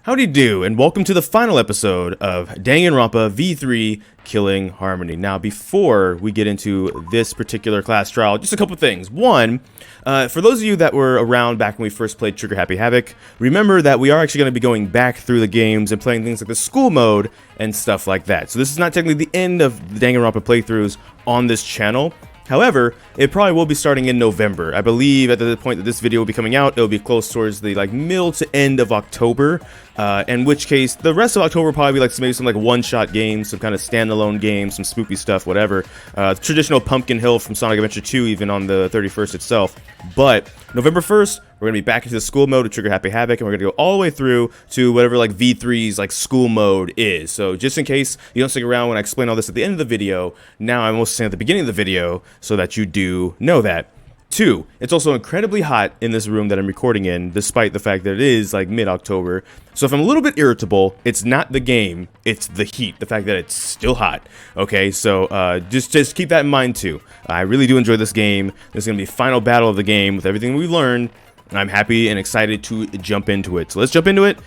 Howdy do, and welcome to the final episode of Danganronpa V3 Killing Harmony. Now, before we get into this particular class trial, just a couple things. One, for those of you that were around back when we first played Trigger Happy Havoc, remember that we are actually going to be going back through the games and playing things like the school mode and stuff like that. So this is not technically the end of the Danganronpa playthroughs on this channel. However, it probably will be starting in November. I believe at the point that this video will be coming out, it will be close towards the middle to end of October. In which case, the rest of October will probably be maybe some one-shot games, some kind of standalone games, some spoopy stuff, whatever. Traditional Pumpkin Hill from Sonic Adventure 2, even on the 31st itself. But November 1st, we're going to be back into the school mode of Trigger Happy Havoc, and we're going to go all the way through to whatever V3's school mode is. So just in case you don't stick around when I explain all this at the end of the video, now I'm also saying at the beginning of the video so that you do know that. 2, it's also incredibly hot in this room that I'm recording in, despite the fact that it is mid-October. So if I'm a little bit irritable, it's not the game, it's the heat, the fact that it's still hot. Okay, so just keep that in mind too. I really do enjoy this game. This is going to be the final battle of the game with everything we've learned. I'm happy and excited to jump into it. So let's jump into it.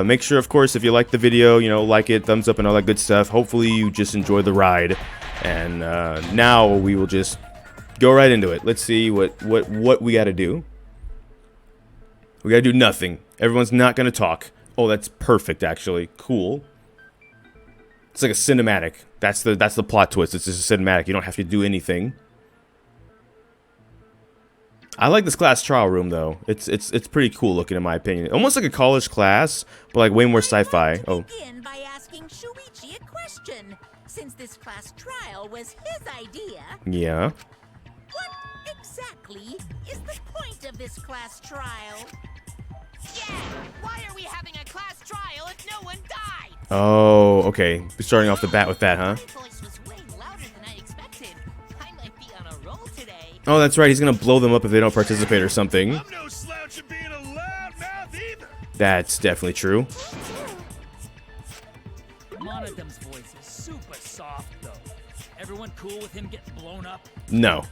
Make sure, of course, if you like the video, like it, thumbs up and all that good stuff. Hopefully you just enjoy the ride. And now we will just go right into it. Let's see what we got to do. We got to do nothing. Everyone's not going to talk. Oh, that's perfect, actually. Cool. It's like a cinematic. That's the plot twist. It's just a cinematic. You don't have to do anything. I like this class trial room though. It's pretty cool looking in my opinion. Almost like a college class, but way more sci-fi. Oh. Begin by asking Shuichi a question, since this class trial was his idea. Yeah. What exactly is the point of this class trial? Yeah, why are we having a class trial if no one died? Oh, okay. We're starting off the bat with that, huh? My voice was way louder than I expected. I might be on a roll today. Oh, that's right. He's gonna blow them up if they don't participate or something. I'm no slouch at being a loudmouth either. That's definitely true. Monodem's voice is super soft, though. Everyone cool with him getting blown up? No.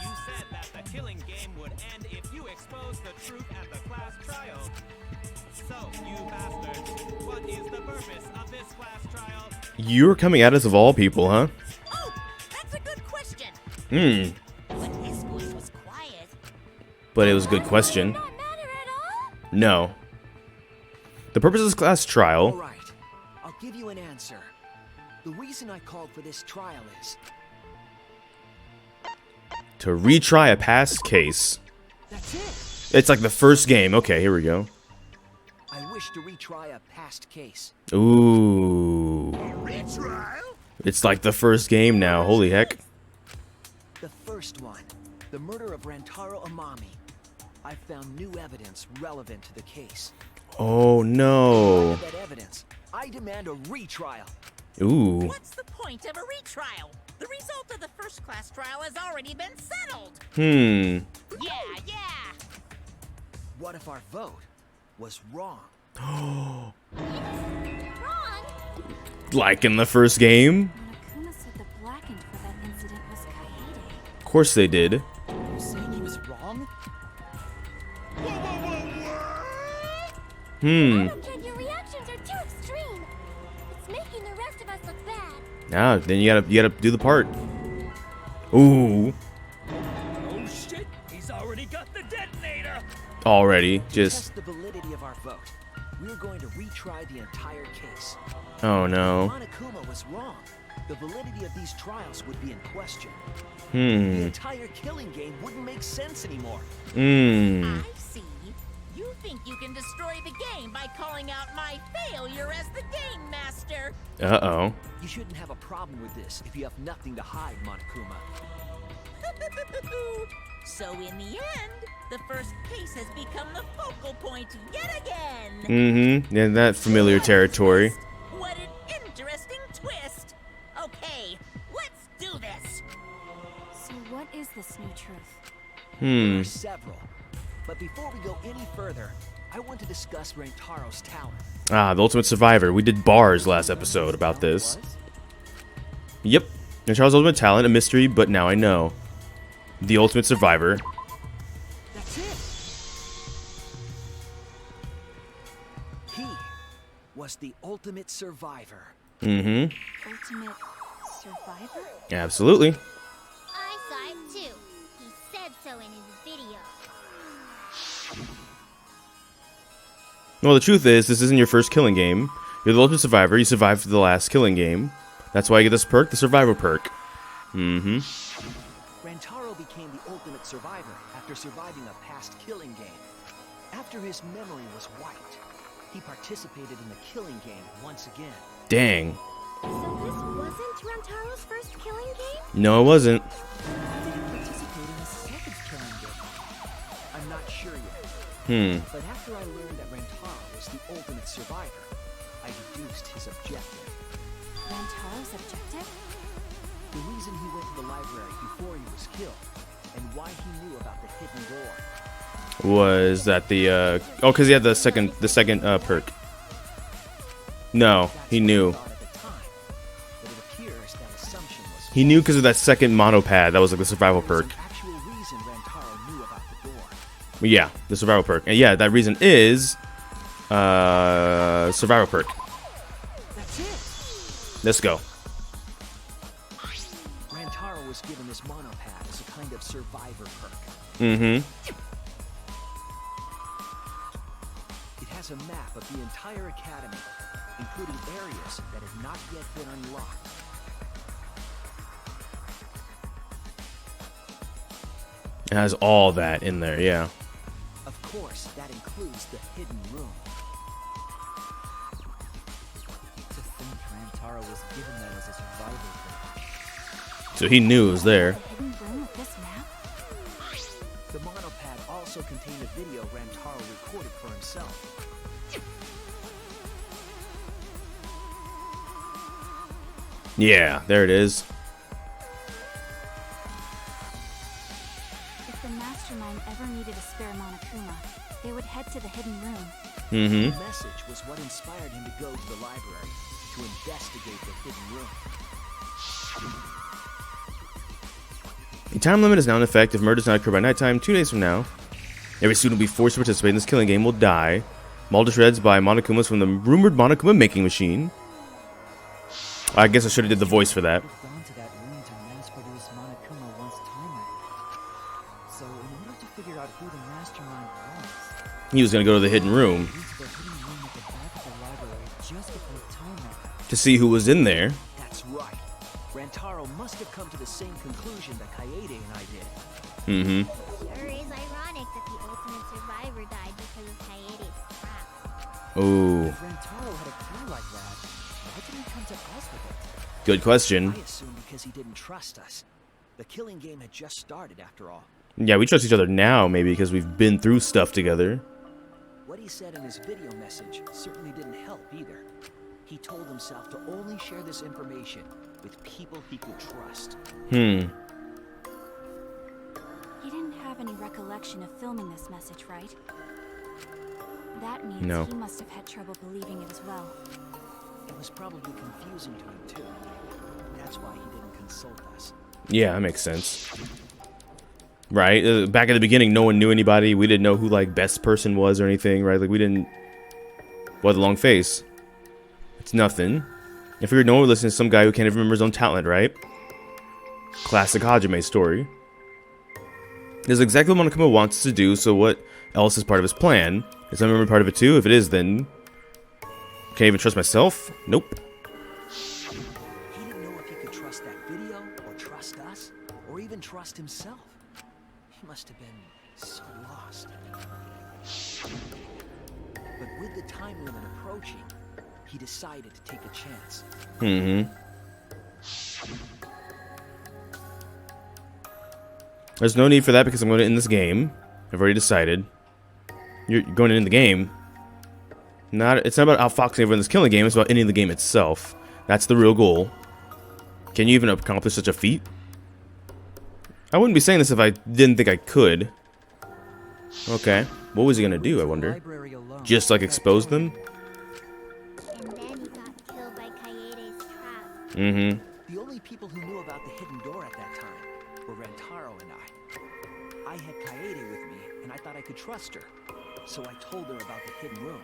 You said that the killing game would end if you exposed the truth at the class trial. So, you bastards, what is the purpose of this class trial? You're coming at us of all people, huh? Oh, that's a good question. Hmm. But his voice was quiet. But it was a good question. Not matter at all? No. The purpose of this class trial. All right, I'll give you an answer. The reason I called for this trial is To retry a past case. that's it. It's like the first game. Okay, here we go. I wish to retry a past case. Ooh. Retrial? It's like the first game now. Holy heck. The first one, the murder of Rantaro Amami. I found new evidence relevant to the case. Oh no. That evidence, I demand a retrial. Ooh. What's the point of a retrial? The result of the first class trial has already been settled. Yeah. What if our vote was wrong? Wrong? Like in the first game? Monokuma said the blackened for that incident was Kaede. Of course they did. You're saying he was wrong? Kid, your reactions are too extreme. It's making the rest of us look bad. Ah, then you gotta do the part. Ooh. Oh shit, he's already got the detonator! Already. Just. Test the validity of our vote. We're going to retry the entire case. Oh no. Monokuma was wrong. The validity of these trials would be in question. The Hmm. entire killing game wouldn't make sense anymore. Hmm. I see. You think you can destroy the game by calling out my failure as the game master. Uh-oh. You shouldn't have a problem with this if you have nothing to hide, Monokuma. So in the end, the first case has become the focal point yet again. Mm-hmm. Yeah, that familiar territory. What an interesting twist. Okay, let's do this. So what is this new truth? Hmm. There are several. But before we go any further, I want to discuss Rantaro's talent. Ah, the Ultimate Survivor. We did bars last episode about this. Yep. And Charles' ultimate talent, a mystery, but now I know. The Ultimate Survivor. That's it. He was the ultimate survivor. Mm-hmm. Ultimate survivor? Absolutely. I saw it too. He said so in his video. Well, the truth is, this isn't your first killing game. You're the ultimate survivor. You survived the last killing game. That's why you get this perk, the survivor perk. Mm-hmm. Rantaro became the ultimate survivor after surviving a past killing game. After his memory was wiped, he participated in the killing game once again. Dang. So this wasn't Rantaro's first killing game? No, it wasn't. Did he participate in his second killing game? I'm not sure yet. But after I learned that Rantaro was the ultimate survivor, I deduced his objective. Rantaro's objective? The reason he went to the library before he was killed, and why he knew about the hidden door. Was that the oh, because he had the second perk. No, he knew. He knew because of that second monopad. That was like the survival perk. Yeah, the survival perk. And yeah, that reason is survival perk. Let's go. Rantaro was given this monopad as a kind of survivor perk. Mm-hmm. It has a map of the entire academy, including areas that have not yet been unlocked. It has all that in there, yeah. Of course, that includes the hidden room. To think Rantaro was given that as a survivor perk. So he knew it was there. The hidden room with this map? The monopad also contained a video Rantaro recorded for himself. Yeah, there it is. If the Mastermind ever needed a spare Monokuma, they would head to the hidden room. Mm-hmm. The message was what inspired him to go to the library to investigate the hidden room. The time limit is now in effect. If murder does not occur by nighttime, 2 days from now, every student will be forced to participate in this killing game will die. Mauled to shreds by Monokumas from the rumored Monokuma making machine. I guess I should have did the voice for that. Gone to that room to mass-produce Monokuma once timer. So in order to figure out who the Mastermind was, He was going to go to the hidden room he went to the hidden room at the back of the library just before timer. to see who was in there. That's right. Rantaro must have come to the same conclusion that Kaede and I did. Mm-hmm. Sure is ironic that the ultimate survivor died because of Kaede's trap. Ooh, If Rantaro had a clue like that, why didn't he come to us with it? good question. I assume because he didn't trust us. The killing game had just started after all. Yeah, we trust each other now, maybe because we've been through stuff together. What he said in his video message certainly didn't help either. He told himself to only share this information with people he could trust. Hmm. He didn't have any recollection of filming this message, right? That means No. he must have had trouble believing it as well. It was probably confusing to him too. That's why he didn't consult us. Yeah, that makes sense. Right? Back at the beginning, no one knew anybody. We didn't know who, like, best person was or anything, right? Like, we didn't... What, the long face? It's nothing. I figured no one would listen to some guy who can't even remember his own talent, right? Classic Hajime story. This is exactly what Monokuma wants us to do, so what else is part of his plan? Is I remember part of it too? If it is, then... Can't even trust myself? Nope. He didn't know if he could trust that video, or trust us, or even trust himself. He must have been so lost. But with the time limit approaching, he decided to take a chance. Mm-hmm. There's no need for that because I'm going to end this game. I've already decided. You're going to end the game. It's not about outfoxing everyone in this killing game, it's about ending the game itself. That's the real goal. Can you even accomplish such a feat? I wouldn't be saying this if I didn't think I could. Okay. What was he gonna do, I wonder? Library alone. Just, like, expose them? And then he got killed by Kaede's trap. Mm-hmm. The only people who knew about the hidden door at that time were Rantaro and I. I had Kaede with me, and I thought I could trust her. So I told her about the hidden room.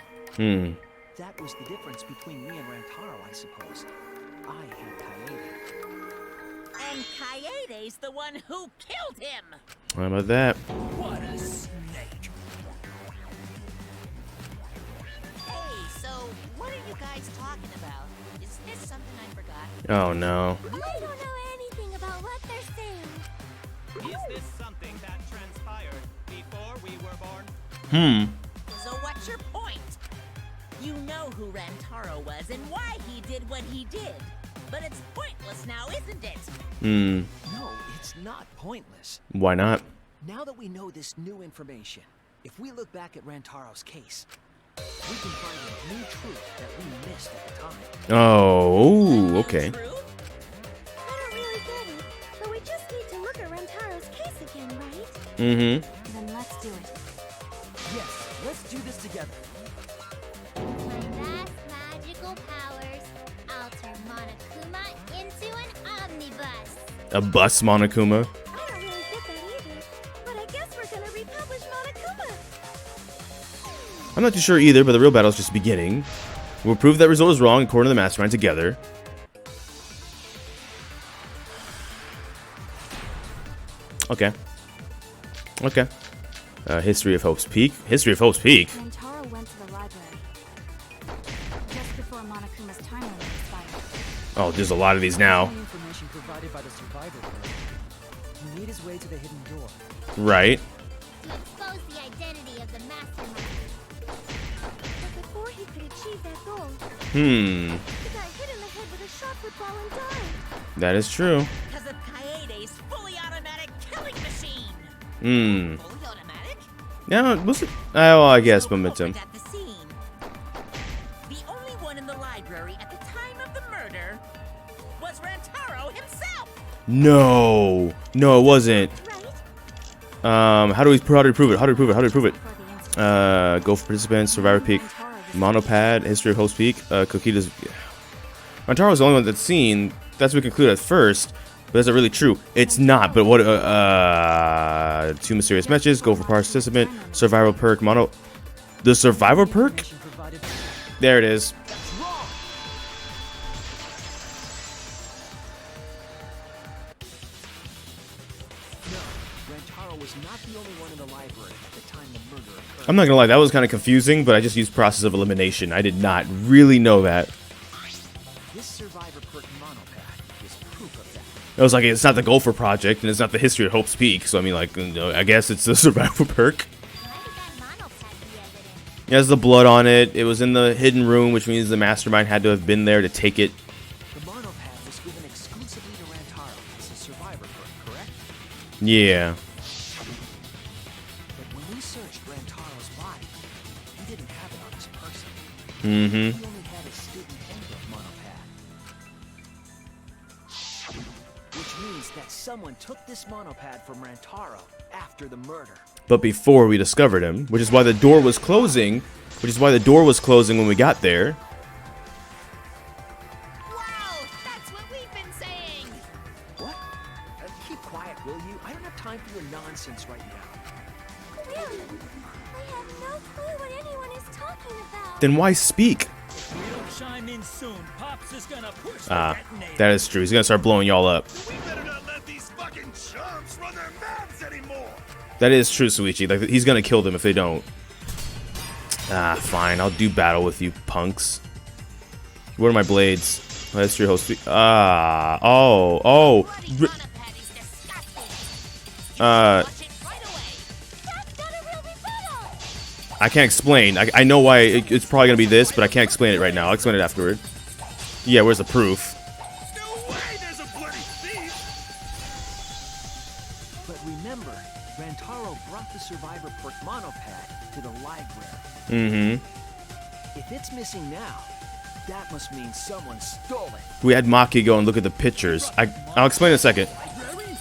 That was the difference between me and Rantaro, I suppose. I had Kaede. And Kaede's the one who killed him. How about that? What a snake! Hey, so what are you guys talking about? Is this something I forgot? Oh no. I don't know anything about what they're saying. Is this something that transpired before we were born? So what's your point? You know who Rantaro was and why he did what he did. But it's pointless now, isn't it? No, it's not pointless. Why not? Now that we know this new information, if we look back at Rantaro's case, we can find a new truth that we missed at the time. Oh, okay. True? I don't really get it, but we just need to look at Rantaro's case again, right? Mm-hmm. Then let's do it. Yes, let's do this together. My vast magical powers alter Monokuma into an omnibus. A bus Monokuma. I don't really get that either, but I guess we're gonna republish Monokuma. I'm not too sure either, but the real battle's just beginning. We'll prove that result is wrong according to the Mastermind together. Okay. Okay. History of Hope's Peak. History of Hope's Peak. Rantaro went to the library just before Monokuma's timeline expired. Oh, there's a lot of these now. The information provided by the survivor bird. He made his way to the hidden door. Right. To expose the identity of the Mastermind. But before he could achieve that goal, Hmm. he got hit in the head with a shot football and died. That is true. Because of Kaede's fully automatic killing machine. Hmm. Fully automatic? Yeah, was it? Oh, well, I guess So momentum. opened at the scene. The only one in the library at the time of the murder was Rantaro himself. No. No, it wasn't. Right? How do we prove it? How do we prove it? How do we prove it? For the incident, Go for participants, Survivor Peak, Monopad, History of Hope's Peak, Kokita's. Rantaro's the only one that's seen. That's what we conclude at first, but is it really true? It's not. But what? Two mysterious matches. Go for participant, survival perk, mono. The survival perk? Information provided. There it is. That's wrong. No, Rantaro was not the only one in the library at the time the murder occurred. I'm not gonna lie, that was kind of confusing, but I just used process of elimination. I did not really know that. This survivor perk monopad is proof of that. I was like, it's not the Gopher Project, and it's not the History of Hope's Peak, so I mean, like, you know, I guess it's the survival perk. Why did that monopad be evident? It has the blood on it. It was in the hidden room, which means the Mastermind had to have been there to take it. The monopad was given exclusively to Rantaro as a survivor perk, correct? Yeah. But when we searched Rantaro's body, he didn't have it on his person. Mm-hmm. He only had his student handbook monopad. Which means that someone took this monopad from Rantaro after the murder. But before we discovered him, which is why the door was closing, when we got there. Wow, that's what we've been saying. What? Keep quiet, will you? I don't have time for your nonsense right now. Really? I have no clue what anyone is talking about. Then why speak? If we don't chime in soon, Pops is gonna push the Ah, detonator. that is true. He's gonna start blowing y'all up. We better not let these fucking chumps run their mouths anymore. That is true, Suichi. Like, he's gonna kill them if they don't. Ah, fine. I'll do battle with you, punks. What are my blades? My history host. Oh. Bloody monopad is disgusting. Uh, Watch it right away. That's not a real rebuttal. I can't explain. I know why it's probably gonna be this, but I can't explain it right now. I'll explain it afterward. Yeah, where's the proof? No way there's a bloody thief. But remember, Rantaro brought the survivor perk monopad to the library. Mm-hmm. If it's missing now, that must mean someone stole it. We had Maki go and look at the pictures. I'll explain in a second. Library?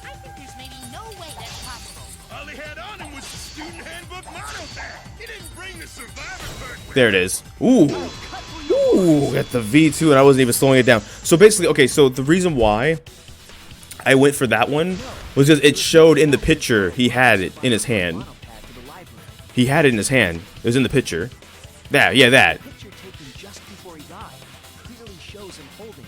I think there's maybe no way that's possible. All he had on him was the student handbook monopad. He didn't bring the survivor perk with There it is. Ooh. Ooh, got the V2 and I wasn't even slowing it down. So basically, okay, so the reason why I went for that one was because it showed in the picture he had it in his hand. Monopad to the library. He had it in his hand. It was in the picture. That, yeah, that. The picture taken just before he died clearly shows him holding it.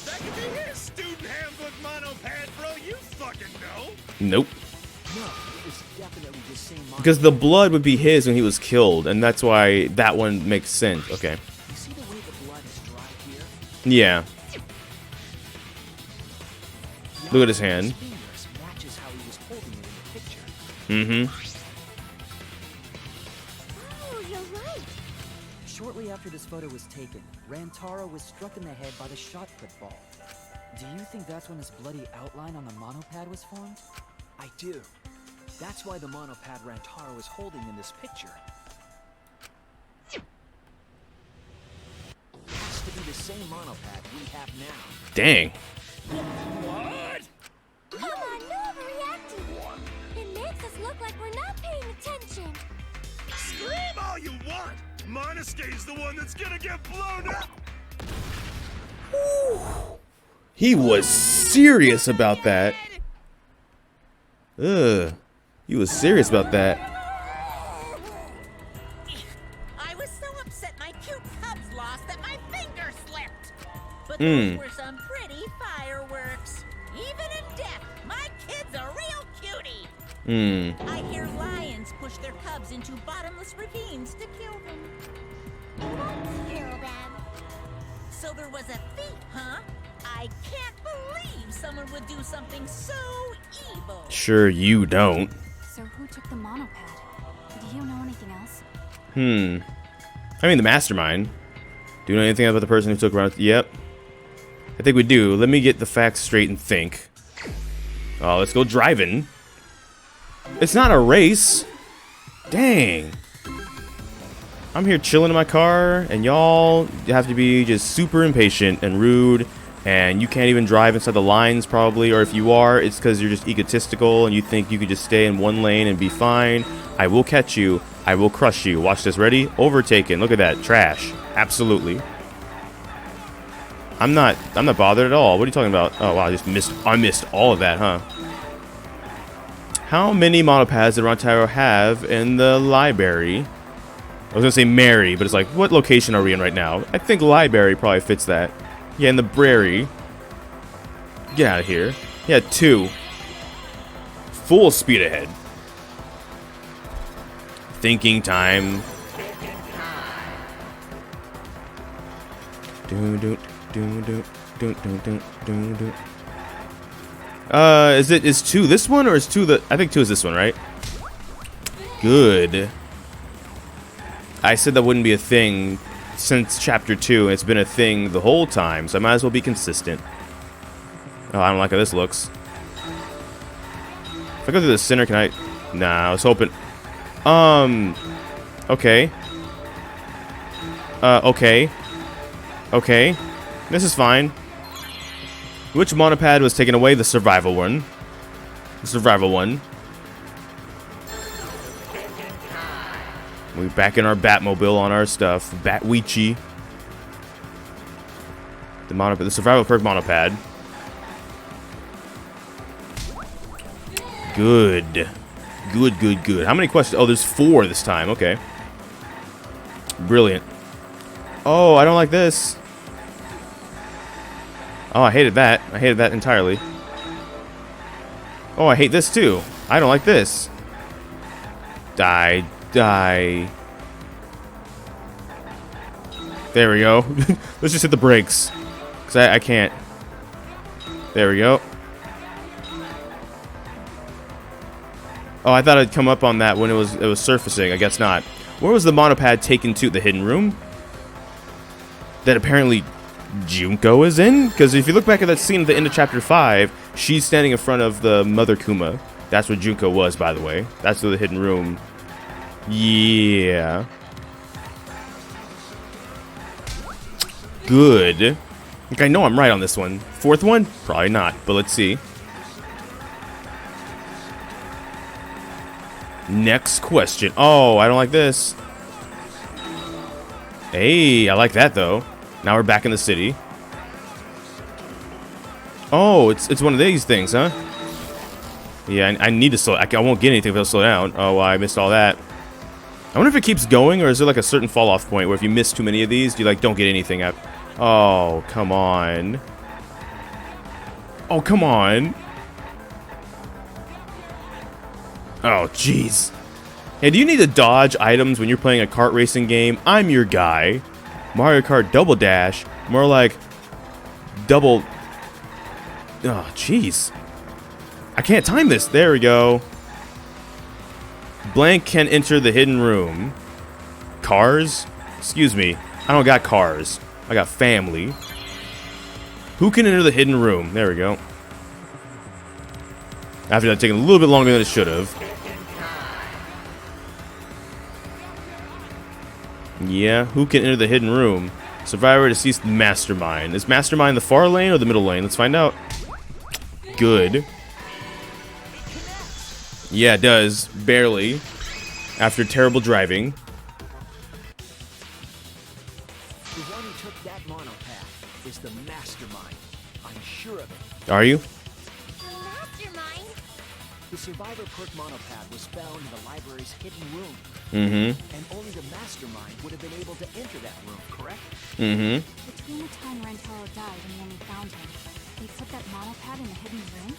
That could be his student handbook monopad, bro. You fucking know. Nope. No, it was definitely the same monopad. Because the blood would be his when he was killed, and that's why that one makes sense. Okay. You see the way the blood is dried here? Yeah. The Look at his outline of hand. fingers matches how he was holding it in the picture. Mm-hmm. Oh, you're right. Shortly after this photo was taken, Rantaro was struck in the head by the shot put ball. Do you think that's when this bloody outline on the monopad was formed? I do. That's why the monopad Rantaro is holding in this picture has to be the same monopad we have now. Dang. What? Come on, no overreacting. It makes us look like we're not paying attention. Scream all you want. Monosuke's the one that's gonna get blown up. He was serious about that. Ugh. He was serious about that. I was so upset my cute cubs lost that my finger slipped. But those were some pretty fireworks. Even in death, my kid's a real cutie. I hear lions push their cubs into bottomless ravines to kill them. Let's kill them. So there was a thief, huh? I can't believe someone would do something so evil. Sure you don't. So who took the monopad? Do you know anything else? I mean, the Mastermind. Do you know anything about the person who took around? Yep. I think we do. Let me get the facts straight and think. Oh, let's go driving. It's not a race. Dang. I'm here chilling in my car, and y'all have to be just super impatient and rude, and you can't even drive inside the lines probably, or if you are, it's because you're just egotistical and you think you could just stay in one lane and be fine. I will catch you. I will crush you. Watch this. Ready? Overtaken. Look at that. Trash. Absolutely. I'm not bothered at all. What are you talking about? Oh, wow. I missed all of that, huh? How many monopads did Rantaro have in the library? I was gonna say Mary, but it's like, what location are we in right now? I think library probably fits that. Yeah, in the Brary. Get out of here. Yeah, 2. Full speed ahead. Thinking time. Is 2 this one or is 2 the? I think 2 is this one, right? Good. I said that wouldn't be a thing since chapter 2, and it's been a thing the whole time, so I might as well be consistent. Oh, I don't like how this looks. If I go through the center, can I? Nah, I was hoping. Okay. Okay. This is fine. Which monopad was taken away? The survival one. The survival one. We're back in our Batmobile on our stuff. Batweechie. The survival perk monopad. Good. Good. How many questions? Oh, there's 4 this time. Okay. Brilliant. Oh, I don't like this. Oh, I hated that. I hated that entirely. Oh, I hate this too. I don't like this. Die. There we go. Let's just hit the brakes. Because I can't. There we go. Oh, I thought I'd come up on that when it was surfacing. I guess not. Where was the monopad taken to? The hidden room? That apparently Junko is in? Because if you look back at that scene at the end of chapter 5, she's standing in front of the Mother Kuma. That's where Junko was, by the way. That's the hidden room. Yeah. Good. Like, I know I'm right on this one. 4th one? Probably not, but let's see. Next question. Oh, I don't like this. Hey, I like that, though. Now we're back in the city. Oh, it's one of these things, huh? Yeah, I need to slow. I won't get anything if I slow down. Oh, I missed all that. I wonder if it keeps going, or is there like a certain fall-off point where if you miss too many of these, you like don't get anything up. Oh, come on. Oh, come on. Oh, jeez. Hey, do you need to dodge items when you're playing a kart racing game? I'm your guy. Mario Kart Double Dash. More like double... Oh, jeez. I can't time this. There we go. Blank can enter the hidden room. Cars? Excuse me. I don't got cars. I got family. Who can enter the hidden room? There we go. After that taking a little bit longer than it should have. Yeah, who can enter the hidden room? Survivor deceased Mastermind. Is Mastermind the far lane or the middle lane? Let's find out. Good. Yeah, it does. Barely. After terrible driving. The one who took that monopath is the Mastermind. I'm sure of it. Are you? The Mastermind? The Survivor perk monopath was found in the library's hidden room. Mm-hmm. And only the Mastermind would have been able to enter that room, correct? Mm-hmm. Between the time Rentaro died and when we found him, they put that monopad in the hidden room?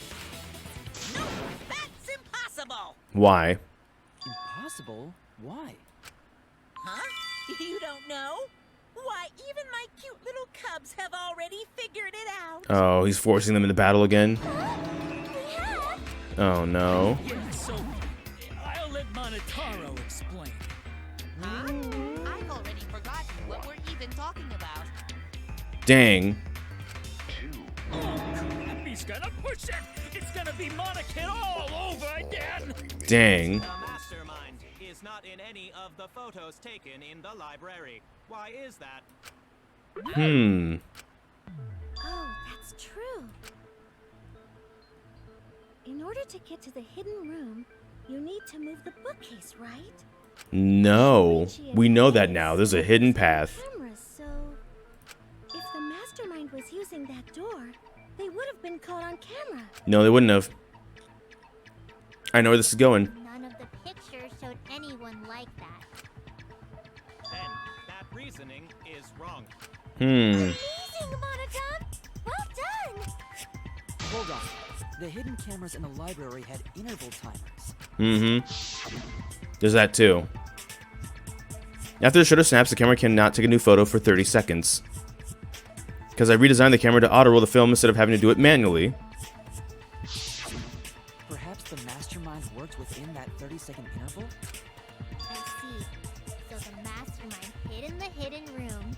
No, that's impossible. Why? Impossible? Why? Huh? You don't know? Why, even my cute little cubs have already figured it out. Oh, he's forcing them into battle again. We have? Oh, no. Yeah, so I'll let Monotaro explain. Huh? I've already forgotten what we're even talking about. Dang. He's gonna push it. It's gonna be Monokid all over again. Dang. The Mastermind is not in any of the photos taken in the library. Why is that? Hmm. Oh, that's true. In order to get to the hidden room, you need to move the bookcase, right? No. We know that now. There's a hidden path. Cameras, so if the Mastermind was using that door, they would have been caught on camera. No, they wouldn't have. I know where this is going. None of the pictures showed anyone like that. Then that reasoning is wrong. Hmm. Amazing, Monica! Well done! Hold on. The hidden cameras in the library had interval timers. Mm-hmm. There's that too. After the shutter snaps, the camera cannot take a new photo for 30 seconds. Because I redesigned the camera to auto-roll the film instead of having to do it manually. Perhaps the Mastermind worked within that 30-second interval? I see. So the Mastermind hid in the hidden room,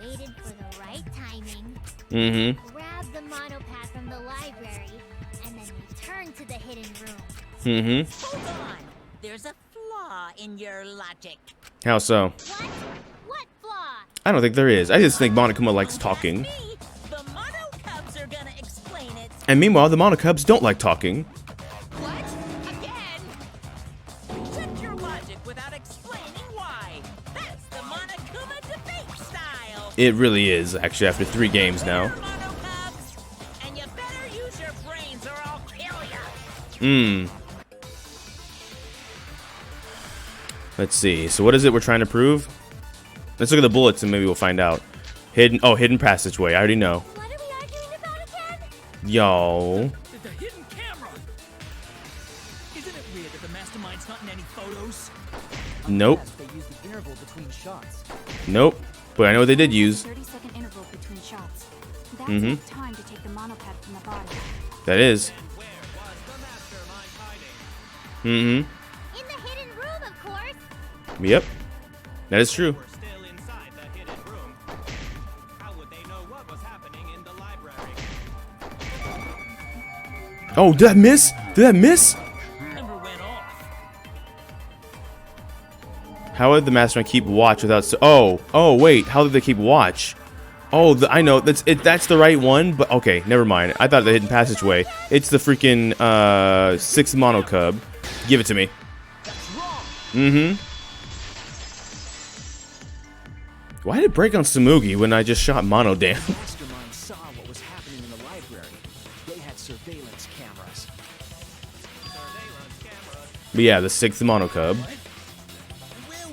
waited for the right timing, Mm-hmm. grabbed the monopad from the library, and then returned to the hidden room. Mm-hmm. Hold on. There's a flaw in your logic. How so? What? What flaw? I don't think there is. I just think Monokuma likes That's talking. me. The Mono Cubs are gonna explain it. And meanwhile, the Monokubs don't like talking. What? Again? Check your logic without explaining why. That's the Monokuma debate style. It really is, actually, after 3 games now. Mono Cubs, and you better use your brains or I'll kill ya. Hmm. Let's see. So what is it we're trying to prove? Let's look at the bullets and maybe we'll find out. Hidden passageway. I already know. What are we arguing about again? Yo. The hidden camera. Isn't it weird that the Mastermind's not in any photos? Nope. Unless they used the interval between shots. Nope. But I know what they did use. 30-second interval between shots. That's Mhm. enough time to take the monopad from the body. That is. Where was the Mastermind hiding? Mm-hmm. In the hidden room, of course. Yep. That is true. We're still inside the hidden room. How would they know what was happening in the library? Oh, did that miss? Did that miss? Never went off. How would the Mastermind keep watch without... Oh, wait. How did they keep watch? Oh, I know. That's it. That's the right one, but okay, never mind. I thought the hidden passageway. It's the freaking 6th Mono Cub. Give it to me. Mm-hmm. Why did it break on Samugi when I just shot Mono down? Mastermind saw what was happening in the library. They had surveillance cameras. Surveillance cameras. But yeah, the 6th Mono Cub. Where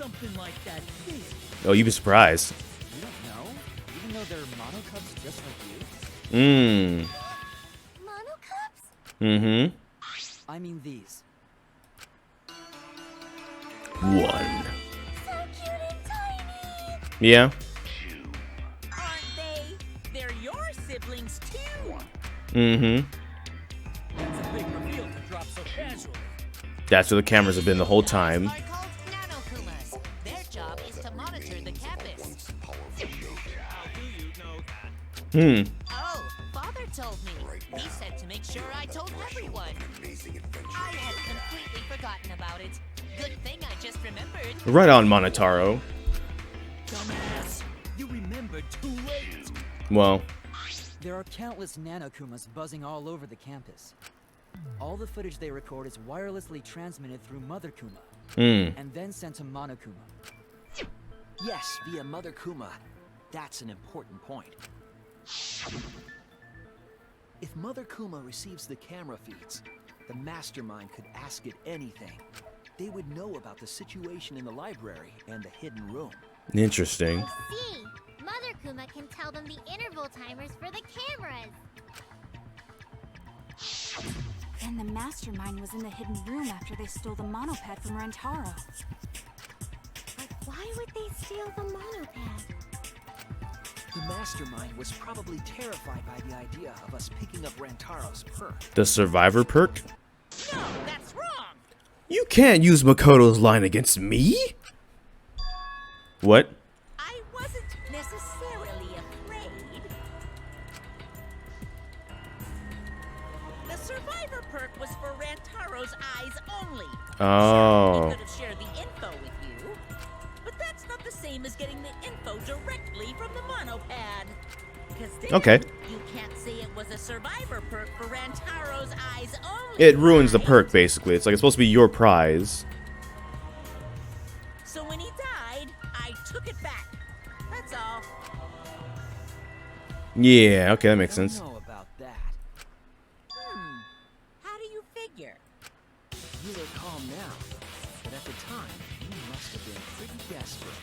something like that big? Oh, you'd be surprised. You don't know? Even though they're monocubs just like you? Monocups? Mm-hmm. I mean these. 1. So cute and tiny. Yeah. Aren't they? They're your siblings too. Mm-hmm. That's a big reveal to drop so casually. That's where the cameras have been the whole time. Are called nanokumas. Their job is to monitor the campus. How do you know that? Oh, Father told me. He said to make sure I told everyone. I had completely forgotten about it. Good thing I just remembered. Right on, Monotaro. Dumbass, you remembered too late. Well, There are countless nanokumas buzzing all over the campus. All the footage they record is wirelessly transmitted through Mother Kuma, and then sent to Monokuma. Yes, via Mother Kuma. That's an important point. If Mother Kuma receives the camera feeds, the Mastermind could ask it anything. They would know about the situation in the library and the hidden room. interesting. I see. Mother Kuma can tell them the interval timers for the cameras. And the Mastermind was in the hidden room after they stole the monopad from Rantaro. But why would they steal the monopad? The Mastermind was probably terrified by the idea of us picking up Rantaro's perk. The survivor perk? No, that's wrong. You can't use Makoto's line against me? What? I wasn't necessarily afraid. The survivor perk was for Rantaro's eyes only. Oh. Sure, he could have shared the info with you, but that's not the same as getting the info directly from the monopad. Because then Okay. you can't say it was a survivor perk for Rantaro's eyes only. It ruins the right? perk, basically. It's like it's supposed to be your prize. So when he died, I took it back. That's all. Yeah, okay, that makes I don't sense. know about that. How do you figure? You are calm now, but at the time, you must have been pretty desperate.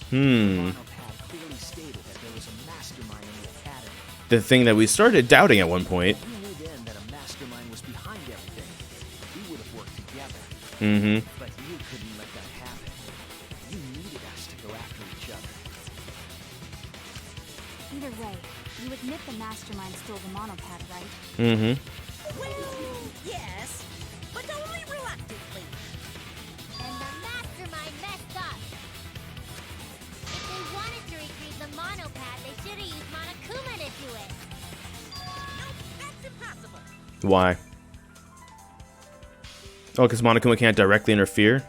Hmm. Monopad clearly stated that there was a mastermind in the academy. The thing that we started doubting at one point. If we knew then that a mastermind was behind everything, we would have worked together. Mm-hmm. But you couldn't let that happen. You needed us to go after each other. Either way, you admit the Mastermind stole the monopad, right? Mm-hmm. Well, yes, but only reluctantly. And the Mastermind messed up. If they wanted to retrieve the monopad, they should have used Monokuma to do it. Nope, that's impossible. Why? Oh, because Monokuma can't directly interfere?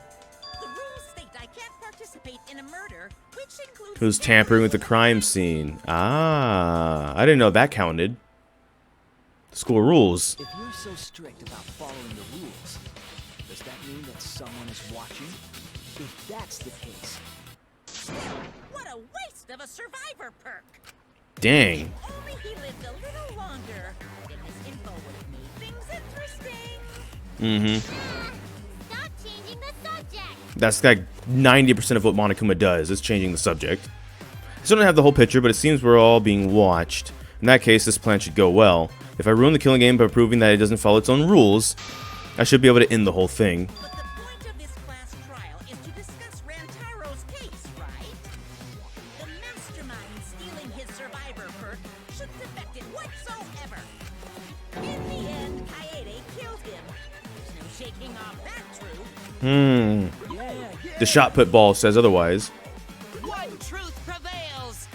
The rules state I can't participate in a murder, which includes Who's tampering with the crime scene? Ah, I didn't know that counted. School rules. If you're so strict about following the rules, does that mean that someone is watching? If that's the case, What a waste of a survivor perk. Dang. Only he lived a little longer, then his info would have made things interesting. Mm-hmm. Stop changing the subject. That's like 90% of what Monokuma does, is changing the subject. I still don't have the whole picture, but it seems we're all being watched. In that case, this plan should go well. If I ruin the killing game by proving that it doesn't follow its own rules, I should be able to end the whole thing. But the point of this class trial is to discuss Rantaro's case, right? The Mastermind stealing his survivor perk shouldn't affect it whatsoever. In the end, Kaede killed him. There's no shaking off that truth. The shot put ball says otherwise. One truth prevails.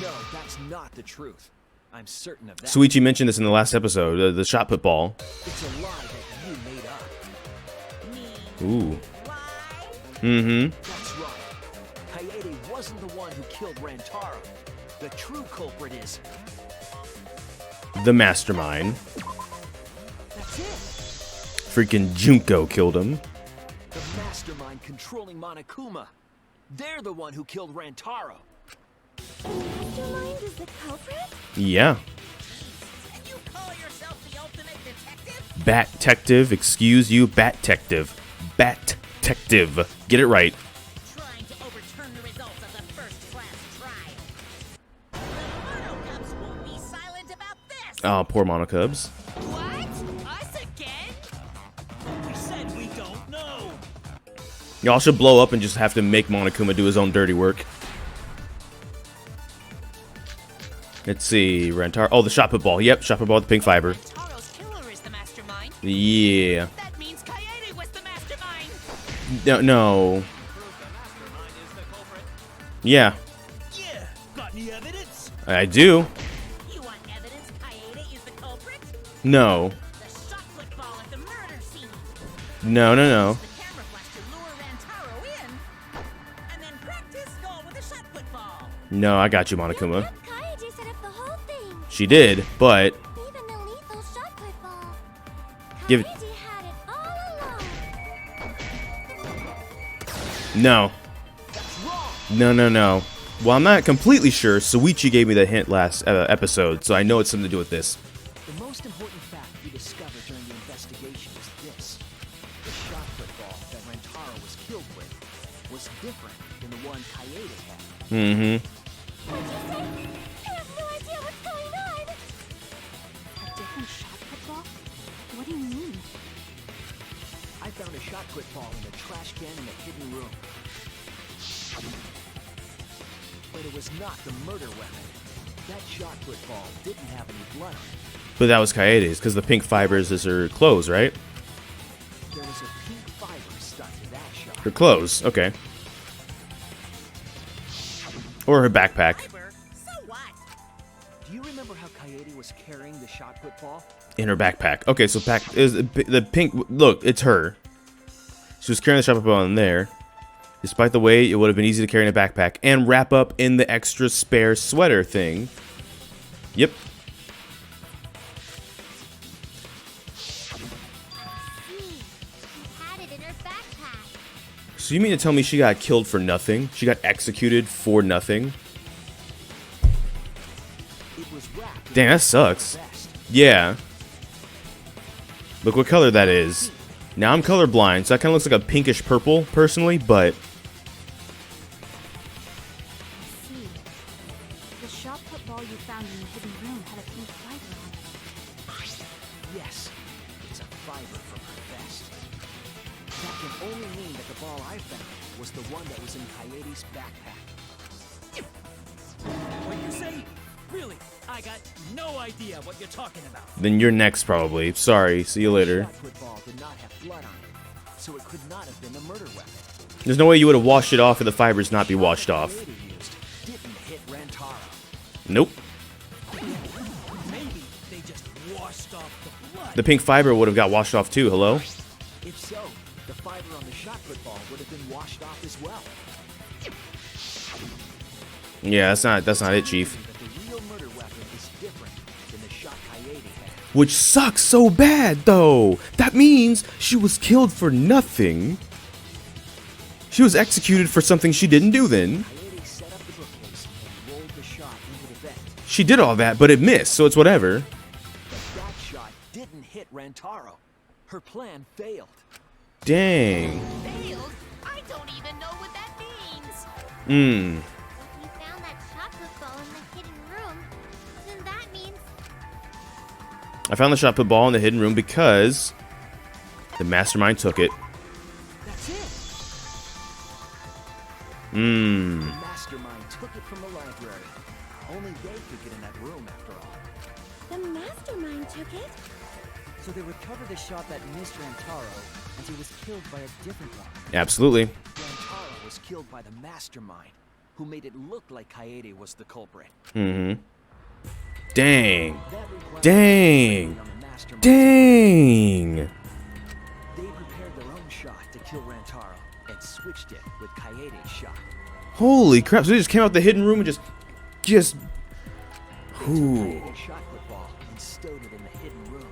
no, that's not the truth. I'm certain of that. Suichi mentioned this in the last episode, the shot put ball. It's a lie that you made up. Ooh. Why? Mm-hmm. That's right. Kaede wasn't the one who killed Rantaro. The true culprit is... The Mastermind. That's it. Freaking Junko killed him. The Mastermind controlling Monokuma. They're the one who killed Rantaro. Mastermind is the culprit? Yeah. And you call yourself the ultimate detective? Bat-tective, excuse you, Bat-tective. Bat-tective. Get it right. Try Oh, poor Monocubs. What? Us again? We said we don't know. Y'all should blow up and just have to make Monokuma do his own dirty work. Let's see, Rentaro. Oh, the shot put ball. Yep, shot put ball with the pink fiber. Rentaro's killer is the mastermind. Yeah. That means Kaede was the mastermind. No. Yeah, Yeah. Got any evidence? I do. You want evidence Kaede is the culprit? No. The shot put ball at the murder scene. No. The camera flash to lure Rentaro in. And then practice goal with a shot put ball. No, I got you, Monokuma. Kaede set up the whole thing. She did, but Even the lethal shot put ball. Give it- Kaede had it all along. no. No. Well, I'm not completely sure. Suichi gave me the hint last episode, so I know it's something to do with this. The most important fact we discovered during the investigation is this. The shot put ball that Rentaro was killed with was different than the one Kaede had. Mm-hmm. I have no idea what's going on. A different shot put ball? What do you mean? I found a shot put ball in a trash can in the hidden room. But it was not the murder weapon. That shot put ball didn't have any blood on it. But that was Kaede's, because the pink fibers is her clothes, right? There was a pink fiber stuck to that shot. Her clothes, okay. Or her backpack. Fiber? So what? Do you remember how Kaede was carrying the shot put ball? In her backpack. Okay, so is the pink. Look, it's her. She was carrying the shot ball in there. Despite the weight, it would have been easy to carry in a backpack and wrap up in the extra spare sweater thing. Yep. She had it in her backpack. So you mean to tell me she got killed for nothing? She got executed for nothing? It was wrapped in Damn, that sucks. a vest. Yeah. Look what color that is. Now I'm colorblind, so that kind of looks like a pinkish purple, personally, but See. The shot put ball you found in the hidden room had a pink fiber on it. Yes, it's a fiber from her vest. That can only mean that the ball I found was the one that was in Kaede's backpack. What you say? Really? I got no idea what you're talking about. then you're next, probably. Sorry, see you later. The shot put ball did not have blood on it, so it could not have been a murder weapon. There's no way you would have washed it off if the fibers not be washed off. Kaede used didn't hit Rentaro. Nope. Maybe they just washed off the blood. The pink fiber would have got washed off too, hello? If so, the fiber on the shot put ball would have been washed off as well. Yeah, that's not it, Chief. That the real murder weapon is different than the shot Kaede had. Which sucks so bad, though. That means she was killed for nothing. She was executed for something she didn't do then. Kaede set up the bookcase and rolled the shot into the vent. She did all that, but it missed, so it's whatever. But that shot didn't hit Rentaro. Her plan failed. Dang. Failed? I don't even know what that means. Mmm. If you found that shot put ball in the hidden room, then that means I found the shot put ball in the hidden room because the mastermind took it. That's it. Mmm. The mastermind took it from the library. Only they could get in that room after all. the mastermind took it. So they recovered the shot that missed Rantaro, and he was killed by a different one. Absolutely. Rentaro was killed by the mastermind, who made it look like Kaede was the culprit. Mm-hmm. Dang. That required Dang. on the mastermind. Dang. They prepared their own shot to kill Rantaro and switched it with Kaede's shot. Holy crap. So they just came out the hidden room and just They took Ooh. Kaede's shot put ball and stowed it in the hidden room.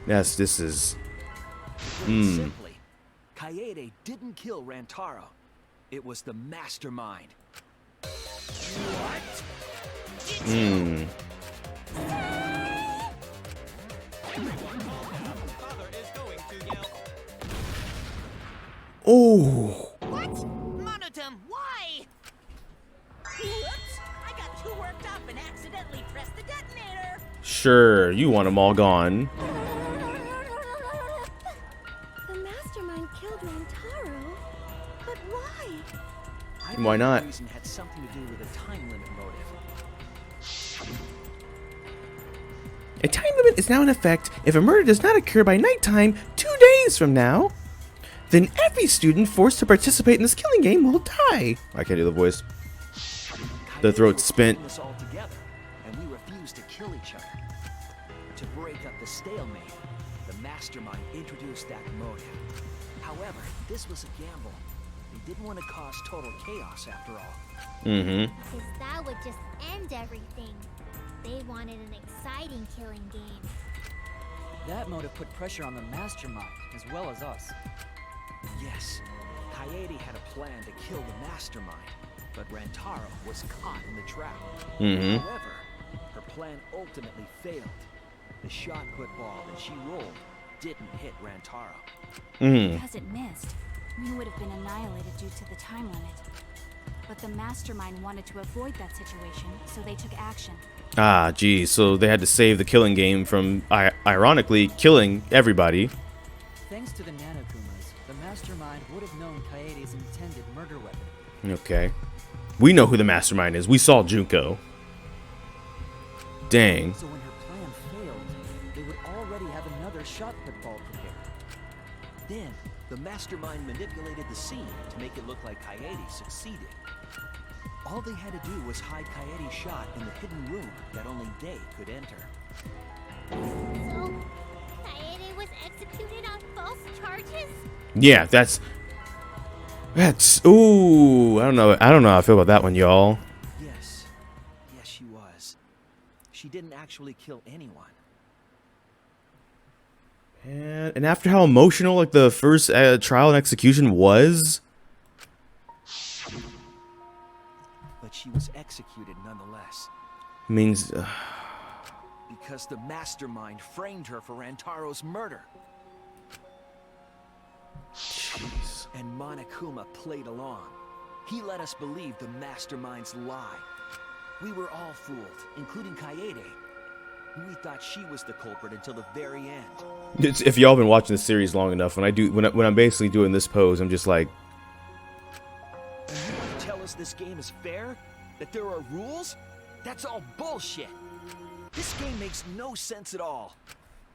This is... Put it Hmm. simply, Kaede didn't kill Rantaro. It was the mastermind. Hmm. Father is going to yell. Oh. What? Monodum, why? Whoops! I got who worked up and accidentally pressed the detonator. Sure, you want them all gone. The Mastermind killed Rantaro. But why? I Why think not? The reason had something to do with a time limit motive. A time limit is now in effect if a murder does not occur by nighttime 2 days from now. Then every student forced to participate in this killing game will die. I can't do the voice. The throat's spent. Us all together, and we refused to kill each other. To break up the stalemate, the Mastermind introduced that motive. However, this was a gamble. They didn't want to cause total chaos after all. Mm-hmm. Because that would just end everything. They wanted an exciting killing game. That motive put pressure on the Mastermind, as well as us. Yes, Coyote had a plan to kill the Mastermind, but Rantaro was caught in the trap. Mm-hmm. However, her plan ultimately failed. The shot put ball that she rolled didn't hit Rantaro. Mm. Because it missed, we would have been annihilated due to the time limit. But the Mastermind wanted to avoid that situation, so they took action. Ah, geez. So they had to save the killing game from, ironically, killing everybody. Thanks to the Nanokumas, the Mastermind would have known Coyote's intended murder weapon. Okay. We know who the Mastermind is. We saw Junko. Dang. So when her plan failed, they would already have another shot put ball prepared. Then, the Mastermind manipulated the scene to make it look like Coyote succeeded. All they had to do was hide Coyote's shot in the hidden room that only they could enter. So, Coyote was executed on false charges? Yeah, that's... Ooh, I don't know how I feel about that one, y'all. Yes, she was. She didn't actually kill anyone. And after how emotional, like, the first trial and execution was... But she was executed nonetheless. Means... Because the Mastermind framed her for Rantaro's murder. Jeez. And Monokuma played along. He let us believe the Mastermind's lie. We were all fooled, including Coyote. We thought she was the culprit until the very end. If y'all been watching the series long enough, when I'm basically doing this pose, I'm just like... And you want to tell us this game is fair? That there are rules? That's all bullshit. This game makes no sense at all.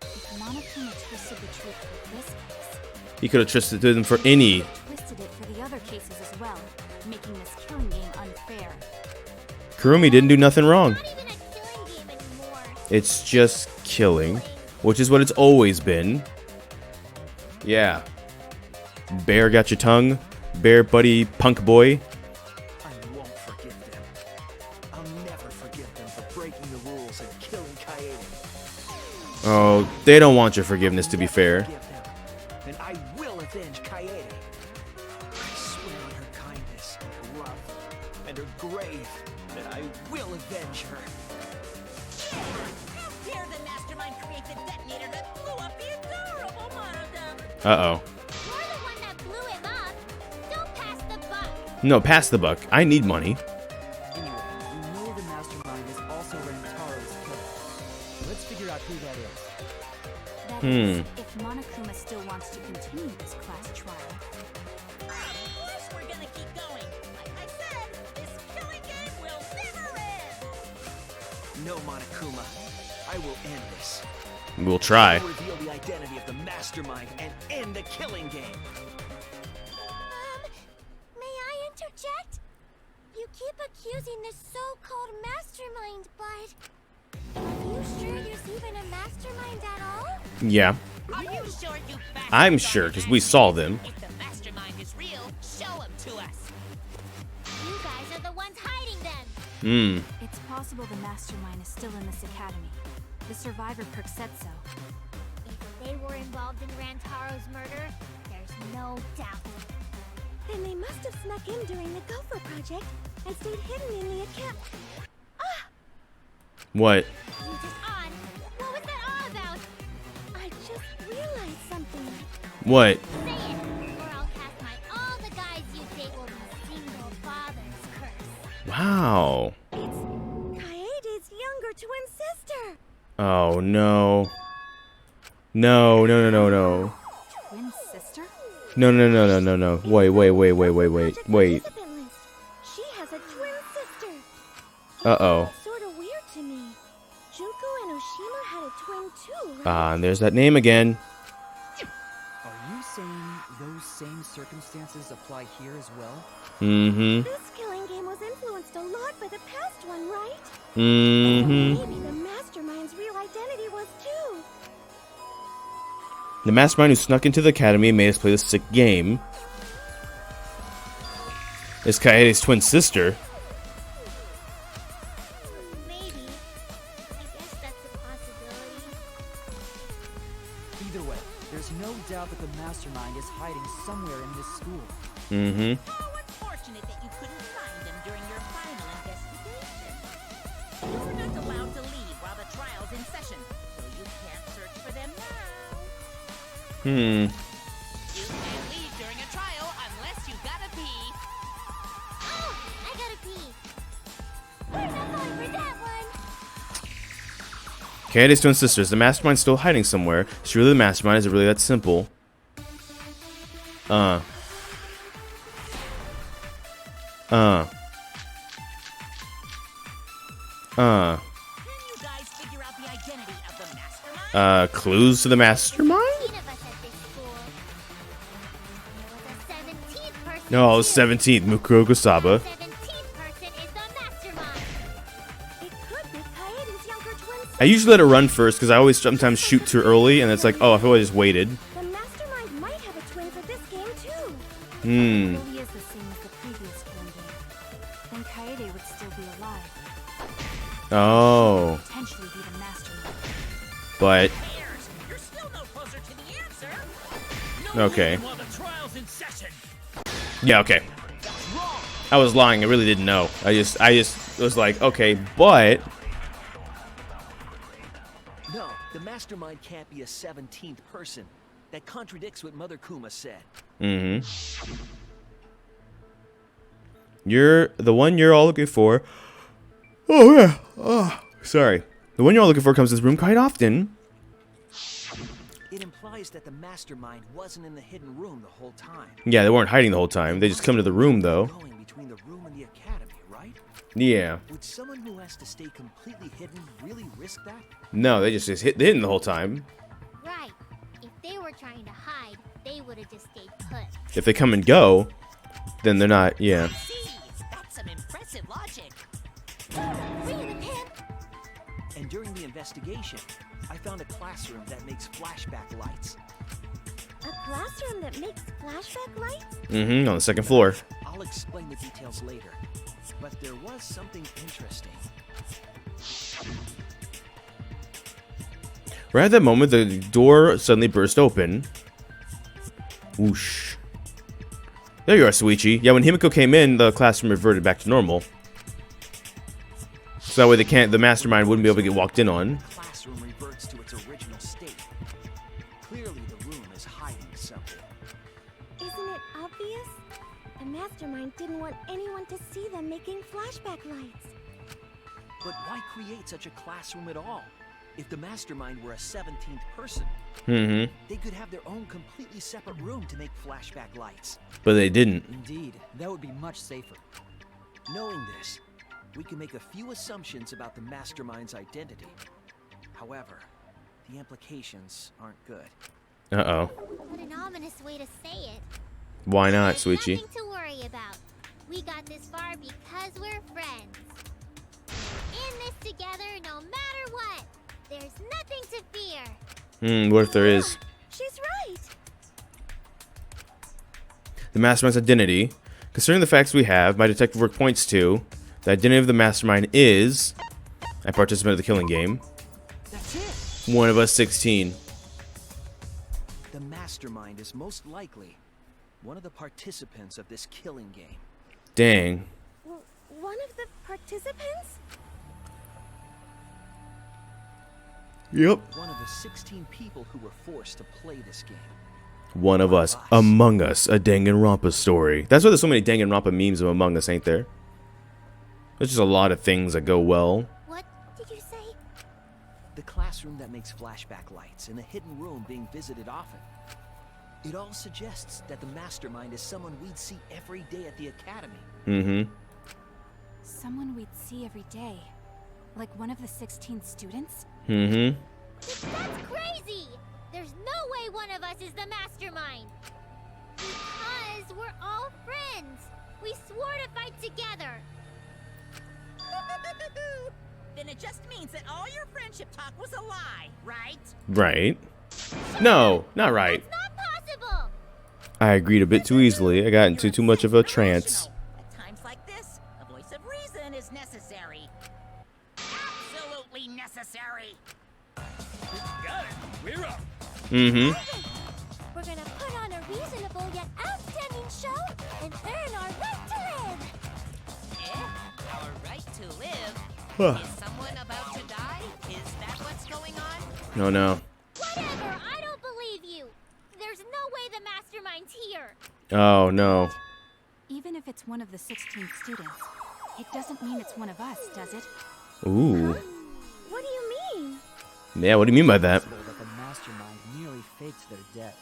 If Monokuma twisted the truth for this case, He could have twisted them for any... twisted it for the other cases as well, making this killing game unfair. Kurumi didn't do nothing wrong. Not even a killing game anymore. It's just killing, which is what it's always been. Yeah. Bear got your tongue? Bear buddy punk boy? I won't forgive them. I'll never forgive them for breaking the rules and killing Coyote. Oh, they don't want your forgiveness, to be fair. Forgive them, and I will avenge Coyote. I swear on her kindness, her love, and her grave that I will avenge her. How dare the Mastermind create the detonator that blew up the adorable Monodum? Uh-oh. You're the one that blew him up. Don't pass the buck. No, pass the buck. I need money. Anyway, we know the Mastermind is also Rantaro's killer. Let's figure out who that is. That is, if Monokuma still wants to continue this class trial. Of course we're gonna keep going. Like I said, this killing game will never end. No, Monokuma. I will end this. We'll try. I'll reveal the identity of the Mastermind and end the killing game. May I interject? You keep accusing this so-called mastermind, but are you sure there's even a mastermind at all? Yeah. Are you sure you bastards I'm are sure, because the we saw them. If the Mastermind is real, show him to us. You guys are the ones hiding them. Hmm. It's possible the Mastermind is still in this academy. The survivor perk said so. If they were involved in Rantaro's murder, there's no doubt. Then they must have snuck in during the Gopher Project and stayed hidden in the account. What? You just on. What was that all about? I just realized something. What? Say it, or I'll cast my all the guys you date will be single father's curse. Wow. It's Oh no. No, no, no, no, no. Twin sister? No, no, no, no, no, no. Wait. Participant list. She has a twin sister. Uh-oh. It's sort of weird to me. Junko and Oshima had a twin too, right? Ah, and there's that name again. Are you saying those same circumstances apply here as well? Mm-hmm. This killing game was influenced a lot by the past one, right? Mm-hmm. Maybe the Mastermind's real identity was too. The Mastermind who snuck into the academy and made us play this sick game is Kaede's twin sister. Maybe. I guess that's a possibility. Either way, there's no doubt that the Mastermind is hiding somewhere in this school. Mm-hmm. How unfortunate that you couldn't find them during your final investigation. You're not allowed to leave while the trial's in session, so you can't search for them now. Hmm. You can't leave during a trial unless you gotta pee. Oh, I gotta pee. We're not going for that one. Kaede's twin sister. Is the Mastermind still hiding somewhere? Is she really the Mastermind? Is it really that simple? Can you guys figure out the identity of the Mastermind? Clues to the Mastermind? 15 of us at this school. There was a 17th person. No, too. 17th, Mukuro Gosaba. 17th person is the Mastermind. It could be Kaede's younger twin sister. I usually let it run first because I always sometimes shoot too early and it's like, oh, I feel I just waited. The Mastermind might have a twin for this game too. Hmm. If he is the same as the previous killing game, then Kaede would still be alive. Oh. Potentially be the mastermind. But, Cares? You're still no closer to the answer. okay. While the trial's in session. Yeah, okay. I was lying. I really didn't know. I just was like, okay, but No, the Mastermind can't be a 17th person. That contradicts what Mother Kuma said. mm-hmm. You're the one you're all looking for. Oh yeah. Oh, sorry. The one you're all looking for comes to this room quite often. It implies that the Mastermind wasn't in the hidden room the whole time. Yeah, they weren't hiding the whole time. They just come to the room though. Going between the room and the academy, right? Yeah. Would someone who has to stay completely hidden really risk that? No, they just hidden the whole time. Right. If they were trying to hide, they would have just stayed put. If they come and go, then they're not. Yeah. See, that's some impressive logic. Bring the pimp. And during the investigation, I found a classroom that makes flashback lights. A classroom that makes flashback lights? Mm-hmm. On the second floor. I'll explain the details later. But there was something interesting. Right at that moment, the door suddenly burst open. Whoosh. There you are, Suichi. Yeah, when Himiko came in, the classroom reverted back to normal. So that way the Mastermind wouldn't be able to get walked in on. The classroom reverts to its original state. Clearly, the room is hiding something. Isn't it obvious? The Mastermind didn't want anyone to see them making flashback lights. But why create such a classroom at all? If the Mastermind were a 17th person, Mm-hmm. they could have their own completely separate room to make flashback lights. But they didn't. Indeed, that would be much safer. Knowing this, we can make a few assumptions about the Mastermind's identity. However, the implications aren't good. Uh-oh. What an ominous way to say it. Why not, There's Suichi? nothing to worry about. We got this far because we're friends. In this together, no matter what. There's nothing to fear. What if there is? She's right. The Mastermind's identity. Concerning the facts we have, my detective work points to the identity of the Mastermind is a participant of the killing game. That's it! One of us 16. The Mastermind is most likely one of the participants of this killing game. Dang. One of the participants? Yep. One of the 16 people who were forced to play this game. One of us. Among Us. A Danganronpa story. That's why there's so many Danganronpa memes of Among Us, ain't there? There's just a lot of things that go well. What did you say? The class classroom that makes flashback lights, and a hidden room being visited often. It all suggests that the Mastermind is someone we'd see every day at the academy. Mm-hmm. Someone we'd see every day. Like one of the 16 students? Mm-hmm. That's crazy! There's no way one of us is the Mastermind! Because we're all friends! We swore to fight together! Then it just means that all your friendship talk was a lie, right? Right. No, not right. It's not possible! I agreed a bit too easily. I got into too much of a trance. At times like this, a voice of reason is necessary. Absolutely necessary. Got it. We're up. Mm-hmm. We're gonna put on a reasonable yet outstanding show and earn our right to live! Our right to live? Huh. Is someone about to die? Is that what's going on? No, no. Whatever, I don't believe you! There's no way the Mastermind's here! Oh, no. Even if it's one of the 16 students, it doesn't mean it's one of us, does it? Ooh. What do you mean? Yeah, what do you mean by that? It's possible that the Mastermind merely faked their death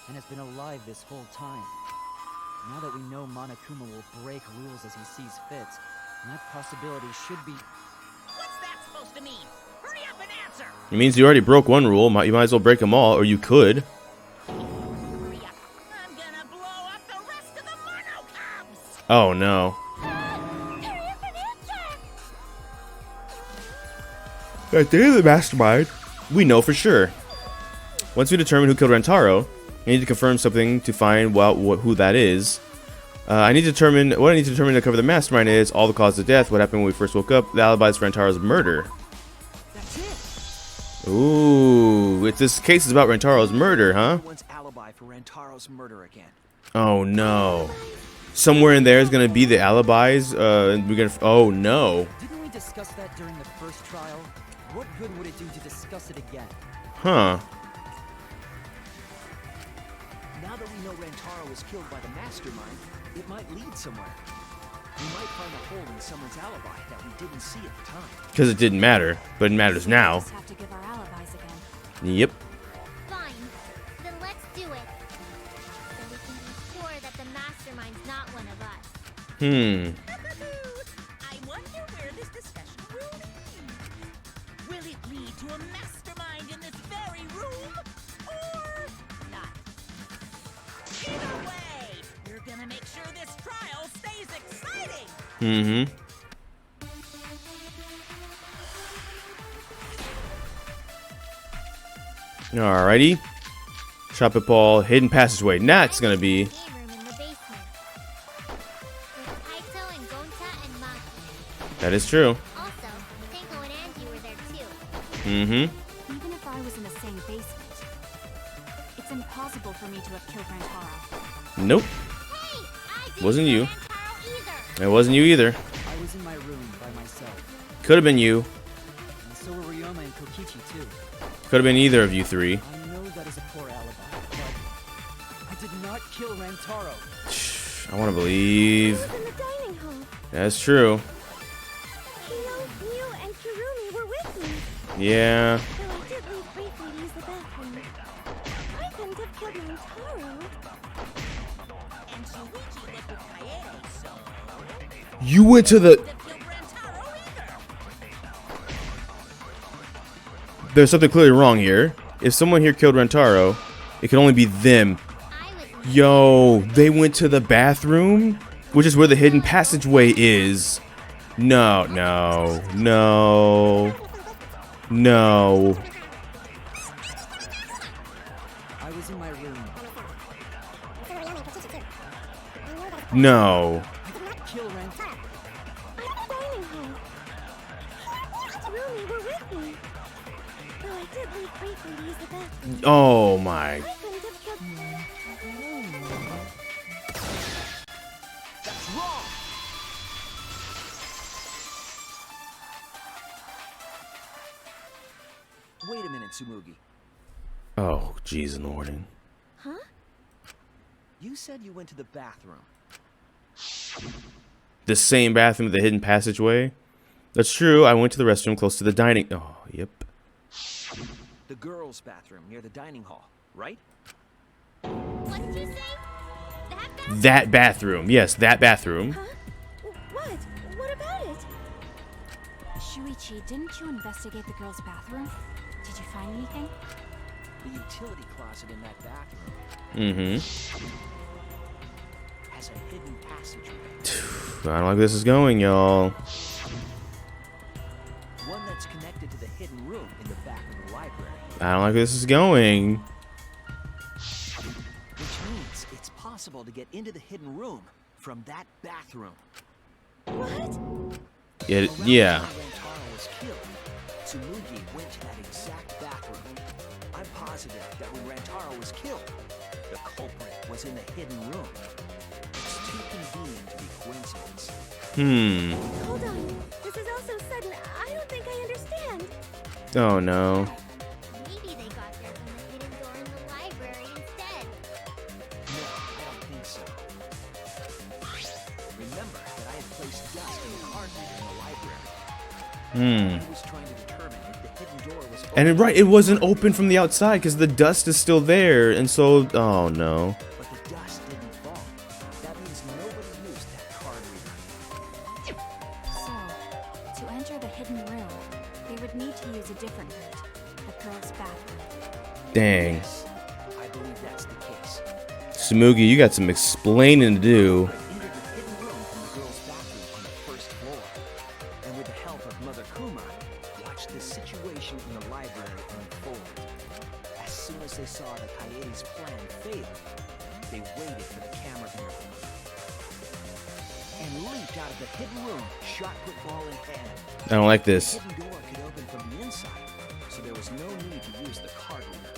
and has been alive this whole time. Now that we know Monokuma will break rules as he sees fit, that possibility should be... What's that supposed to mean? Hurry up and answer! It means you already broke one rule. You might as well break them all, or you could. Hurry up. I'm gonna blow up the rest of the Monocubs! Oh, no. Hurry up and answer! At the end of the Mastermind, we know for sure. Once we determine who killed Rentaro, I need to confirm something to find who that is. I need to determine what I need to determine to cover the Mastermind is all the cause of death, what happened when we first woke up, the alibis for Rentaro's murder. That's it. Ooh, this case is about Rentaro's murder, huh? Everyone's alibi for Rentaro's murder again. Oh no. Somewhere in there is gonna be the alibis. And we're gonna. Oh no. Didn't we discuss that during the first trial? What good would it do to discuss it again? Huh. Now that we know Rentaro was killed by the Mastermind, it might lead somewhere. We might find a hole in someone's alibi that we didn't see at the time. Because it didn't matter, but it matters now. Just have to give our alibis again. Yep. Fine. Then let's do it. So we can be sure that the Mastermind's not one of us. I wonder where this discussion will lead. Will it lead to a mastermind in this very room? Or not? Either way, we're gonna make sure this trial stays exciting! Mm-hmm. Alrighty. Chopping ball, hidden passageway. That's gonna be. Game room in the basement. With Kaito and Gonta and Maki. That is true. Also, Tenko and Angie were there too. Mm-hmm. Even if I was in the same basement, it's impossible for me to have killed Rantaro. Nope. Hey, I didn't Wasn't kill you. Rantaro either. It wasn't you either. I was in my room by myself. Could have been you. And so were Ryoma and Kokichi too. Could have been either of you three. I know that is a poor alibi, but I did not kill Rantaro. I want to believe. I was in the dining hall. That's true. Kino, Mew, and Kirumi were with me. Yeah. Though I did leave briefly to use the bathroom. I couldn't have killed Rantaro. And Shuichi lived with Kaede, so... You went to the. That killed Rantaro either! There's something clearly wrong here. If someone here killed Rentaro, it can only be them. I was Yo, they went to the bathroom, which is where the hidden passageway is. No, no, no, no. I was in my room. No. I did not kill Rantaro. dining hall. Kirumi were with me. Though I did leave briefly to use the bathroom. Oh my. I couldn't have killed That's wrong! Wait a minute, Tsumugi. Oh, jeez, Lord. Huh? You said you went to the bathroom. The same bathroom with the hidden passageway? That's true. I went to the restroom close to the dining. Oh, yep. The girls' bathroom near the dining hall, right? What did you say? That bathroom. Yes, that bathroom. Huh? What? What about it? Shuichi, didn't you investigate the girls' bathroom? Did you find anything? The utility closet in that bathroom Mm-hmm. has a hidden passageway. I don't like this is going, y'all. One that's connected to the hidden room in the back of the library. I don't like this is going. Which means it's possible to get into the hidden room from that bathroom. What? Yeah. Around the time Rantaro was killed, Tsumugi went to that exact bathroom. I'm positive that when Rantaro was killed, the culprit was in the hidden room. It's too convenient to be coincidence. Hold on. This is all so sudden. I don't think I understand. Oh no. Maybe they got there from the hidden door in the library instead. No, I don't think so. Remember that I had placed dust in the card reader in the library. I was trying to determine if the hidden door was open. And it wasn't open from the outside because the dust is still there, and so oh no. But the dust didn't fall. That means nobody used that card reader. So, to enter the hidden room, they would need to use a different route, the girls' bathroom. Dang. Yes, I believe that's the case. Tsumugi, you got some explaining to do. I entered the hidden room from the girls' bathroom on the first floor. And with the help of Mother Kuma, watched the situation in the library unfold. As soon as they saw that Kaede's plan failed, they waited for the camera interval. And leaped out of the hidden room, shot put ball in hand. I don't like The this. hidden door could open from the inside, so there was no need to use the card reader.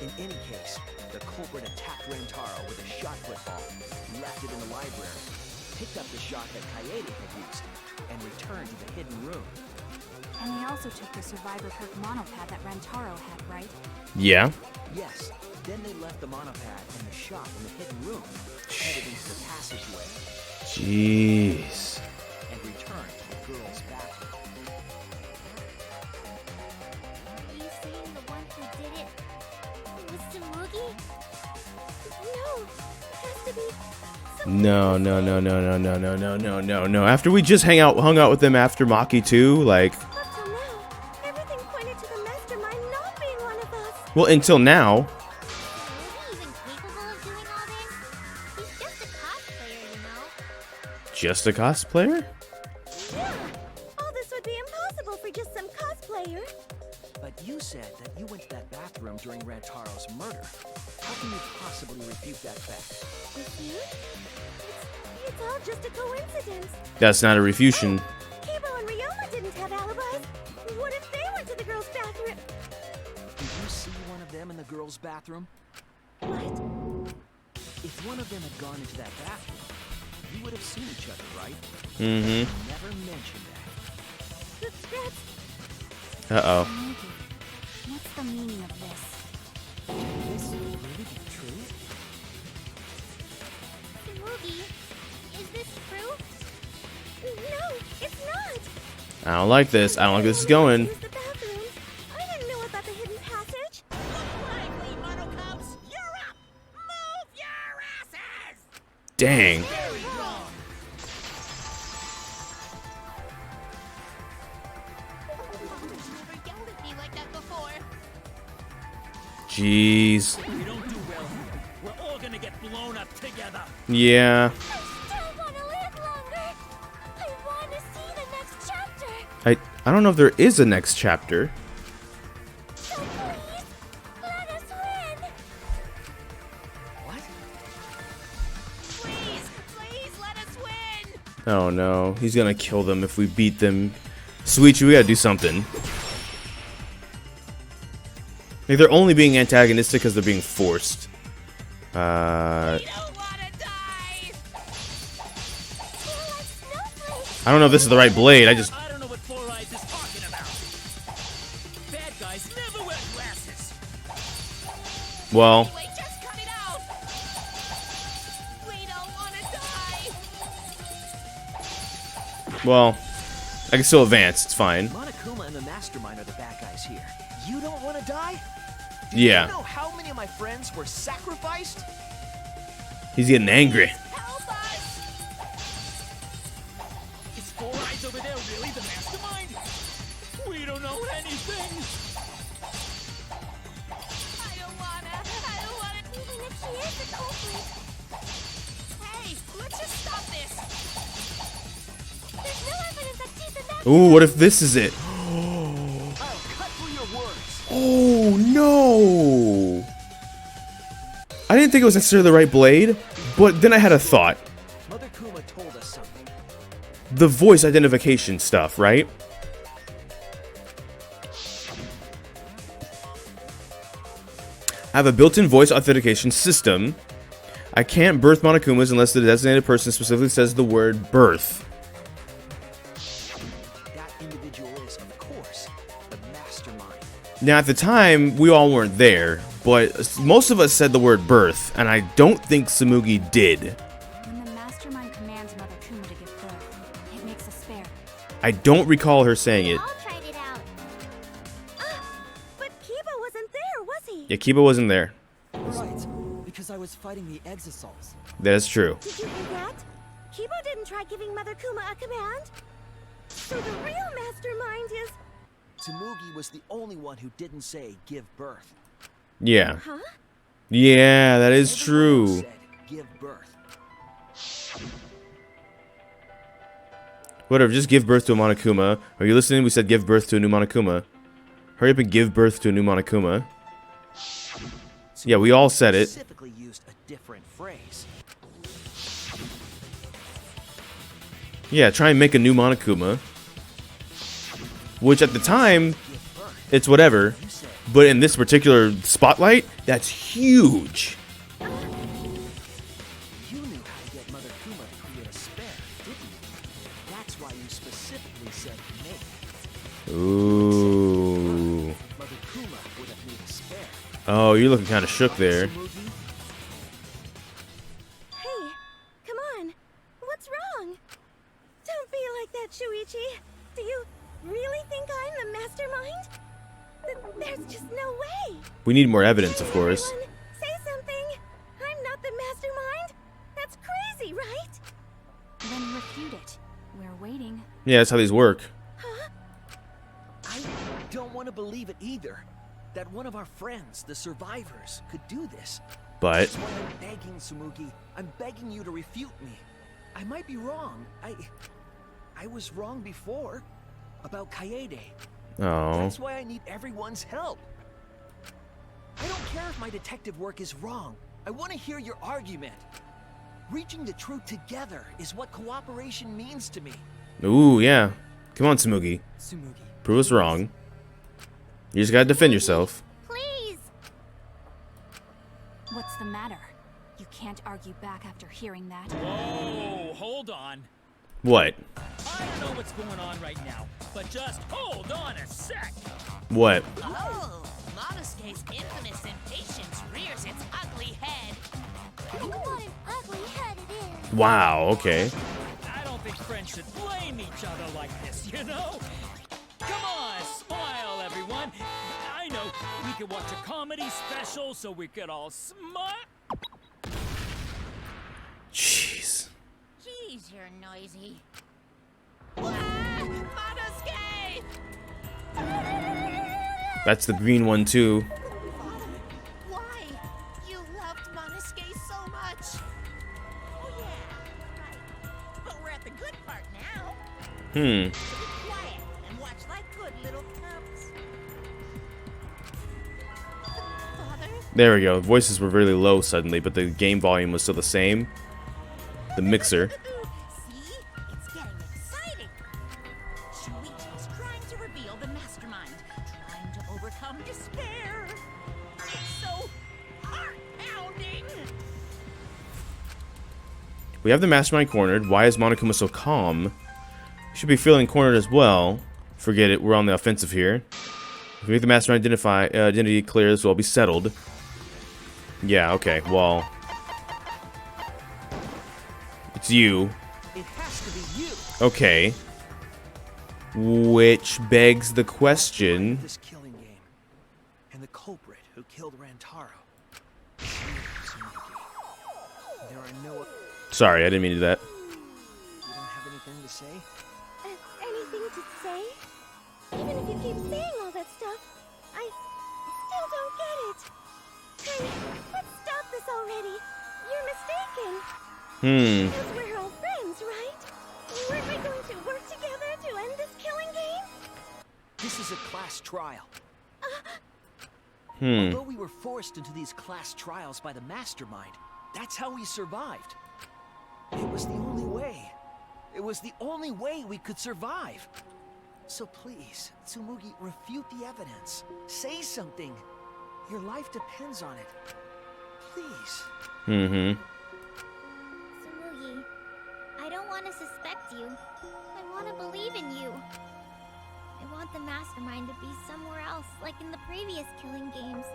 In any case, the culprit attacked Rantaro with a shot put ball, left it in the library, picked up the shot that Kaede had used, and returned to the hidden room. And they also took the survivor perk monopad that Rantaro had, right? Yeah. Yes, then they left the monopad and the shot in the hidden room, headed into the passageway, Jeez. and returned to the girls' bathroom. Are you saying the one who did it was Tsumugi? No, it has to be someone No. After we just hung out with them after Maki 2, like, Up till now, everything pointed to the Mastermind not being one of us. well, until now. Is he even capable of doing all this? He's just a cosplayer, you know. Just a cosplayer? Yeah, all this would be impossible for just some cosplayer. But you said that you went to that bathroom during Rantaro's murder. How can you possibly refute that fact? Refute? It's all just a coincidence. That's not a refutation. Kibo and Ryoma didn't have alibis. What if they went to the girls' bathroom? Did you see one of them in the girls' bathroom? What? If one of them had gone into that bathroom, you would have seen each other, right? Mm-hmm. You never mentioned that. That's Uh-oh. Tsumugi, what's the meaning of this? Can this really be true? Tsumugi. Is this true? No, it's not. I don't like this. I don't like this is going. Use the bathroom. I didn't know about the hidden passage. Lively, Monocubs! You're up! Move your asses! Dang. Very wrong! Never yelled at me like that before. Jeez. We don't do well here. We're all gonna get blown up together. Yeah. I don't want to live longer. I want to see the next chapter. I don't know if there is a next chapter. So please, let us win. What? Please let us win! Oh no. He's gonna kill them if we beat them. Suichi, we gotta do something. Like, they're only being antagonistic because they're being forced. We don't wanna die! I don't know if this is the right blade. I don't know what Four Eyes is talking about. Bad guys never wear glasses. well, Anyway, just cut it out! We don't wanna die! well, I can still advance. It's fine. Monokuma and the Mastermind are the bad guys here. You don't want to die? Do Yeah. you know how many of my friends were sacrificed? He's getting angry. Help us! Is Four Eyes over there really the Mastermind? We don't know anything. I don't wanna. Even if she is the culprit, Hey, let's just stop this. there's no evidence that she's the master. Ooh, what if this is it? I'll cut through your words. Oh no! I didn't think it was necessarily the right blade, but then I had a thought. Mother Kuma told us something. The voice identification stuff, right? I have a built-in voice authentication system. I can't birth Monokumas unless the designated person specifically says the word birth. That individual is, of course, the Mastermind. Now, at the time, we all weren't there, but most of us said the word birth, and I don't think Tsumugi did. When the Mastermind commands Mother Kuma to give birth, it makes a spare. I don't recall her saying it. All tried it out. But Kiba wasn't there, was he? Yeah, Kiba wasn't there. Right, because I was fighting the Exosols. That is true. Did you hear that? Kiba didn't try giving Mother Kuma a command. So the real mastermind is... Tsumugi was the only one who didn't say give birth. Yeah. Huh? Yeah, that is Everyone else true. said give birth. Whatever, just give birth to a Monokuma. Are you listening? We said give birth to a new Monokuma. Hurry up and give birth to a new Monokuma. Yeah, we all said it. Specifically used a different phrase. Yeah, try and make a new Monokuma. Which at the time, Give birth. it's whatever. You said But in this particular spotlight, that's huge. you knew how to get Mother Kuma to create a spare, didn't you? That's why you specifically said make. Ooh. Mother Kuma would have made a spare. Oh, you're looking kind of shook there. Tsumugi, Hey, come on. What's wrong? Don't be like that, Shuichi. Do you really think I'm the mastermind? There's just no way. We need more evidence, of course. Everyone, say something. I'm not the mastermind. That's crazy, right? Then refute it. We're waiting. Yeah, that's how these work. I don't want to believe it either. That one of our friends, the survivors, could do this. But That's why I'm begging, Tsumugi. I'm begging you to refute me. I might be wrong. I was wrong before. About Kaede. oh, That's why I need everyone's help. I don't care if my detective work is wrong. I want to hear your argument. Reaching the truth together is what cooperation means to me. ooh, yeah. Come on, Tsumugi. Tsumugi. Prove us wrong. You just gotta defend yourself. Please. What's the matter? You can't argue back after hearing that. Whoa, hold on. What? I don't know what's going on right now, but just hold on a sec. What? Oh, Monosuke's infamous impatience rears its ugly head. And what an ugly head it is. Wow, okay. I don't think friends should blame each other like this, you know? Come on, smile, everyone. I know, we could watch a comedy special so we could all smile. Jeez. Jeez, you're noisy. Monosuke! That's the green one, too. Why? You loved Monosuke so much. Oh yeah, right. But we're at the good part now. So be quiet and watch like good little cubs. Father? There we go. Voices were really low suddenly, but the game volume was still the same. The mixer. See? It's getting exciting. Shuichi's trying to reveal the mastermind, trying to overcome despair. It's so heart-pounding. We have the mastermind cornered. Why is Monokuma so calm? We should be feeling cornered as well. Forget it. We're on the offensive here. If we make the mastermind identity clear, this will all be settled. Yeah, okay. Well, it's you. It has to be you. Okay. Which begs the question. This killing game, and the culprit who killed Rantaro. There are no. Sorry, I didn't mean to do that. You don't have anything to say? Anything to say? Even if you keep saying all that stuff, I still don't get it. Hey, let's stop this already. You're mistaken. Because we're all friends, right? Weren't we going to work together to end this killing game? This is a class trial. Although we were forced into these class trials by the Mastermind, that's how we survived. It was the only way. It was the only way we could survive. So please, Tsumugi, refute the evidence. Say something. Your life depends on it. Please. Tsumugi, I don't want to suspect you. I want to believe in you. I want the Mastermind to be somewhere else, like in the previous killing games.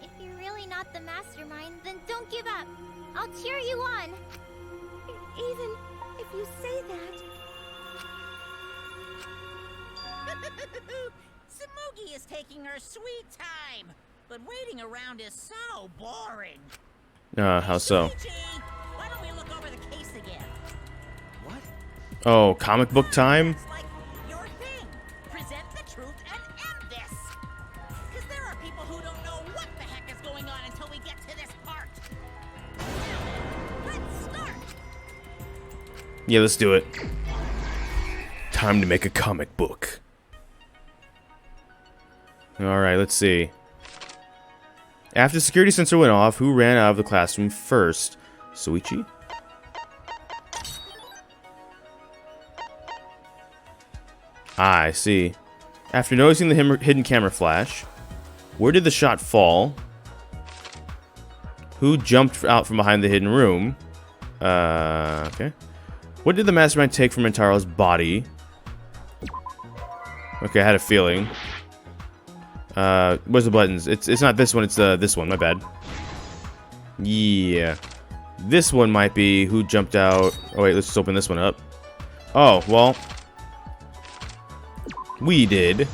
If you're really not the Mastermind, then don't give up. I'll cheer you on. Even if you say that. Tsumugi is taking her sweet time, but waiting around is so boring. How so? Shuichi, why don't we look over the case again? What? Oh, comic book time? That's like your thing. Present the truth and end this. Because there are people who don't know what the heck is going on until we get to this part. Let's start. Yeah, let's do it. Time to make a comic book. Alright, let's see. After the security sensor went off, who ran out of the classroom first? Shuichi? I see. After noticing the hidden camera flash, where did the shot fall? Who jumped out from behind the hidden room? Okay. What did the Mastermind take from Rantaro's body? Okay, I had a feeling. Where's the buttons? It's not this one, it's this one, my bad. Yeah. This one might be who jumped out. Oh wait, let's just open this one up. Oh, well. We did.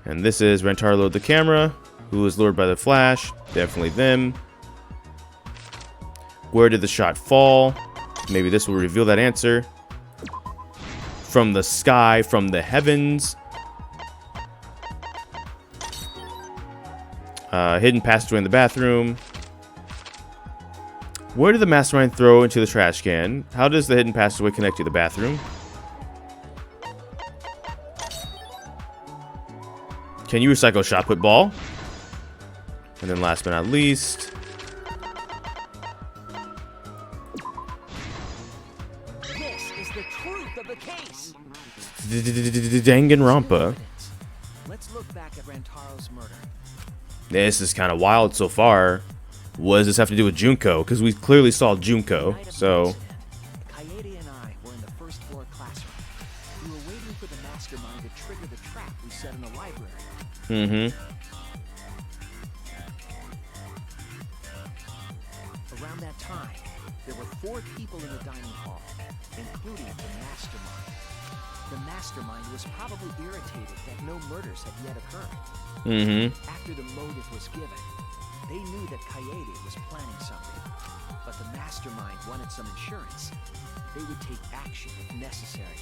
And this is Rantaro load the camera. Who was lured by the flash? Definitely them. Where did the shot fall? Maybe this will reveal that answer. From the sky, from the heavens. Hidden passageway in the bathroom. Where did the Mastermind throw into the trash can? How does the hidden passageway connect to the bathroom? Can you recycle a shot put ball? And then last but not least, This is the truth of the case. Danganronpa. Let's look back at Rantaro's murder. This is kind of wild so far. What does this have to do with Junko? Because we clearly saw Junko, Night of the so... incident, Kaede and I were in the first floor classroom. We were waiting for the Mastermind to trigger the trap we set in the library. Around that time, there were 4 people in the dining hall, including the Mastermind. The Mastermind was probably irritated that no murders had yet occurred. After the motive was given, they knew that Kaede was planning something, but the Mastermind wanted some insurance. They would take action if necessary.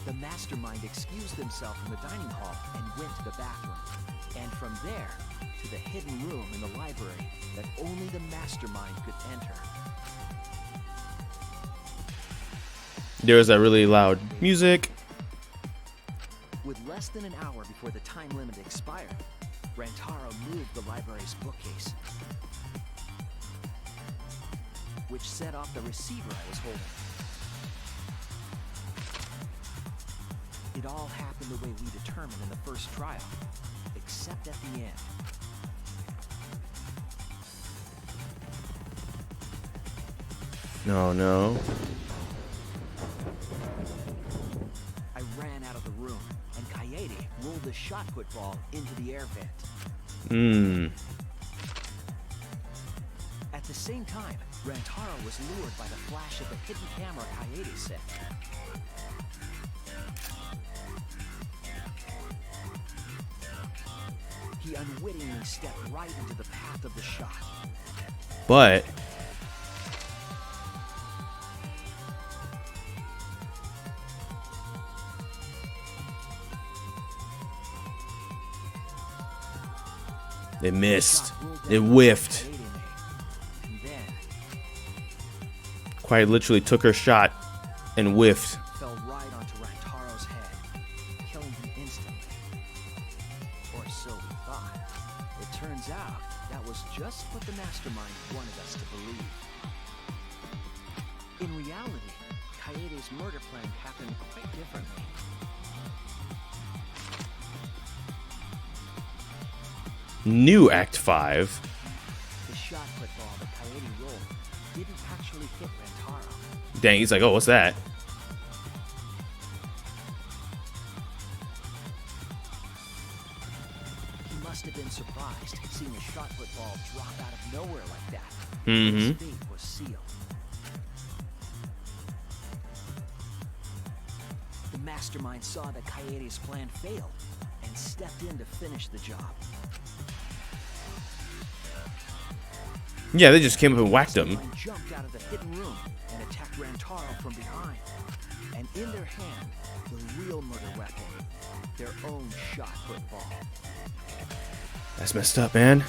The Mastermind excused themselves from the dining hall and went to the bathroom. And from there, to the hidden room in the library that only the Mastermind could enter. There was that really loud music. With less than an hour before the time limit expired, Rantaro moved the library's bookcase, which set off the receiver I was holding. It all happened the way we determined in the first trial, except at the end. No, no. I ran out of the room, and Kaede rolled the shot put ball into the air vent. At the the same time, Rantaro was lured by the flash of the hidden camera Kaede set. He unwittingly stepped right into the path of the shot. But it missed. It whiffed. And then Quite literally took her shot and whiffed. fell right onto Rantaro's head, killing him instantly. Or so we thought. It turns out that was just what the Mastermind wanted us to believe. In reality, Kaede's murder plan happened quite differently. New Act 5. The shot put ball that Kaede rolled didn't actually hit Rantaro. Dang, he's like, oh, what's that? He must have been surprised seeing a shot put ball drop out of nowhere like that. Mm-hmm. His fate was sealed. The Mastermind saw that Kaede's plan failed and stepped in to finish the job. Yeah, they just came up and whacked him. Mastermind jumped out of the hidden room and attacked Rantaro from behind. And in their hand, the real murder weapon, their own shot put ball. That's messed up, man.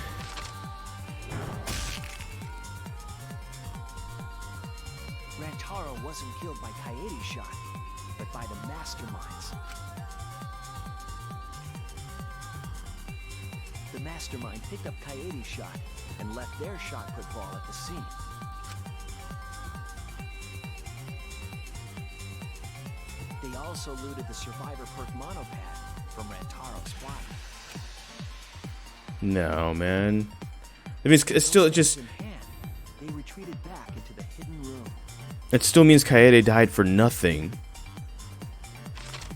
Rantaro wasn't killed by Kaede's shot, but by the Mastermind's. The Mastermind picked up Kaede's shot and left their shot put ball at the scene. They also looted the Survivor Perk monopad from Rantaro's body. No, man. It means it's still just. In hand, they retreated back into the hidden room. It still means Kaede died for nothing.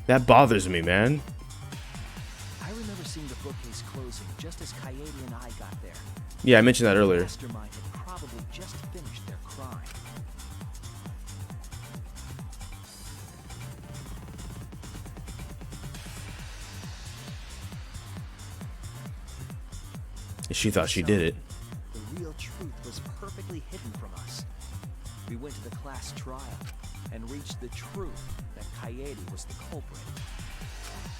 That bothers me, man. I remember seeing the bookcase closing just as Kaede and I got there. Yeah, I mentioned that earlier. Mastermind had probably just finished their crime. She thought she did it. The real truth was perfectly hidden from us. We went to the class trial and reached the truth that Kaede was the culprit.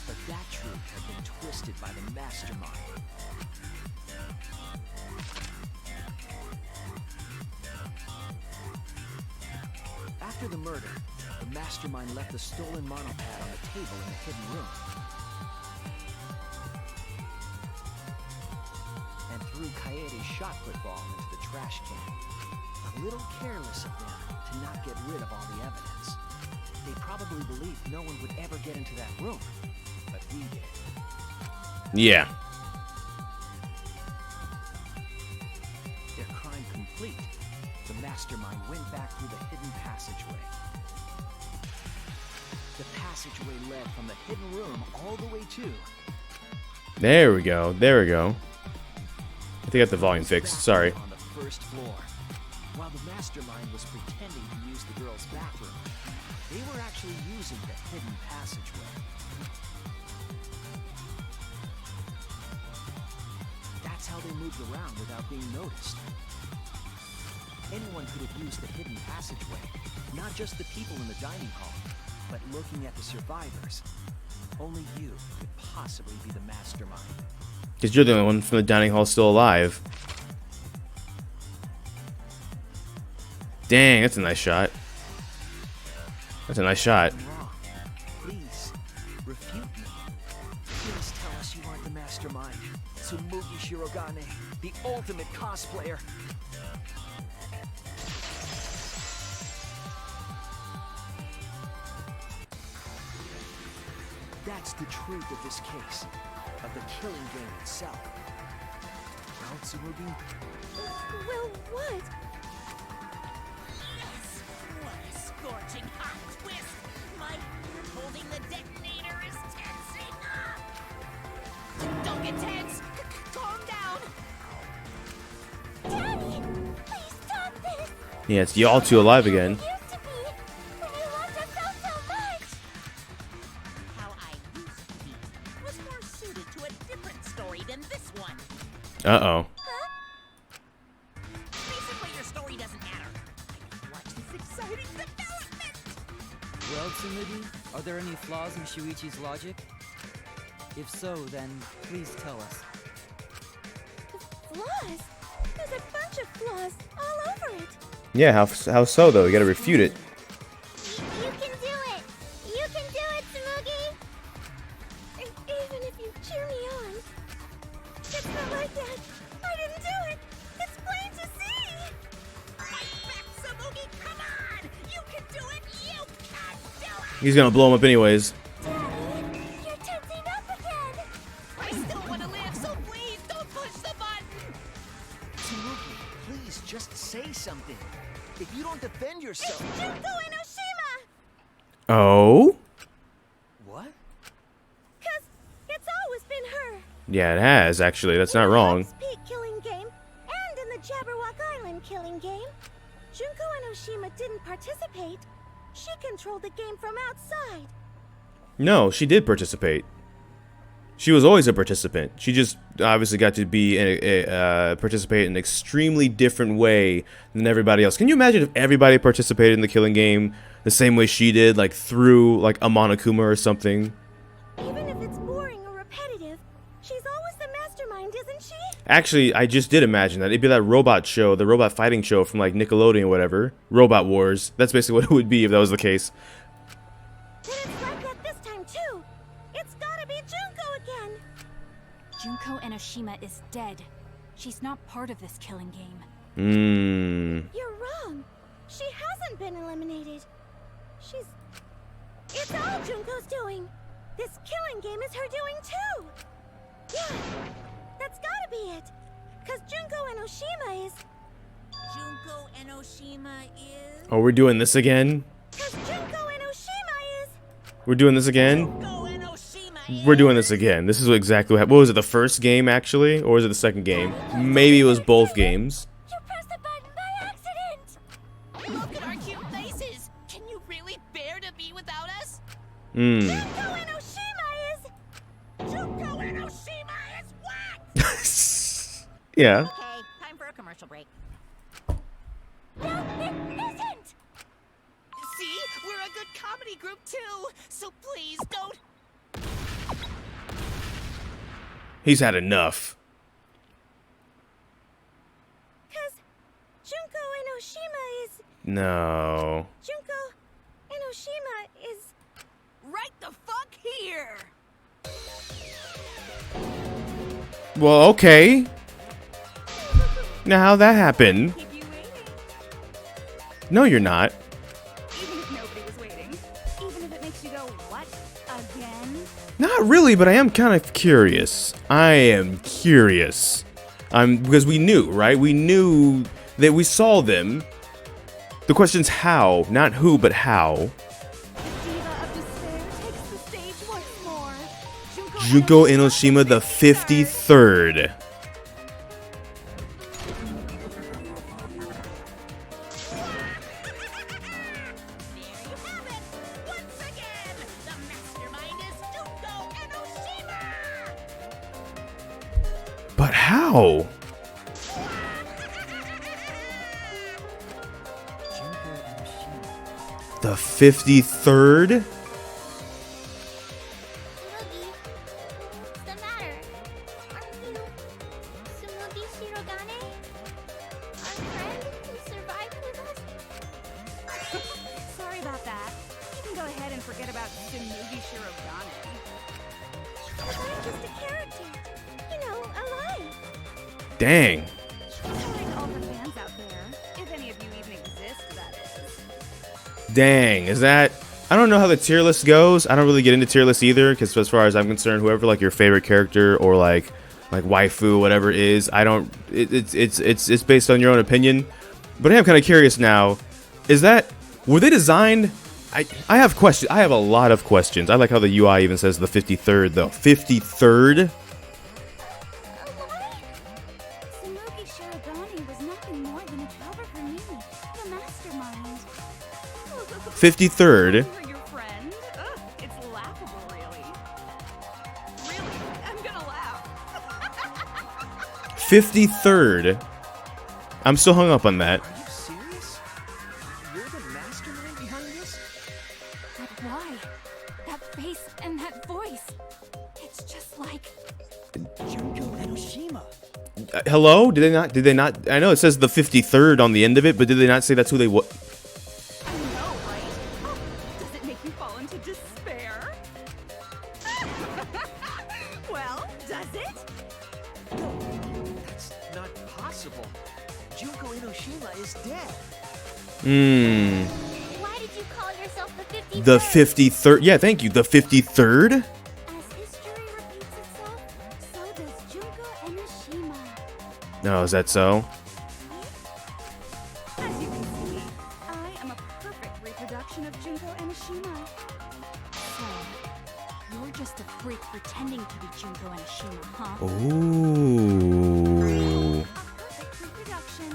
But that truth had been twisted by the Mastermind. After the murder, the Mastermind left the stolen monopad on the table in the hidden room. And threw Kaede's shot put ball into the trash can. A little careless of them to not get rid of all the evidence. They probably believed no one would ever get into that room, but we did. Yeah. Their crime complete, the Mastermind went back through the hidden passageway. The passageway led from the hidden room all the way to... There we go. There we go. I think I got the volume fixed. Sorry. On the first floor. While the Mastermind was pretending to use the girls' bathroom, they were actually using the hidden passageway. That's how they moved around without being noticed. Anyone could have used the hidden passageway, not just the people in the dining hall, but looking at the survivors. Only you could possibly be the Mastermind. Because you're the only one from the dining hall still alive. Dang, that's a nice shot. That's a nice shot. I'm wrong. Please, refute me. Please tell us you aren't the Mastermind. Tsumugi Shirogane, the ultimate cosplayer. That's the truth of this case, of the killing game itself. Now, Tsumugi, Well, what? Yes! What a scorching hot twist! My hand holding the detonator is tensing up! Don't get tense! Calm down! Daddy! Please Yeah, it's y'all two alive again. Used to be, when you loved us so much. How I used to be was more suited to a different story than this one. Uh-oh. Basically, your story doesn't matter. Watch this exciting development. Well, Tsumugi, are there any flaws in Shuichi's logic? If so, then please tell us. Flaws? There's a bunch of flaws all over it. Yeah, how so though? You gotta refute it. You can do it! You can do it, Tsumugi! Even if you cheer me on. It's not like that. I didn't do it. It's plain to see. Fight back, Samugi! Come on! You can do it! You can do it! He's gonna blow him up anyways. Daddy, you're tensing up again. I still want to live, so please don't push the button! Tsumugi, please just say something. If you don't defend yourself... Junko Enoshima! Oh? What? 'Cause it's always been her. Yeah, it has actually. That's not In the wrong. Peak killing game and in the Jabberwock Island killing game, Junko Enoshima didn't participate. She controlled the game from outside. No, she did participate. She was always a participant. She just obviously got to be participate in an extremely different way than everybody else. Can you imagine if everybody participated in the killing game the same way she did, like through like a Monokuma or something? Even if it's boring or repetitive, she's always the mastermind, isn't she? Actually, I just did imagine that. It'd be that robot show, the robot fighting show from like Nickelodeon or whatever. Robot Wars. That's basically what it would be if that was the case. Then it's like that this time too. It's gotta be Junko again. Junko Enoshima is dead. She's not part of this killing game. You're wrong. She hasn't been eliminated. It's all Junko's doing. This killing game is her doing too. Yeah, that's gotta be it. 'Cause Junko Enoshima is... Junko Enoshima is... Oh, we're doing this again? 'Cause Junko Enoshima is... We're doing this again? Junko Enoshima is... We're doing this again. This is exactly what was it, the first game actually? Or was it the second game? Maybe it was both games. You pressed the button by accident. Look at our cute faces! Can you really bear to be without us? Hmm. Junko Enoshima is... Junko Enoshima is what? Yeah. Okay, time for a commercial break. No, it isn't. See? We're a good comedy group too, so please don't... He's had enough. 'Cause Junko Enoshima is... No. Junko Enoshima is... Right the fuck here! Well, okay. Now how'd that happen? Keep you waiting. No, you're not. Even if nobody was waiting. Even if it makes you go, what? Again? Not really, but I am kind of curious. I am curious. Because we knew, right? We knew that we saw them. The question's how, not who, but how. The diva of despair takes the stage once more. Junko Enoshima the 53rd. There you have it! Once again, the mastermind is Junko Enoshima! But how? Junko Enoshima. The 53rd? Tsumugi, what's the matter? Aren't you Tsumugi Shirogane? Our friend who survived with us? Sorry about that. You can go ahead and forget about Tsumugi Shirogane. I'm just a character. You know, alive. Dang. Sorry to all the fans out there. If any of you even exist, that is. Dang. Is that... I don't know how the tier list goes. I don't really get into tier lists either, because as far as I'm concerned, whoever like your favorite character or like waifu, whatever it is, I don't... It's based on your own opinion. But I am kind of curious now. Is that... Were they designed... I have questions. I have a lot of questions. I like how the UI even says the 53rd, though. 53rd? Alive? Tsumugi Shirogane was nothing more than a cover for me, the mind. 53rd. For your friend? Ugh, it's laughable, really. Really, I'm gonna laugh. 53rd. I'm still hung up on that. Are you serious? You're the mastermind behind this? But why? That face and that voice. It's just like... Junko Enoshima. Hello? Did they not? I know it says the 53rd on the end of it, but did they not say that's who they I know, right? Oh, does it make you fall into despair? Well, does it? No, that's not possible. Junko Enoshima is dead. Why did you call yourself the 53rd? The 53rd. Yeah, thank you. The 53rd? As history repeats itself, so does Junko Enoshima. No, is that so? As you can see, I am a perfect reproduction of Junko Enoshima. So, you're just a freak pretending to be Junko Enoshima, huh? Ooh. A perfect reproduction.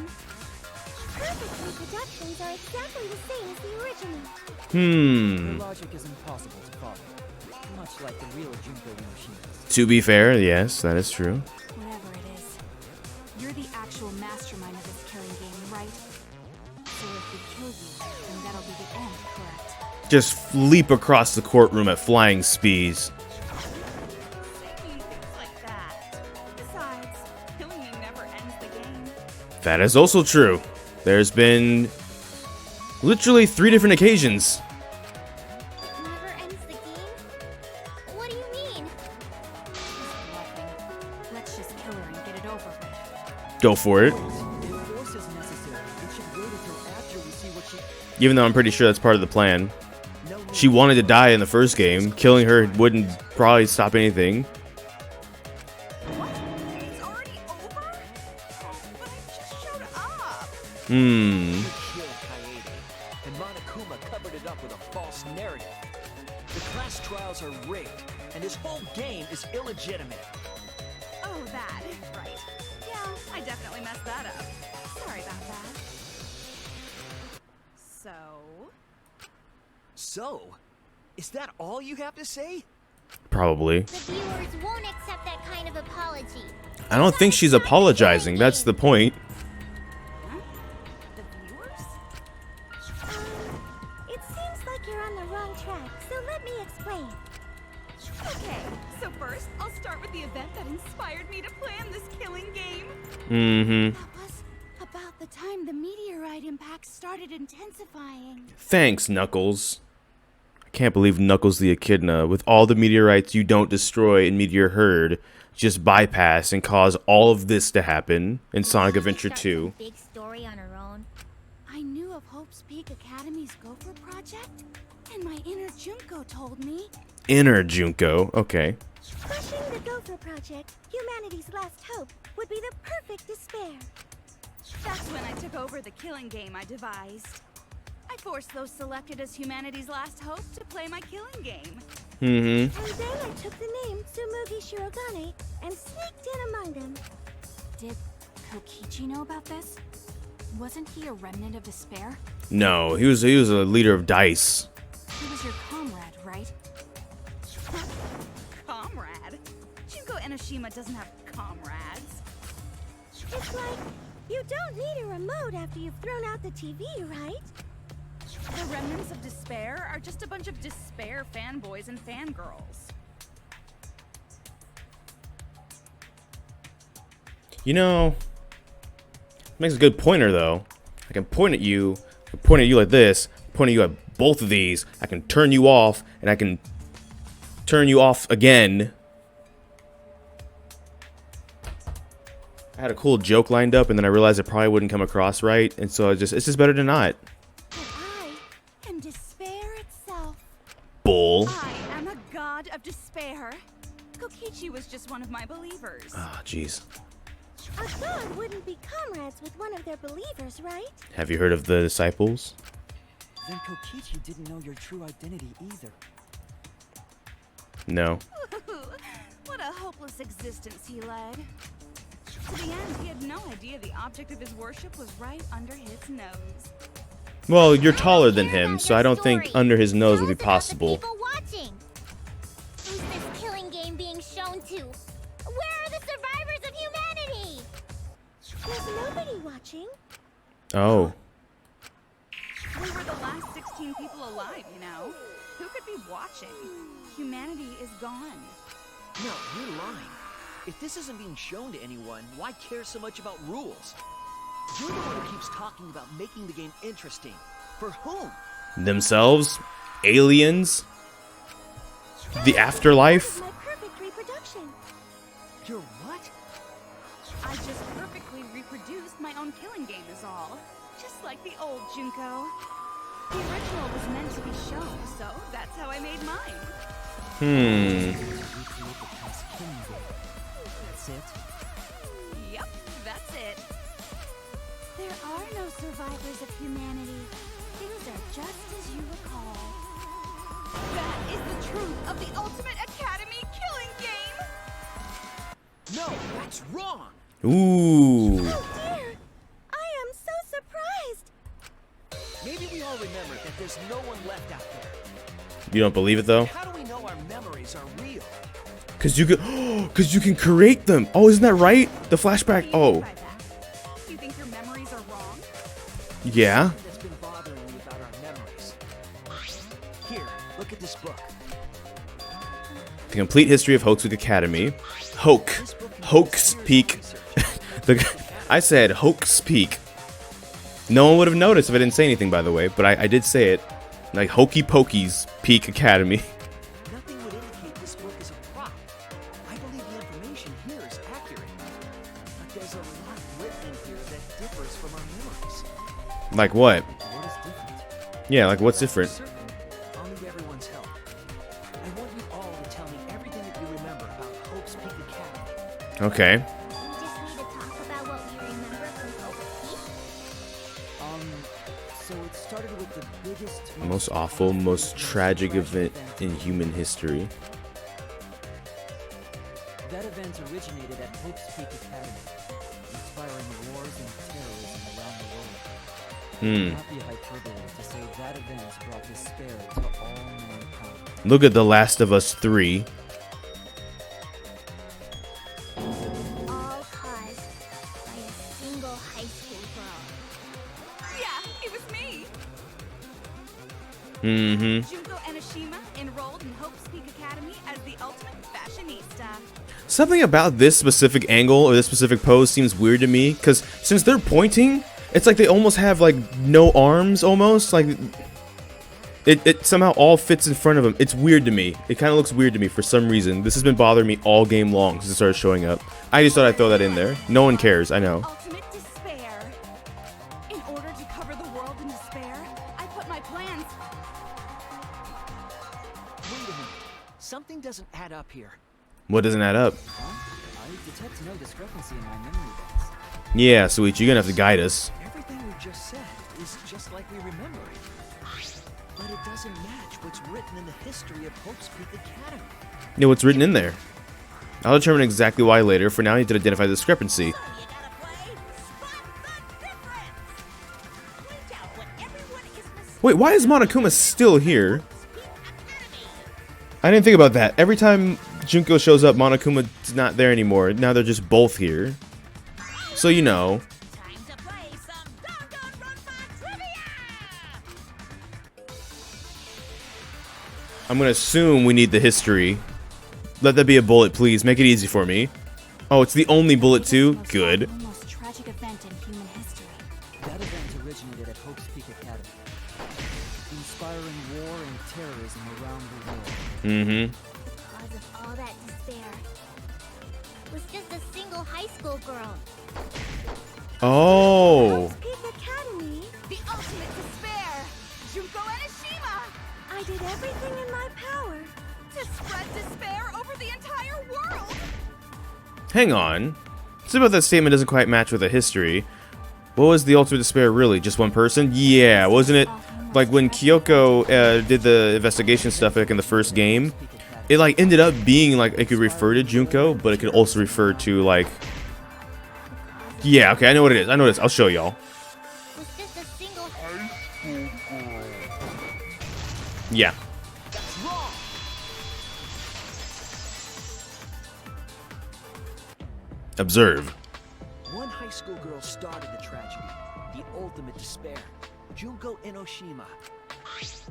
Perfect reproductions are exactly the same as the original. The logic is impossible to follow. Much like the real Junko Enoshima's. To be fair, yes, that is true. Whatever it is. You're the actual mastermind of this killing game, right? So if we kill you, then that'll be the end, correct? Just leap across the courtroom at flying speeds. Things like that. Besides, killing me never ends the game. That is also true. There's been literally 3 different occasions. It never ends the game? What do you mean? She's bluffing. Let's just kill her and get it over with. Go for it. If force is necessary, we should wait until after we see what she... Even though I'm pretty sure that's part of the plan. No need She wanted to die in the first game. Killing her wouldn't probably stop anything. What? It's already over? Oh, but I just showed up. Hmm. You killed Kaede, and Monokuma covered it up with a false narrative. The class trials are rigged, and this whole game is illegitimate. Oh, that. Right. Yeah, I definitely messed that up. Sorry about that. So? So, is that all you have to say? Probably. The viewers won't accept that kind of apology. I don't think she's apologizing. That's the point. The viewers? It seems like you're on the wrong track, so let me explain. Okay, so first, I'll start with the event that inspired me to plan this killing game. Mm-hmm. That was about the time the meteorite impact started intensifying. Thanks, Knuckles. I can't believe Knuckles the Echidna, with all the meteorites you don't destroy in Meteor Herd, just bypass and cause all of this to happen in Sonic Adventure Start 2. some big story on her own. I knew of Hope's Peak Academy's Gopher Project, and my inner Junko told me. Inner Junko. Okay. Crushing the Gopher Project, humanity's last hope, would be the perfect despair. That's when I took over the killing game I devised. I forced those selected as humanity's last hope to play my killing game. Mm-hmm. And then I took the name Tsumugi Shirogane and sneaked in among them. Did Kokichi know about this? Wasn't he a remnant of despair? No, he was a leader of DICE. He was your comrade, right? Comrade? Junko Enoshima doesn't have comrades. It's like, you don't need a remote after you've thrown out the TV, right? The remnants of despair are just a bunch of despair fanboys and fangirls. You know, makes a good pointer though. I can point at you like this, point at you at both of these. I can turn you off, and I can turn you off again. I had a cool joke lined up, and then I realized it probably wouldn't come across right, and so it's just better to not. But I am despair itself. Bull. I am a god of despair. Kokichi was just one of my believers. Ah, jeez. A god wouldn't be comrades with one of their believers, right? Have you heard of the disciples? Then Kokichi didn't know your true identity either. No. What a hopeless existence he led. To the end, he had no idea the object of his worship was right under his nose. Well, you're taller than him, so I don't think under his nose would be possible. People watching. Who's this killing game being shown to? Where are the survivors of humanity? There's nobody watching. Oh. We were the last 16 people alive, you know? Who could be watching? Humanity is gone. No, you're lying. If this isn't being shown to anyone, why care so much about rules? You're the one who keeps talking about making the game interesting. For whom? Themselves? Aliens? The afterlife? My perfect reproduction. You're what? I just perfectly reproduced my own killing game is all. Just like the old Junko. The original was meant to be shown, so that's how I made mine. That's it? Yep, that's it. There are no survivors of humanity. Things are just as you recall. That is the truth of the Ultimate Academy killing game! No, that's wrong! Ooh. Oh dear! I am so surprised! Maybe we all remember that there's no one left out there. You don't believe it though? How do we know our memories are real? Cause you can create them. Oh, isn't that right? The flashback. Oh, You think your memories are wrong? yeah. That's been bothering me about our memories. Here, look at this book. The complete history of Hoax Academy. Hoax Peak. I said Hoax Peak. No one would have noticed if I didn't say anything, by the way, but I did say it. Like Hokey Pokey's Peak Academy. Nothing would indicate this book is a prop. I believe the information here is accurate. But there's a lot written in here that differs from our memories. Like what? What is different? Yeah, like what's different? Certain, I'll need everyone's help. I want you all to tell me everything that you remember about Hope's Peak Academy. Okay. We just need to talk about what we remember from Hope's Peak. So it started with the biggest, Most awful, most tragic event in human history. That event originated at Hope's Peak Academy, inspiring wars and terrorism around the world. It would not be hyperbole to say that event brought despair to all mankind. Look at The Last of Us 3. All caused by a single high school girl. Yeah, it was me! Mm-hmm. Junko Enoshima enrolled in Hope's Peak Academy as the ultimate fashionista. Something about this specific angle or this specific pose seems weird to me, because since they're pointing, it's like they almost have like no arms almost. Like it somehow all fits in front of them. It's weird to me. It kind of looks weird to me for some reason. This has been bothering me all game long since it started showing up. I just thought I'd throw that in there. No one cares, I know. Ultimate despair. In order to cover the world in despair, I put my plans. Wait a minute. Something doesn't add up here. What doesn't add up? I detect no discrepancy in my memory banks. Yeah, Suichi, you're gonna have to guide us. Everything we just said is just like we remember it. But it doesn't match what's written in the history of Hope's Peak Academy. You know what's written in there. I'll determine exactly why later. For now, I need to identify the discrepancy. So you gotta play Spot the Difference. Point out what everyone is missing. Wait, why is Monokuma still here? Peak Academy. I didn't think about that. Every time Junko shows up, Monokuma's not there anymore. Now they're just both here. So you know. Time to play some Danganronpa trivia. I'm gonna assume we need the history. Let that be a bullet, please. Make it easy for me. Oh, it's the only bullet too? Good. The most tragic event in human history. That event originated at Hope's Peak Academy, inspiring war and terrorism around the world. Mm-hmm. The cause of all that despair was just a single high school girl. Oh. Hope's Peak Academy? The ultimate despair. Junko Enoshima. I did everything in my power. To spread despair over the entire world. Hang on. It's about that statement doesn't quite match with the history. What was the ultimate despair really? Just one person? Yeah, wasn't it like when Kyoko did the investigation stuff like in the first game? It like ended up being like it could refer to Junko, but it could also refer to like. Yeah, okay, I know what it is. I'll show y'all. Was just a single. Yeah. That's wrong. Observe. One high school girl started the tragedy, the ultimate despair, Junko Enoshima.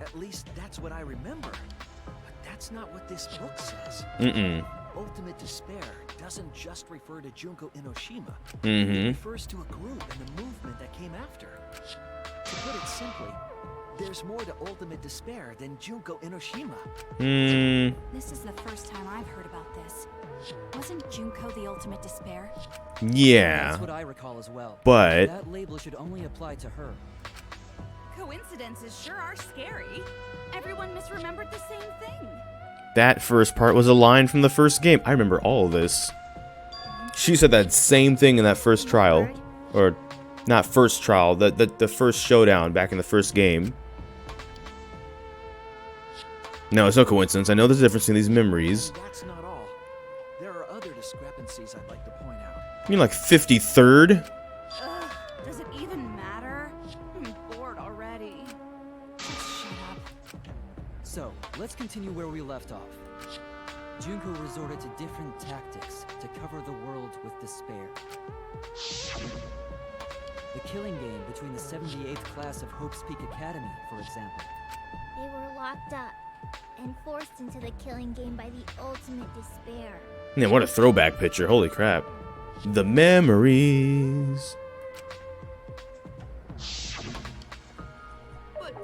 At least that's what I remember. But that's not what this book says. Ultimate despair doesn't just refer to Junko Enoshima. It refers to a group and the movement that came after. To put it simply, there's more to ultimate despair than Junko Enoshima. This is the first time I've heard about this. Wasn't Junko the ultimate despair? Yeah. That's what I recall as well. But that label should only apply to her. Coincidences sure are scary. Everyone misremembered the same thing. that first part was a line from the first game. I remember all of this. She said that same thing in that first trial. Or, not first trial, the first showdown back in the first game. No, it's no coincidence. I know there's a difference in these memories. That's not all. There are other discrepancies I'd like to point out. You mean like 53rd? Ugh, does it even matter? I'm bored already. Just shut up. So, let's continue where we left off. Junko resorted to different tactics to cover the world with despair. The killing game between the 78th class of Hope's Peak Academy, for example. They were locked up and forced into the killing game by the ultimate despair. Man, what a throwback picture. Holy crap. The memories. But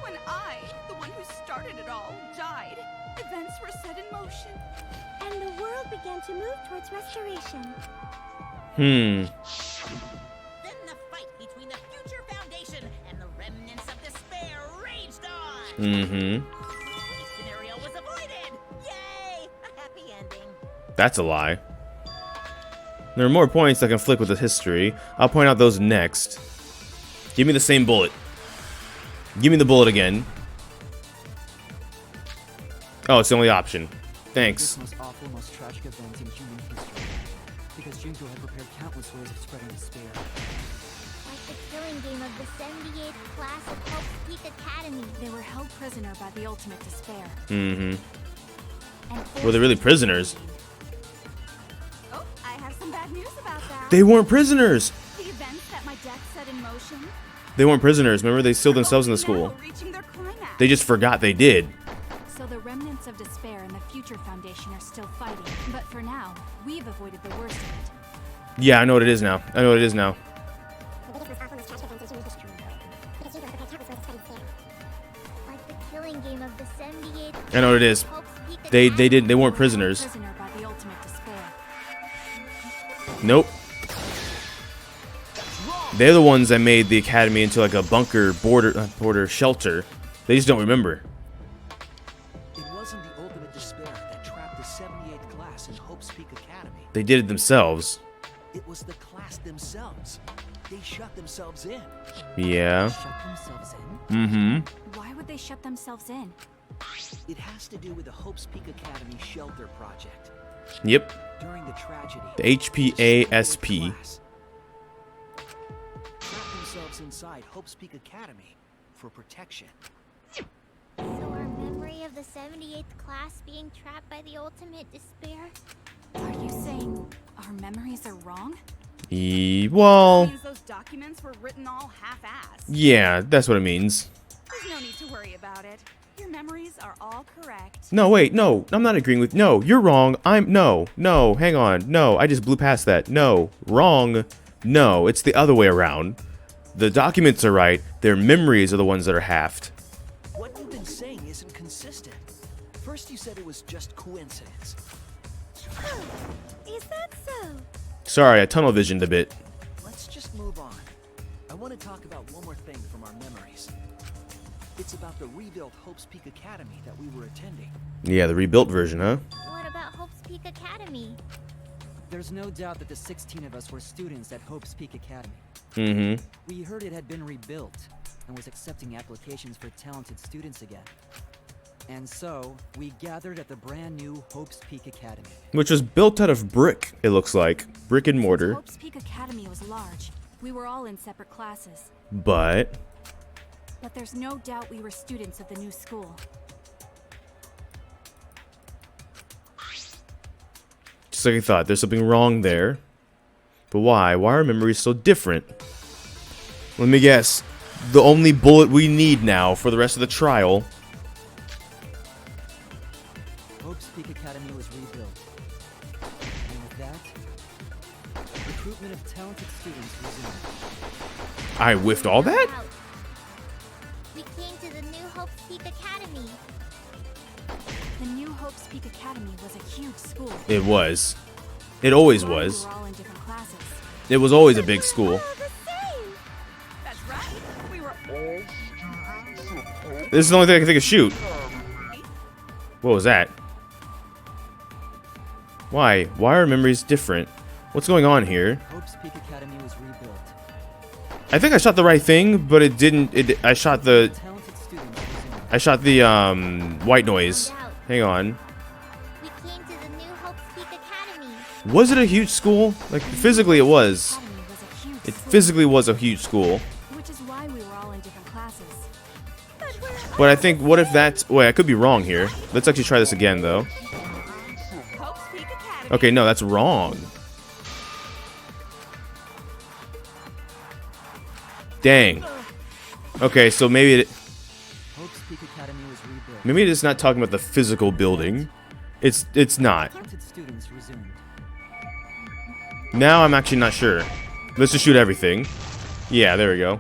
when I, the one who started it all, died, events were set in motion. And the world began to move towards restoration. Then the fight between the Future Foundation and the remnants of despair raged on. The scenario was avoided. Yay! A happy ending. That's a lie. There are more points that can flick with the history. I'll point out those next. Give me the same bullet. Give me the bullet again. Oh, it's the only option. Thanks. This most awful, most tragic event in human history. Because Junko had prepared countless ways of spreading despair. Like the killing game of the 78th class of Hope's Peak Academy. They were held prisoner by the ultimate despair. Mm-hmm. And Were they really prisoners? Oh, I have some bad news about that. They weren't prisoners! The events that my death set in motion. They weren't prisoners. Remember, they sealed themselves in the now school. reaching their climax. They just forgot they did. So the remnants of despair and the Future Foundation are still fighting. But for now, we've avoided the worst of it. Yeah, I know what it is now. I know what it is now. Like the killing game of the 78th I know what it is. Hope's Peak They Academy. they weren't prisoners. Prisoner by the ultimate despair. Nope. They're the ones that made the academy into like a bunker border shelter. They just don't remember. It wasn't the ultimate despair that trapped the 78th class in Hope's Peak Academy. They did it themselves. It was the class themselves. They shut themselves in. Yeah. Shut themselves in? Mm-hmm. Why would they shut themselves in? It has to do with the Hope's Peak Academy shelter project. Yep. During the tragedy, The HPASP. class trapped themselves inside Hope's Peak Academy for protection. So our memory of the 78th class being trapped by the ultimate despair? Are you saying our memories are wrong? Well, Means those documents were written all half-assed. yeah, that's what it means. There's no need to worry about it. Your memories are all correct. No, wait, no, I'm not agreeing with. No, you're wrong. No, hang on. No, I just blew past that. No, wrong. No, it's the other way around. The documents are right. Their memories are the ones that are halved. What you've been saying isn't consistent. First you said it was just coincidence. Is that so? Sorry, I tunnel visioned a bit. Let's just move on. I want to talk about one more thing from our memories. It's about the rebuilt Hope's Peak Academy that we were attending. Yeah, the rebuilt version, huh? What about Hope's Peak Academy? There's no doubt that the 16 of us were students at Hope's Peak Academy. Mm-hmm. We heard it had been rebuilt and was accepting applications for talented students again. And so, we gathered at the brand new Hope's Peak Academy. Which was built out of brick, it looks like. Brick and mortar. Hope's Peak Academy was large. We were all in separate classes, But but there's no doubt we were students of the new school. just like I thought, there's something wrong there. But why? Why are memories so different? Let me guess. The only bullet we need now for the rest of the trial. Hope's Peak Academy was rebuilt. And with that, recruitment of talented students resumed. I whiffed all that? We came to the new Hope's Peak Academy. The new Hope's Peak Academy was a huge school. It was. It always That's why was. We were all in different classes. It was always a big school. All the same. That's right. We were all This is the only thing I can think of. Shoot. What was that? Why? Why are memories different? What's going on here? Hope's Peak Academy was rebuilt. I think I shot the right thing, but it didn't. I shot the. Talented students resumed. I shot the white noise. Hang on. We came to the new Hope's Peak Academy. Was it a huge school? Like physically, it was. Academy was a huge It school, physically was a huge school. which is why we were all in different classes. But I think, what if that's... Wait, I could be wrong here. Let's actually try this again, though. Hope's Peak Academy. Okay, no, that's wrong. Dang. Okay, so maybe Hope's Peak Academy was rebuilt. maybe it's not talking about the physical building. It's not. Talented students resumed. Now I'm actually not sure. Let's just shoot everything. Yeah, there we go.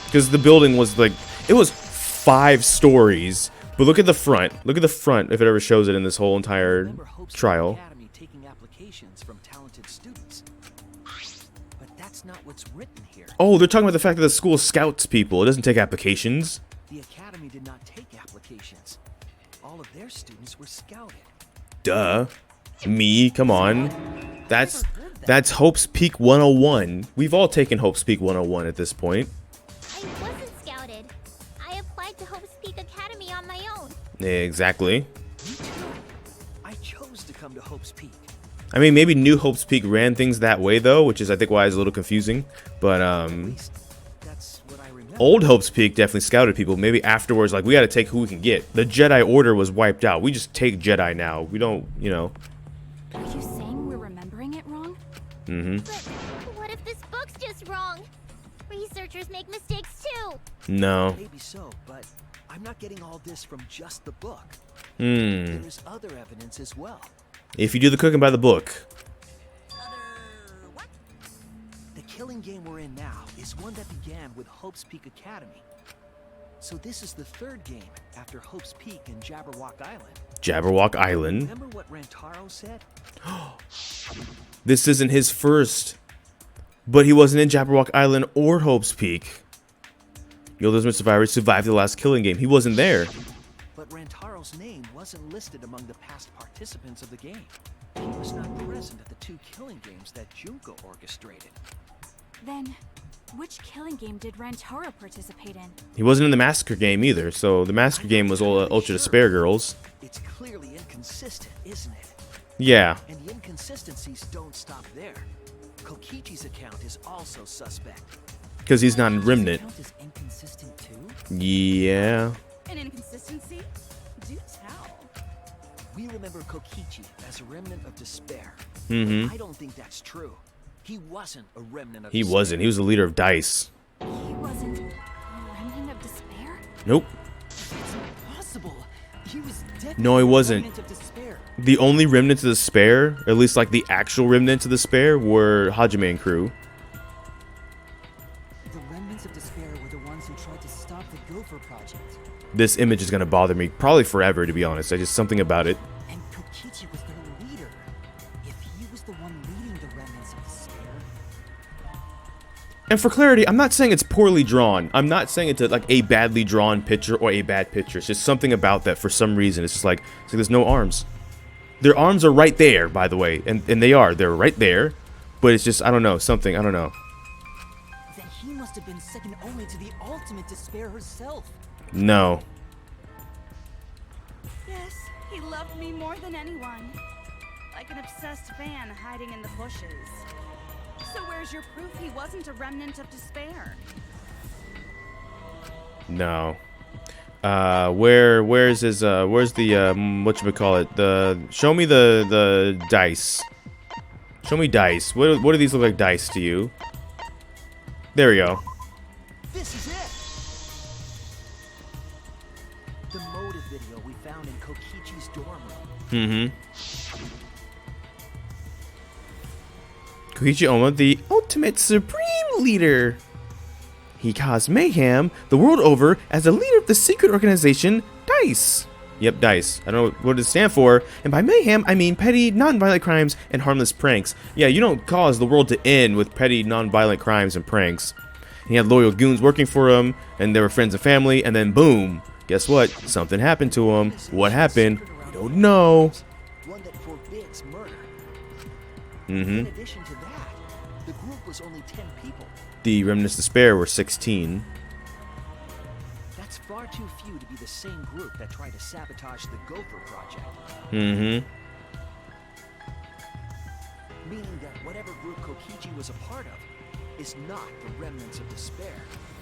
Because the building was like... It was 5 stories. But look at the front. Look at the front if it ever shows it in this whole entire Remember Hope's Peak trial. Academy taking applications from talented students. But that's not what's written here. Oh, they're talking about the fact that the school scouts people. It doesn't take applications. The academy did not take applications. All of their students were scouted. Duh. Me, come on. That's Hope's Peak 101. We've all taken Hope's Peak 101 at this point. I wasn't scouted. I applied to Hope's Peak Academy on my own. Exactly. Me too. I chose to come to Hope's Peak. I mean, maybe New Hope's Peak ran things that way, though, which is, I think, why it's a little confusing. But, At least that's what I remember. Old Hope's Peak definitely scouted people. Maybe afterwards, like, we gotta take who we can get. The Jedi Order was wiped out. We just take Jedi now. We don't, you know. Are you saying we're remembering it wrong? Mm-hmm. But what if this book's just wrong? Researchers make mistakes too. No. Maybe so, but I'm not getting all this from just the book. Hmm. There's other evidence as well. If you do the cooking by the book. What? The killing game we're in now is one that began with Hope's Peak Academy. So this is the 3rd game after Hope's Peak and Jabberwock Island. Jabberwock Island. Remember what Rantaro said? This isn't his first. But he wasn't in Jabberwock Island or Hope's Peak. The ultimate survivors survived the last killing game. He wasn't there. But Rantaro's name wasn't listed among the past participants of the game. He was not present at the 2 killing games that Junko orchestrated. Then, which killing game did Rantaro participate in? He wasn't in the Massacre game either. So the Massacre game was all Ultra Despair Girls. It's clearly inconsistent, isn't it? Yeah. And the inconsistencies don't stop there. Kokichi's account is also suspect. Because he's not in Remnant. Count is inconsistent too. Yeah. An inconsistency? Do tell. We remember Kokichi as a remnant of despair. Mm-hmm. I don't think that's true. He wasn't a remnant of He despair. wasn't. He was the leader of DICE. He wasn't a remnant of despair? Nope. It's impossible. He was definitely No, he a wasn't. remnant of despair. The only remnants of the spare, at least like the actual remnants of the spare, were Hajime and crew. The remnants of despair were the ones who tried to stop the Gopher Project. This image is gonna bother me probably forever, to be honest. I just something about it. And Kokichi was their leader. If he was the one leading the remnants of despair, And for clarity, I'm not saying it's poorly drawn. I'm not saying it's like a badly drawn picture or a bad picture. It's just something about that for some reason. It's just like there's no arms. Their arms are right there, by the way, and they're right there. But it's just I don't know something. I don't know. then he must have been second only to the ultimate despair herself. No. Yes, he loved me more than anyone. Like an obsessed fan hiding in the bushes. So where's your proof he wasn't a remnant of despair? No. Where's his where's the whatchamacallit? Show me the dice. Show me dice. What do these look like dice to you? There we go. This is it! The motive video we found in Kokichi's dorm room. Koichi Oma, the ultimate supreme leader. He caused mayhem the world over as a leader of the secret organization DICE. Yep, DICE. I don't know what it stands for. And by mayhem, I mean petty, non-violent crimes and harmless pranks. Yeah, you don't cause the world to end with petty, non-violent crimes and pranks. He had loyal goons working for him, and they were friends and family, and then boom. Guess what? Something happened to him. What happened? We don't know. One that forbids murder. Mm-hmm. In addition to that, the group was only 10 people. The Remnants of Despair were 16. That's far too few to be the same group that tried to sabotage the Gopher Project. Mm-hmm. Meaning that whatever group Kokichi was a part of is not the Remnants of Despair.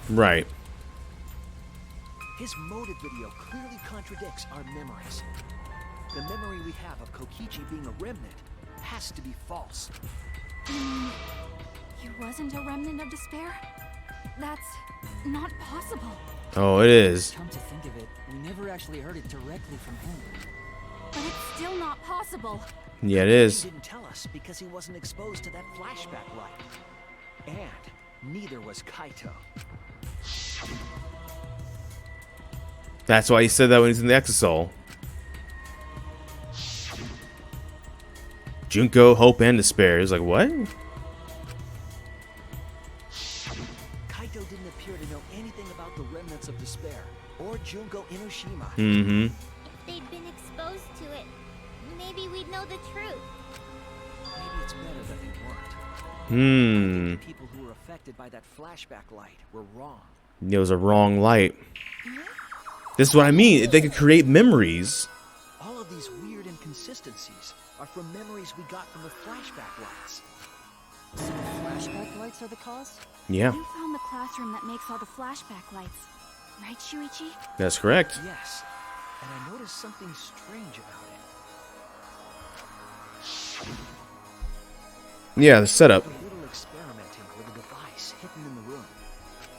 Right. His motive video clearly contradicts our memories. The memory we have of Kokichi being a remnant has to be false. He wasn't a remnant of despair? That's not possible. Oh, it is. Come to think of it, we never actually heard it directly from him. But it's still not possible. Yeah, it is. He didn't tell us because he wasn't exposed to that flashback light. And neither was Kaito. That's why he said that when he's in the Exosol. Junko, Hope, and Despair. He's like, what? Kaito didn't appear to know anything about the Remnants of Despair or Junko Inoshima. Mm-hmm. If they'd been exposed to it, maybe we'd know the truth. Maybe it's better that they weren't. Hmm. The people who were affected by that flashback light were wrong. It was a wrong light. This is what I mean. They could create memories. All of these weird inconsistencies are from memories we got from the flashback lights. So the flashback lights are the cause? Yeah, You found the classroom that makes all the flashback lights. Right, Shuichi? that's correct. Yes, and I noticed something strange about it. Yeah, the setup. A little experimenting with a device hidden in the room.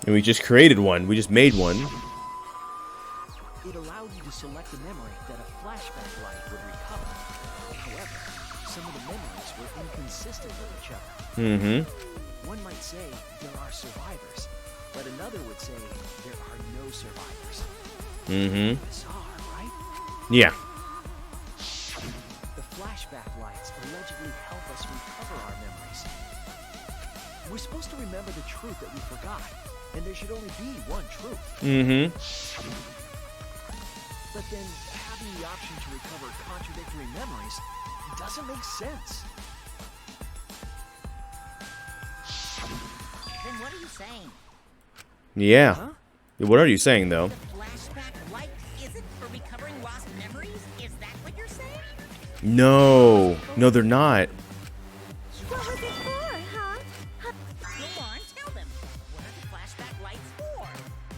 And we just created one. We just made one. It allowed you to select a memory that a flashback light would recover. However, some of the memories were inconsistent with each other. Mm-hmm. One might say there are survivors, but another would say there are no survivors. Mm-hmm. Bizarre, right? Yeah. The flashback lights allegedly help us recover our memories. We're supposed to remember the truth that we forgot, and there should only be one truth. Mm-hmm. But then having the option to recover contradictory memories doesn't make sense. Then what are you saying? Yeah. Huh? What are you saying, though? The flashback light isn't for recovering lost memories? Is that what you're saying? No. No, they're not. What was it for, huh? Go on, tell them. What are the flashback lights for?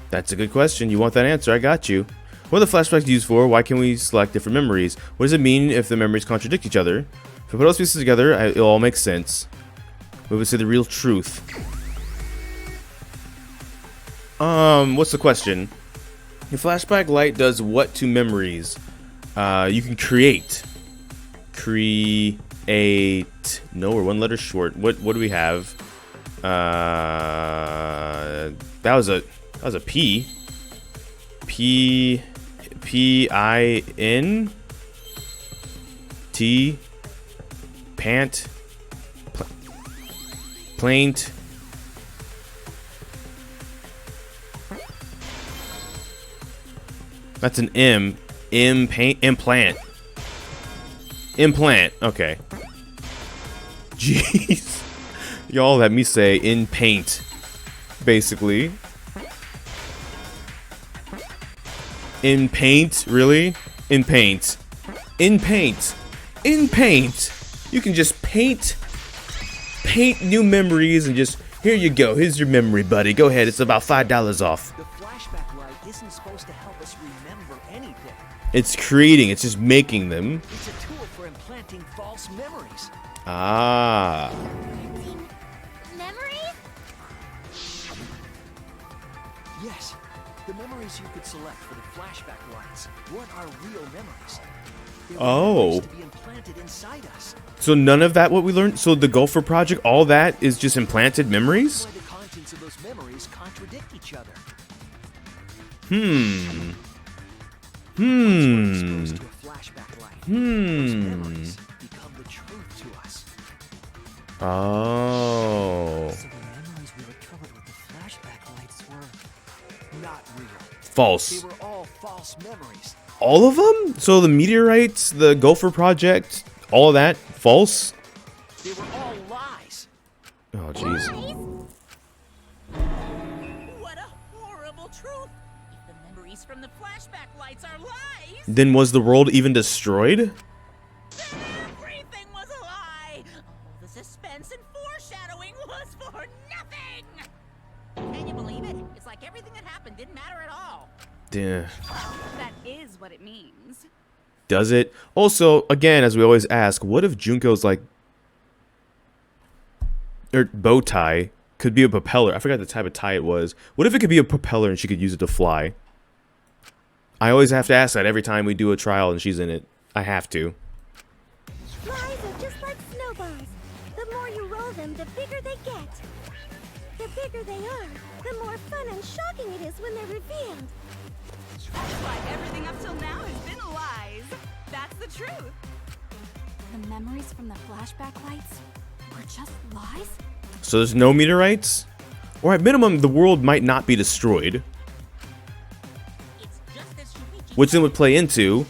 That's a good question. You want that answer? I got you. What are the flashbacks used for? Why can we select different memories? What does it mean if the memories contradict each other? If we put all those pieces together, it all makes sense. We would say the real truth. What's the question? Your flashback light does what to memories? You can create. No, we're one letter short. What do we have? That was a P. P-I-N T pant plaint that's an M paint implant okay. Jeez, y'all let me say in paint basically. In paint? Really? In paint. In paint. In paint. You can just paint paint new memories and just, here you go, here's your memory, buddy. Go ahead, it's about $5 off. The flashback light isn't supposed to help us remember anything. It's creating, it's just making them. It's a tool for implanting false memories. Ah. Memories? Yes, the memories you could select for the flashback lights weren't our real memories. They were memories to be implanted inside us. So none of that what we learned? So the Gopher Project, all that is just implanted memories? That's why the contents of those memories contradict each other. Exposed to a flashback light, those memories become the truth to us. Oh. So the memories we recovered with the flashback lights were Not real. False. They were all false memories. All of them? So the meteorites, the Gopher Project, all of that, false? They were all lies. Oh, jeez. What a horrible truth! If the memories from the flashback lights are lies, Then was the world even destroyed? then everything was a lie! All the suspense and foreshadowing was for nothing! Can you believe it? It's like everything that happened didn't matter at all. Duh. That is what it means. Does it? Also, again, as we always ask, what if Junko's like, or bow tie could be a propeller? I forgot the type of tie it was. What if it could be a propeller and she could use it to fly? I always have to ask that every time we do a trial and she's in it. I have to. Lies are just like snowballs. The more you roll them, the bigger they get. The bigger they are, the more fun and shocking it is when they're revealed. That's why everything up till now has been lies. That's the truth. The memories from the flashback lights were just lies? So there's no meteorites? Or at minimum, the world might not be destroyed. It's just as Shuichi Which then would play into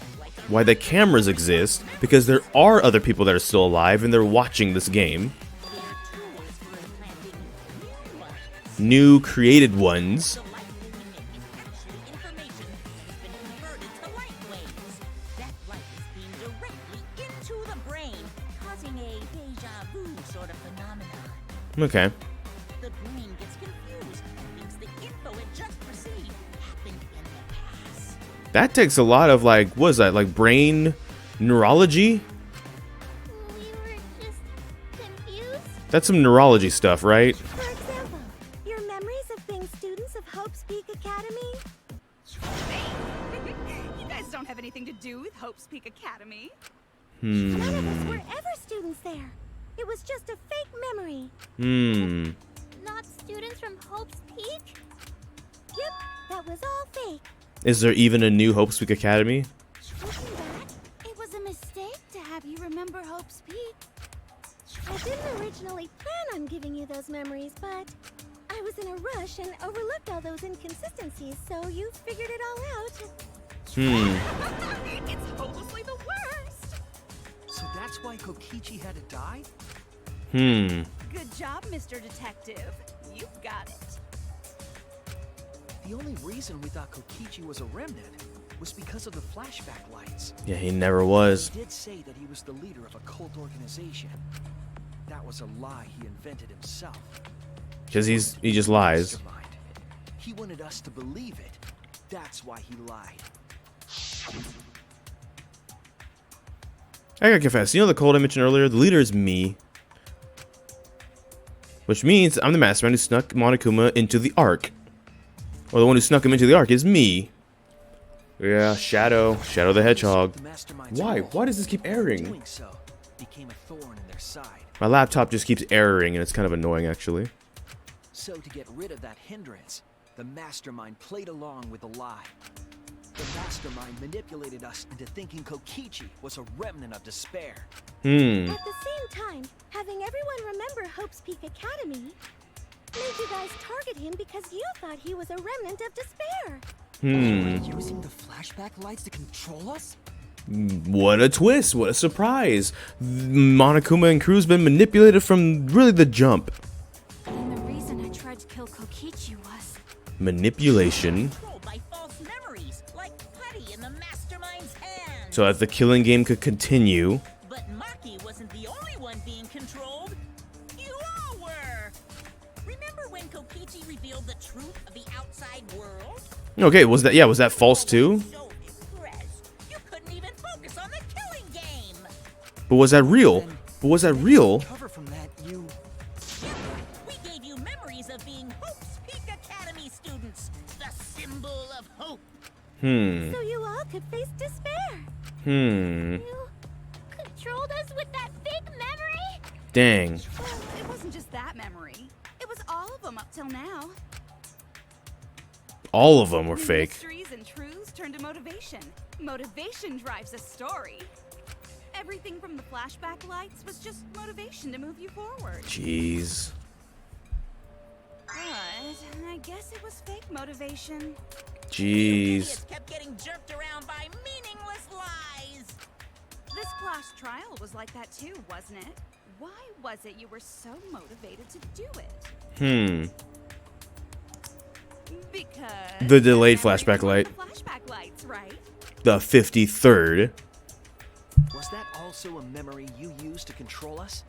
why the cameras exist, because there are other people that are still alive and they're watching this game. They're tools for implanting new ones. New created ones. The light that we make is actually information that's been converted to light waves. That light is beamed directly into the brain, causing a deja vu sort of phenomenon. Okay. The brain gets confused and thinks the info it just received happened in the past. That takes a lot of, like, what is that, like brain neurology? We were just confused. That's some neurology stuff, right? For example, your memories of being students of Hope's Peak Academy? You guys don't have anything to do with Hope's Peak Academy. None of us were ever students there. It was just a fake memory. Not students from Hope's Peak? Yep, that was all fake. Is there even a new Hope Speak Academy? Looking back, it was a mistake to have you remember Hope's Peak. I didn't originally plan on giving you those memories, but I was in a rush and overlooked all those inconsistencies, so you figured it all out. It's hopelessly the worst. So that's why Kokichi had to die? Good job, Mr. Detective. You've got it. The only reason we thought Kokichi was a remnant was because of the flashback lights. Yeah, he never was. He did say that he was the leader of a cult organization. That was a lie he invented himself. Because he just lies. Mastermind. He wanted us to believe it. That's why he lied. I gotta confess, you know the cult I mentioned earlier? The leader is me. Which means I'm the mastermind who snuck Monokuma into the Ark. Or the one who snuck him into the Ark is me. Yeah, Shadow the Hedgehog. The Mastermind's Why? role Why does this keep in airing? doing so became a thorn in their side. My laptop just keeps erroring and it's kind of annoying actually. So to get rid of that hindrance, the Mastermind played along with the lie. The Mastermind manipulated us into thinking Kokichi was a remnant of despair. At the same time, having everyone remember Hope's Peak Academy made you guys target him because you thought he was a remnant of despair. using the flashback lights to control us? What a twist, what a surprise. Monokuma and crew's been manipulated from really the jump. And the reason I tried to kill Kokichi was... Manipulation. Controlled by false memories, like putty in the Mastermind's hand. So that the killing game could continue. But Maki wasn't the only one being controlled. You Okay, was that false too? So impressed, you couldn't even focus on the killing game. But was that real? But was that real? Cover from that, you... We gave you memories of being Hope's Peak Academy students, the symbol of hope. So you all could face despair. You controlled us with that fake memory? Dang. Well, it wasn't just that memory. It was all of them up till now. All of them were New fake. Mysteries and truths turn to motivation. Motivation drives a story. Everything from the flashback lights was just motivation to move you forward. Jeez. But I guess it was fake motivation. Jeez. Idiots kept getting jerked around by meaningless lies. This class trial was like that too, wasn't it? Why was it you were so motivated to do it? Because The delayed memory flashback was on light. the flashback lights, right? The 53rd. Was that also a memory you used to control us?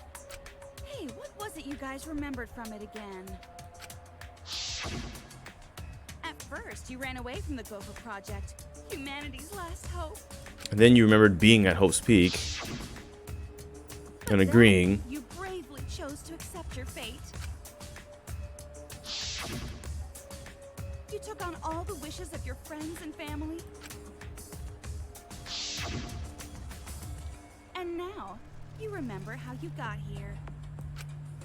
Hey, what was it you guys remembered from it again? At first, you ran away from the Gopher Project, humanity's last hope. And then you remembered being at Hope's Peak and agreeing. You bravely chose to accept your fate. You took on all the wishes of your friends and family. And now, you remember how you got here.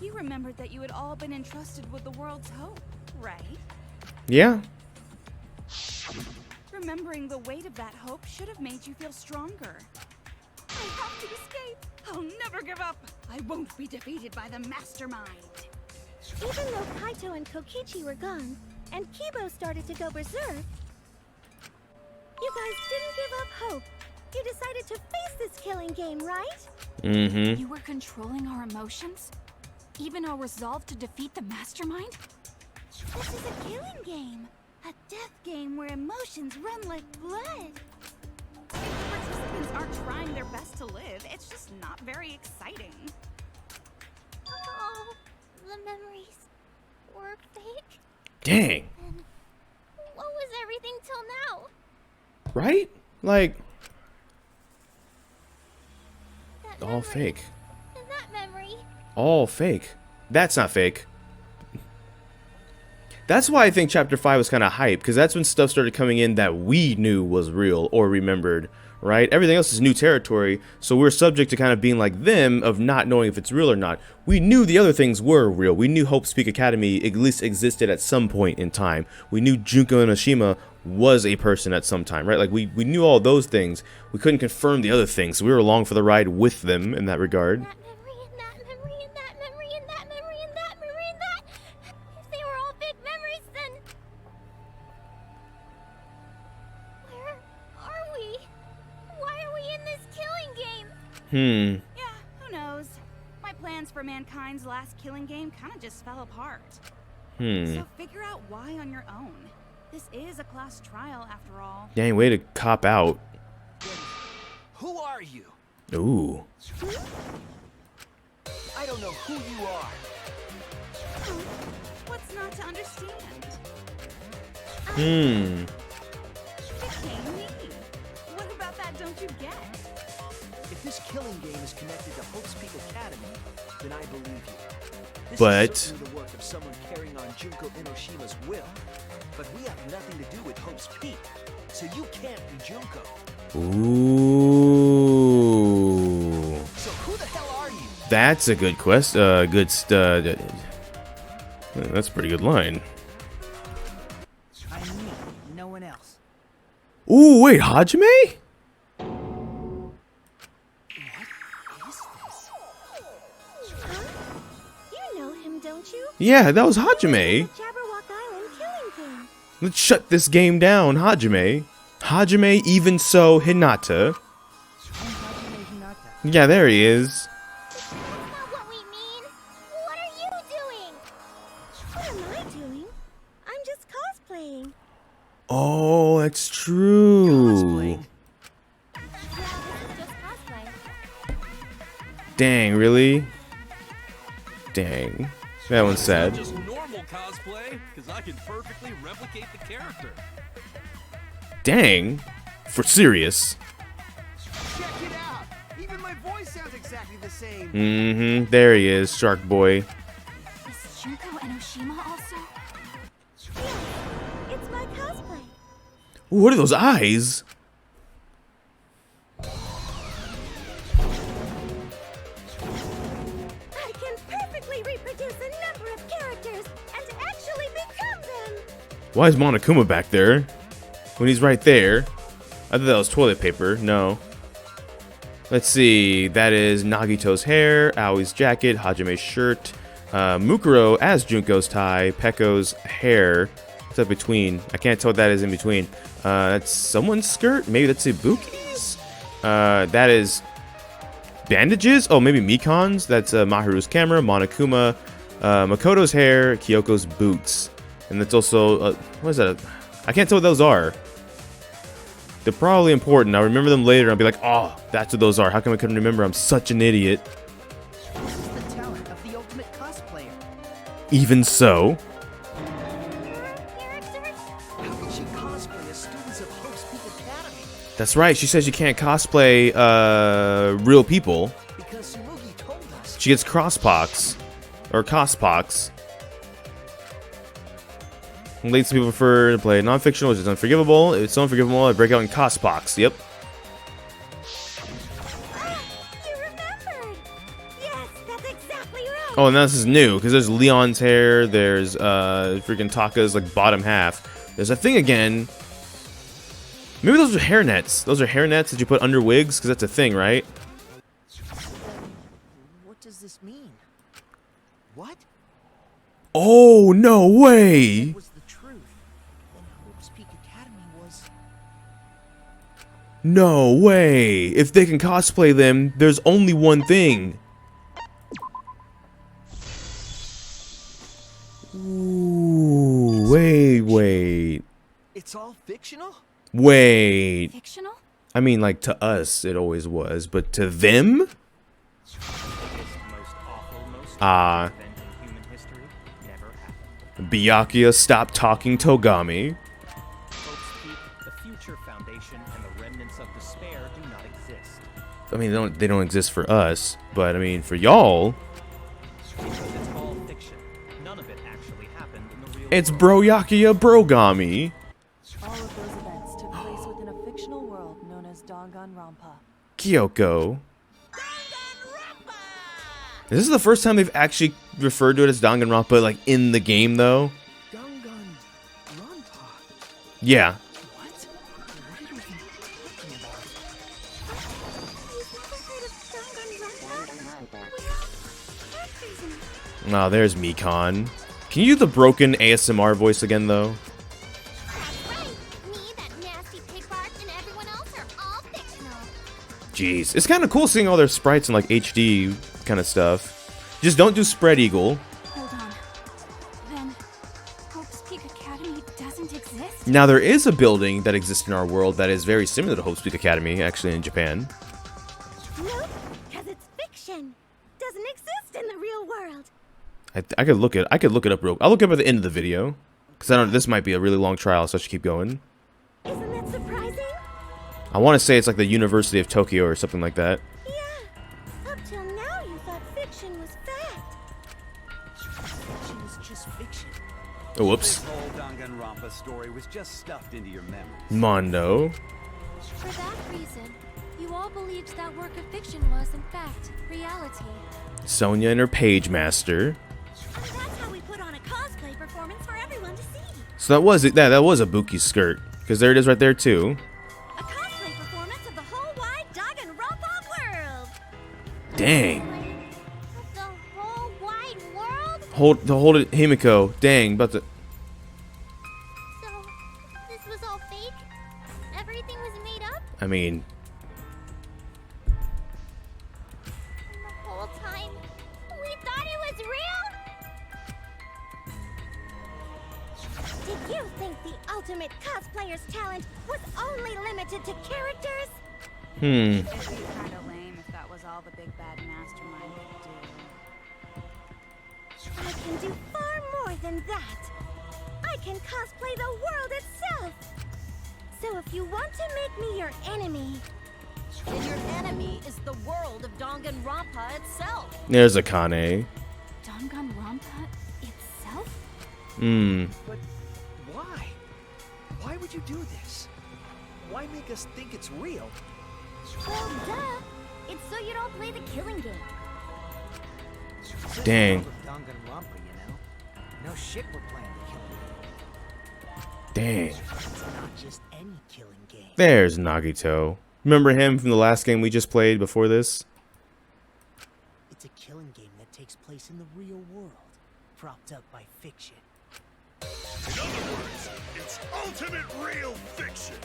You remembered that you had all been entrusted with the world's hope, right? Yeah. Remembering the weight of that hope should have made you feel stronger. I have to escape. I'll never give up. I won't be defeated by the Mastermind. Even though Kaito and Kokichi were gone, and Kibo started to go berserk, you guys didn't give up hope. You decided to face this killing game, right? You were controlling our emotions? Even our resolve to defeat the Mastermind? This is a killing game. A death game where emotions run like blood. The participants aren't trying their best to live. It's just not very exciting. Oh, the memories were fake. Dang. And what was everything till now? Right? Like, That all memory, fake. and that memory. All fake. That's not fake. That's why I think Chapter 5 was kind of hype, because that's when stuff started coming in that we knew was real or remembered, right? Everything else is new territory, so we're subject to kind of being like them, of not knowing if it's real or not. We knew the other things were real. We knew Hope's Peak Academy at least existed at some point in time. We knew Junko Enoshima was a person at some time, right? Like, we knew all those things. We couldn't confirm the other things, so we were along for the ride with them in that regard. That memory, and that memory, and that memory, and that memory, and that memory, and that. If they were all fake memories, then where are we? Why are we in this killing game? Yeah, who knows? My plans for mankind's last killing game kind of just fell apart. So figure out why on your own. This is a class trial after all. Dang, way to cop out. Who are you? Ooh. I don't know who you are. What's not to understand? Hmm. Became me. What about that don't you get? If this killing game is connected to Hope's Peak Academy, then I believe you. This But- is certainly the work of someone carrying on Junko Enoshima's will. But we have nothing to do with Hope's Peak, so you can't be Junko. Ooh. So who the hell are you? That's a good quest. That's a pretty good line. I'm me, no one else. Ooh, wait, Hajime? You know him, don't you? Yeah, that was Hajime. Jabberwock Island killing game. Let's shut this game down, Hajime. Hajime, even so, Hinata. Yeah, there he is. That's not what we mean. What are you doing? What am I doing? I'm just cosplaying. Oh, that's true. Yeah, this is just cosplay. Dang, really? Dang. That one's sad. Just normal cosplay, because I can perfectly replicate the character. Dang. For serious. Check it out. Even my voice sounds exactly the same. Mm-hmm. There he is, Shark Boy. Is Junko and Oshima also? Yeah, it's my cosplay. Ooh, what are those eyes? I can perfectly reproduce a number of characters and actually become them. Why is Monokuma back there? When he's right there. I thought that was toilet paper. No. Let's see. That is Nagito's hair, Aoi's jacket, Hajame's shirt, Mukuro as Junko's tie, Pekko's hair. What's up between? I can't tell what that is in between. That's someone's skirt? Maybe that's Ibuki's? That is bandages? Oh, maybe Mikon's? That's Maharu's camera, Monokuma, Makoto's hair, Kyoko's boots. And that's also, what is that? I can't tell what those are. They're probably important. I'll remember them later. I'll be like, oh, that's what those are. How come I couldn't remember? I'm such an idiot. This is the talent of the ultimate cosplayer. Even so. How can she cosplay as students of Hope's Peak Academy? That's right. She says you can't cosplay real people. Because Sumugi told us. She gets crosspox. Or cospox. Lazy people prefer to play non-fictional, which is unforgivable. If it's unforgivable, I break out in cospox. Yep. You remembered. Yes, that's exactly right. Oh, and this is new, because there's Leon's hair, there's freaking Taka's like bottom half. There's a thing again. Maybe those are hair nets. Those are hair nets that you put under wigs, because that's a thing, right? What does this mean? What? Oh, no way! Was the truth? Then Hope's Peak Academy was. No way! If they can cosplay them, there's only one thing. Ooh, wait. It's all fictional? Wait. Fictional? I mean, like, to us, it always was, but to them? Ah. Human history never happened. Byakuya, stop talking Togami. Hope's Peak, the future foundation, and the remnants of despair do not exist. I mean, they don't exist for us, but I mean, for y'all, Because it's all fiction. None of it actually happened in the real it's world. Broyakuya Brogami. All of those events took place within a fictional world known as Danganronpa. Kyoko. This is the first time they've actually referred to it as Danganronpa, like, in the game, though. Danganronpa? Yeah. What? What are you even talking about? Oh, there's Mikon. Can you do the broken ASMR voice again, though? That's right. Me, that nasty pig Bart, and everyone else are all fictional. Jeez. It's kind of cool seeing all their sprites in, like, HD kind of stuff. Just don't do Spread Eagle. Hold on. Then, Hope's Peak Academy doesn't exist? Now, there is a building that exists in our world that is very similar to Hope's Peak Academy, actually, in Japan. Nope, because it's fiction. Doesn't exist in the real world. I could look it up real. I'll look it up at the end of the video, because this might be a really long trial, so I should keep going. Isn't that surprising? I want to say it's like the University of Tokyo or something like that. Yeah. Up till now, you thought fiction was fact. Fiction is just fiction. Oh, whoops. This whole Danganronpa story was just stuffed into your memories. Mondo. For that reason, you all believed that work of fiction was, in fact, reality. Sonia and her page master. And that's how we put on a cosplay performance for everyone to see. So that was it. That was Ibuki's skirt, because there it is right there too. A cosplay performance of the whole wide Danganronpa world. Dang. Of the whole wide world? Hold it, Himiko. Dang, about to. So, this was all fake? Everything was made up? I mean, And the whole time, we thought it was real? Did you think the ultimate cosplayer's talent was only limited to characters? It'd be kinda lame if that was all the big bad mastermind could do. I can do far more than that. I can cosplay the world itself. So do if you want to make me your enemy. And your enemy is the world of Danganronpa itself. There's Akane. Danganronpa itself? But why? Why would you do this? Why make us think it's real? Well, duh. It's so you don't play the killing game. Dang. Danganronpa, you know? No shit, we're playing the killing game. Dang. It's not just any killing game. There's Nagito. Remember him from the last game we just played before this? It's a killing game that takes place in the real world, propped up by fiction. In other words, it's ultimate real fiction.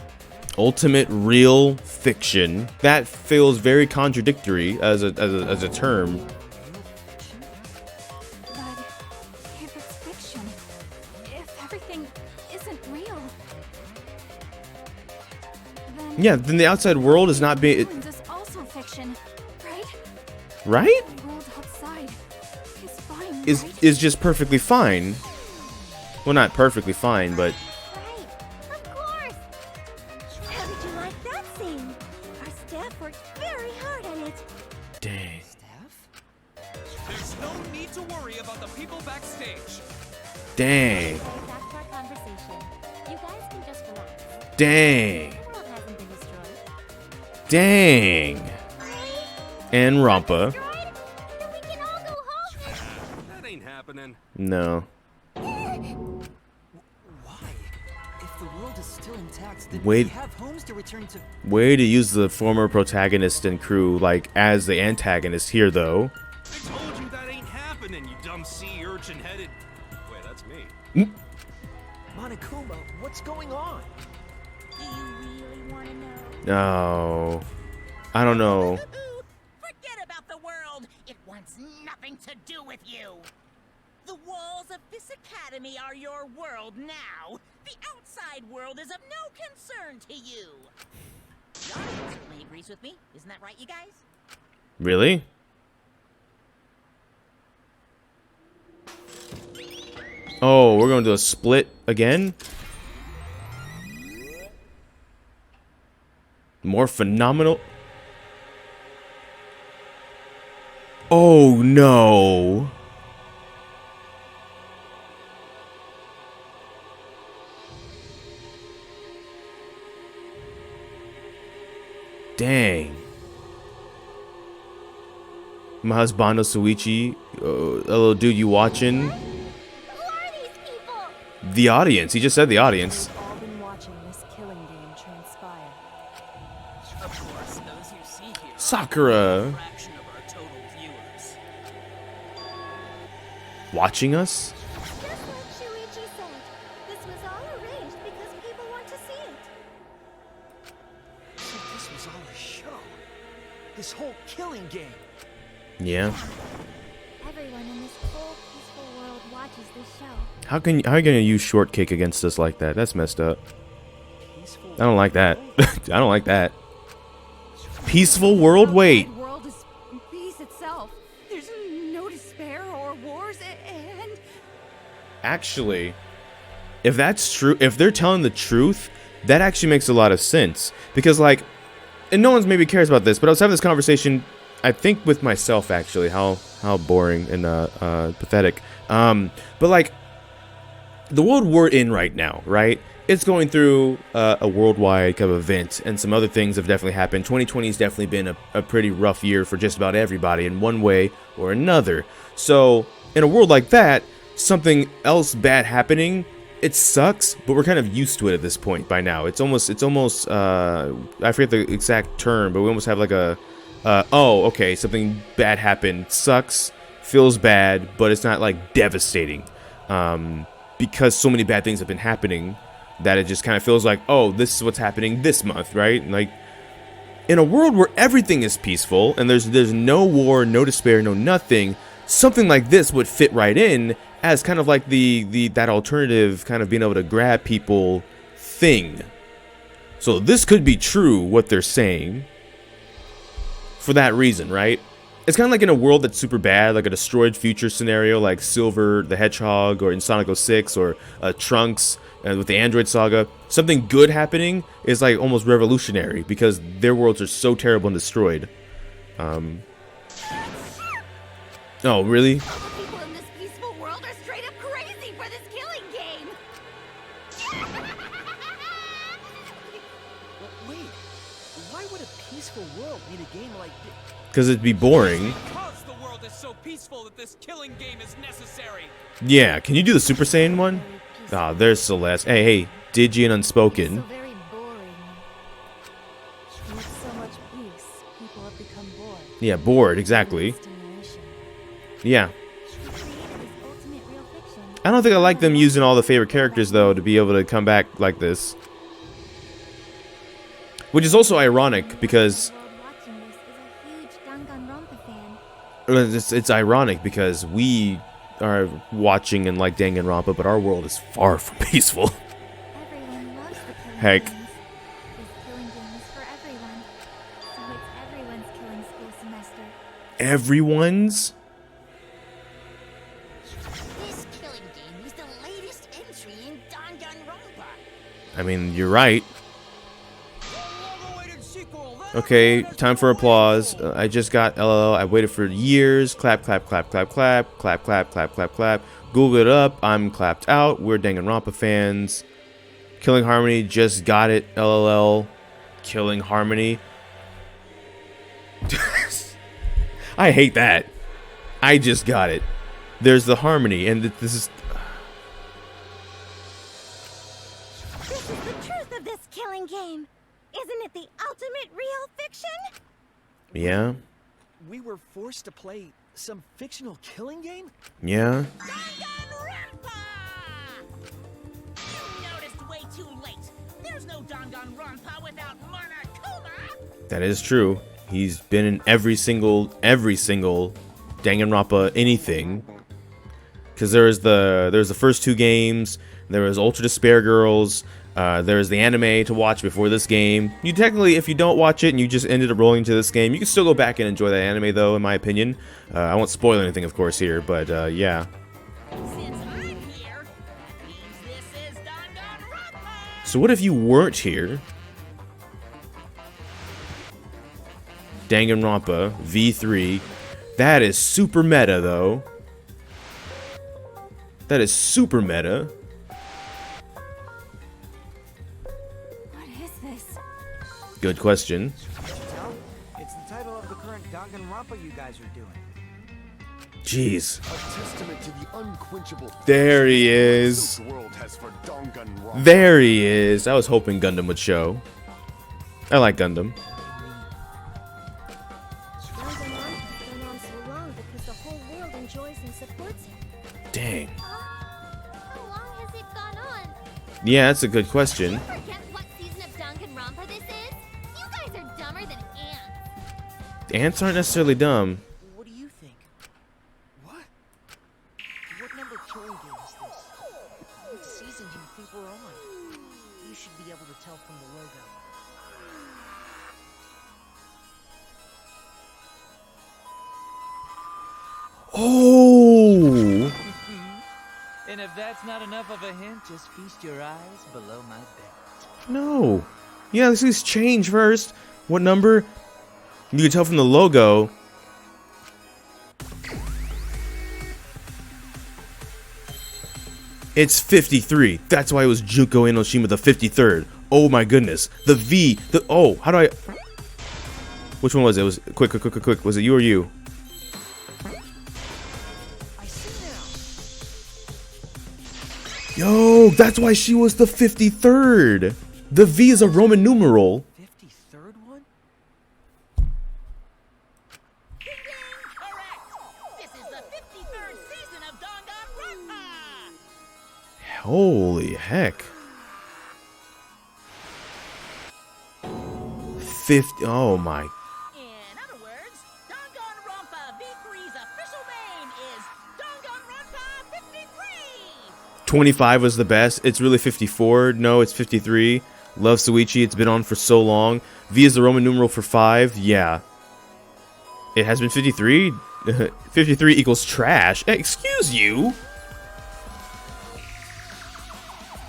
Ultimate real fiction. That feels very contradictory as a term. But if it's fiction, if everything isn't real, Then the outside world is not being. Ruins is also fiction, right? Right? The world outside is fine, Is right? is just perfectly fine. Well, not perfectly fine, but Right. Of course. How did you like that scene? Our staff worked very hard on it. dang. There's no need to worry about the people backstage. Dang. Back to our conversation. You guys can just relax. Dang. The world hasn't been destroyed. Dang. And Rampa. Destroyed? Then we can all go home. That ain't happening. No. Why? If the world is still intact, then Wait. we have homes to return to. Way to use the former protagonist and crew like as the antagonist here, though. I told you that ain't happening, you dumb sea urchin headed. Wait, that's me. Monokuma, what's going on? Do you really want to know? No. I don't know. Forget about the world. It wants nothing to do with you. The walls of this academy are your world now. The outside world is of no concern to you. The audience certainly agrees with me. Isn't that right, you guys? Really? Oh, we're going to do a split again? More phenomenal. Oh no. Dang. My husbando Suichi, hello dude, you watching? Who are these people? The audience. He just said the audience. We've all been watching this killing game transpire. Of course, those you see here Sakura are a fraction of our total viewers. watching us? Just like Shuichi said, this was all arranged because people want to see it. So this was all a show. This whole killing game. Yeah. Everyone in this whole peaceful world watches this show. How are you gonna use shortcake against us like that? That's messed up. Peaceful I don't like that. I don't like that. Peaceful world? Wait. The world is peace itself. There's no despair or wars, and Actually, if that's true, if they're telling the truth, that actually makes a lot of sense. Because, like, and no one's maybe cares about this, but I was having this conversation, I think, with myself, actually. How boring and pathetic. But, like, the world we're in right now, right? It's going through a worldwide kind of event, and some other things have definitely happened. 2020 has definitely been a pretty rough year for just about everybody in one way or another. So, in a world like that, something else bad happening, it sucks, but we're kind of used to it at this point by now. It's almost I forget the exact term, but we almost have like a oh, okay, something bad happened, sucks, feels bad, but it's not like devastating, because so many bad things have been happening that it just kind of feels like, oh, this is what's happening this month, right? Like, in a world where everything is peaceful and there's no war, no despair, no nothing, something like this would fit right in as kind of like that alternative kind of being able to grab people thing. So this could be true, what they're saying, for that reason, right? It's kind of like in a world that's super bad, like a destroyed future scenario, like Silver the Hedgehog, or in Sonic 06, or Trunks with the Android Saga. Something good happening is like almost revolutionary because their worlds are so terrible and destroyed. Oh, really? All the people in this peaceful world are straight up crazy for this killing game. Wait, why would a peaceful world need a game like this? Because it'd be boring. Because the world is so peaceful that this killing game is necessary. Yeah, can you do the Super Saiyan one? Ah, there's Celeste. Hey, Digi and Unspoken. So very boring. With so much peace, people have become bored. Yeah, bored, exactly. Stimulation. Yeah. He created this ultimate real fiction. I don't think I like them using all the favorite characters, though, to be able to come back like this. Which is also ironic, because... Watching this is a huge Danganronpa fan. It's ironic, because we are watching and like Danganronpa, but our world is far from peaceful. Everyone loves the killing Heck. games. This killing game is for everyone. So it's everyone's killing school semester. Everyone's? This killing game is the latest entry in Danganronpa. I mean, you're right. Okay, time for applause. I just got LOL. I waited for years. Clap, clap, clap, clap, clap. Clap, clap, clap, clap, clap. Google it up. I'm clapped out. We're Danganronpa fans. Killing Harmony. Just got it. LOL. Killing Harmony. I hate that. I just got it. There's the Harmony. And this is... This is the truth of this killing game. Isn't it the ultimate real fiction? Yeah. We were forced to play some fictional killing game? Yeah. Danganronpa! You noticed way too late. There's no Danganronpa without Monokuma. That is true. He's been in every single Danganronpa anything. Because there's the first two games. There was Ultra Despair Girls. There's the anime to watch before this game. You technically, if you don't watch it and you just ended up rolling into this game, you can still go back and enjoy that anime, though, in my opinion. I won't spoil anything, of course, here, but yeah. Since I'm here, that means this is Danganronpa. So what if you weren't here? Danganronpa V3. That is super meta, though. That is super meta. What is this? Good question. Tell? It's the title of the current Danganronpa you guys are doing. Jeez. A testament to the unquenchable There he is. the world has for Danganronpa. There he is. I was hoping Gundam would show. I like Gundam. Danganronpa's been on so long because the whole world enjoys and supports it. Dang. How long has it gone on? Yeah, that's a good question. Forget what season of Danganronpa this is? You guys are dumber than ants. Ants aren't necessarily dumb. What do you think? What? What number killing game is this? What season do you think we're on? You should be able to tell from the logo. Oh! And if that's not enough of a hint, just feast your eyes below my belt. No. Yeah, let's just change first. What number? You can tell from the logo. It's 53. That's why it was Junko Enoshima the 53rd. Oh my goodness. The V. The oh, how do I... Which one was it? It was quick. Was it you or you? I see now. Yo, that's why she was the 53rd. The V is a Roman numeral. 53rd one? Ding, correct. This is the 53rd season of Danganronpa. Holy heck. 50. Oh my. In other words, Danganronpa V3's official name is Danganronpa 53. 25 was the best. It's really 54. No, it's 53. Love Suichi. It's been on for so long. V is the Roman numeral for 5. Yeah. It has been 53. 53 equals trash. Excuse you.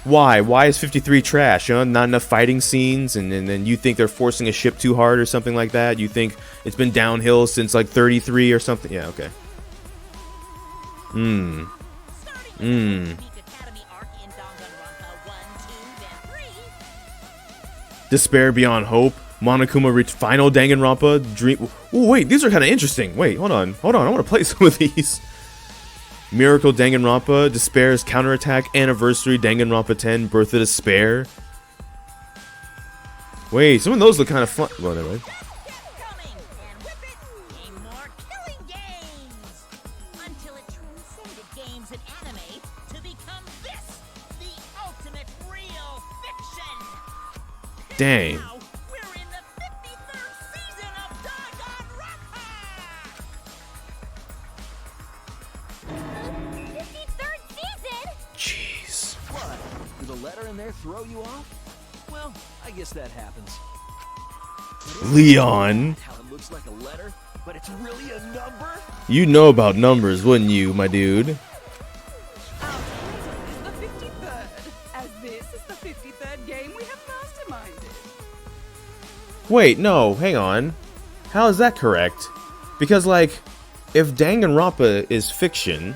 Why? Why is 53 trash? You know, not enough fighting scenes, and then you think they're forcing a ship too hard or something like that? You think it's been downhill since like 33 or something? Yeah, okay. Despair Beyond Hope. Monokuma reached final Danganronpa Dream. Ooh, wait, these are kind of interesting. Wait, hold on. I want to play some of these. Miracle Danganronpa, Despair's Counterattack, Anniversary, Danganronpa 10, Birth of Despair. Wait, some of those look kind of fun. Well, anyway. Dang. Jeez. What? Did a letter in there throw you off? Well, I guess that happens. Leon. How it looks like a letter, but it's really a number? You know about numbers, wouldn't you, my dude? The 53rd, as this is the 53rd game we have masterminded. Wait, no, hang on. How is that correct? Because, like, if Danganronpa is fiction,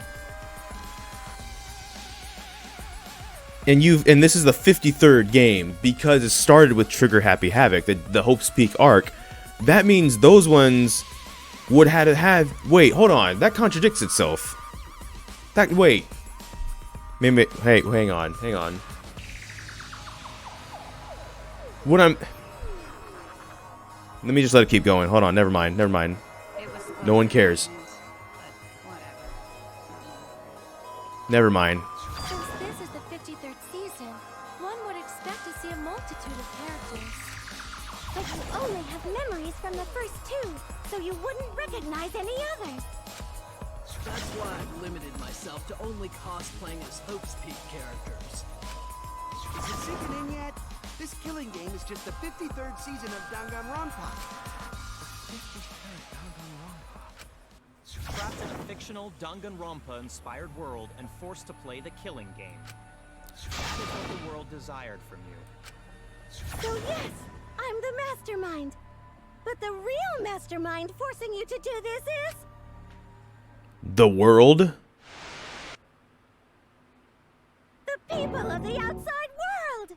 and this is the 53rd game because it started with Trigger Happy Havoc, the Hope's Peak arc, that means those ones would have wait, hold on, that contradicts itself. Wait. Maybe, hey, hang on. Let me just let it keep going. Hold on, never mind. No one cares. Never mind. Since this is the 53rd season, one would expect to see a multitude of characters. But you only have memories from the first two, so you wouldn't recognize any others. That's why I've limited myself to only cosplaying as Hope's Peak characters. Is it sinking in yet? This killing game is just the 53rd season of Danganronpa. The 53rd Danganronpa. Trapped in a fictional Danganronpa-inspired world and forced to play the killing game. That is what the world desired from you. So yes, I'm the mastermind. But the real mastermind forcing you to do this is... The world? the people of the outside world!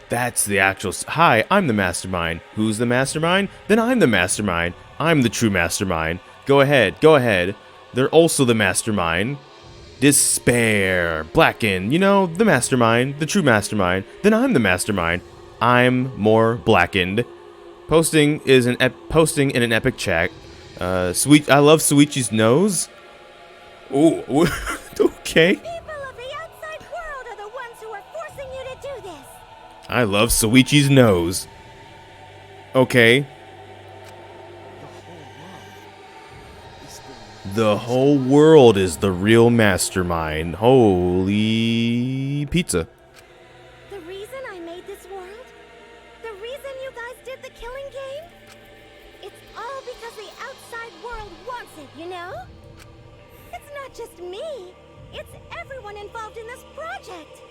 That's the actual... Hi, I'm the mastermind. Who's the mastermind? Then I'm the mastermind. I'm the true mastermind. Go ahead. They're also the mastermind. Despair. Blackened. You know, the mastermind. The true mastermind. Then I'm the mastermind. I'm more blackened. Posting in an epic chat. I love Suichi's nose. Ooh, okay. People of the outside world are the ones who are forcing you to do this. I love Suichi's nose. Okay. The whole world is the real mastermind. Holy pizza. The reason I made this world? The reason you guys did the killing game? It's all because the outside world wants it, you know? It's not just me. It's everyone involved in this project.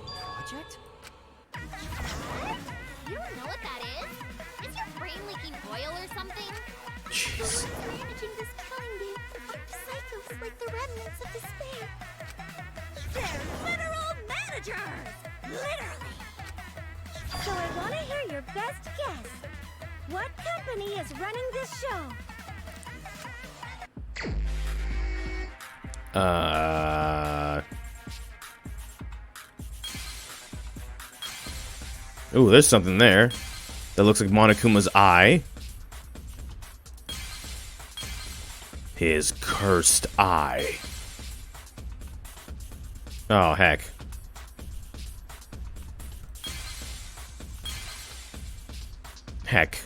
Project? You don't know what that is? Is your brain leaking oil or something? Jeez. The ones managing this killing game are psychos like the remnants of despair. They're literal managers! Literally! So I want to hear your best guess. What company is running this show? Ooh, there's something there. That looks like Monokuma's eye. His cursed eye. Oh, heck. Heck.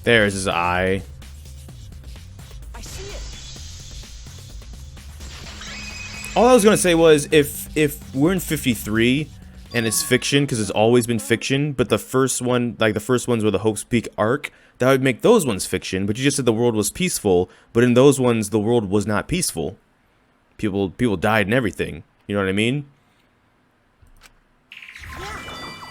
There's his eye. I see it. All I was gonna say was if we're in 53 and it's fiction because it's always been fiction, but the first one, like the first ones were the Hope's Peak arc, that would make those ones fiction. But you just said the world was peaceful, but in those ones the world was not peaceful. People died and everything. You know what I mean? Yeah,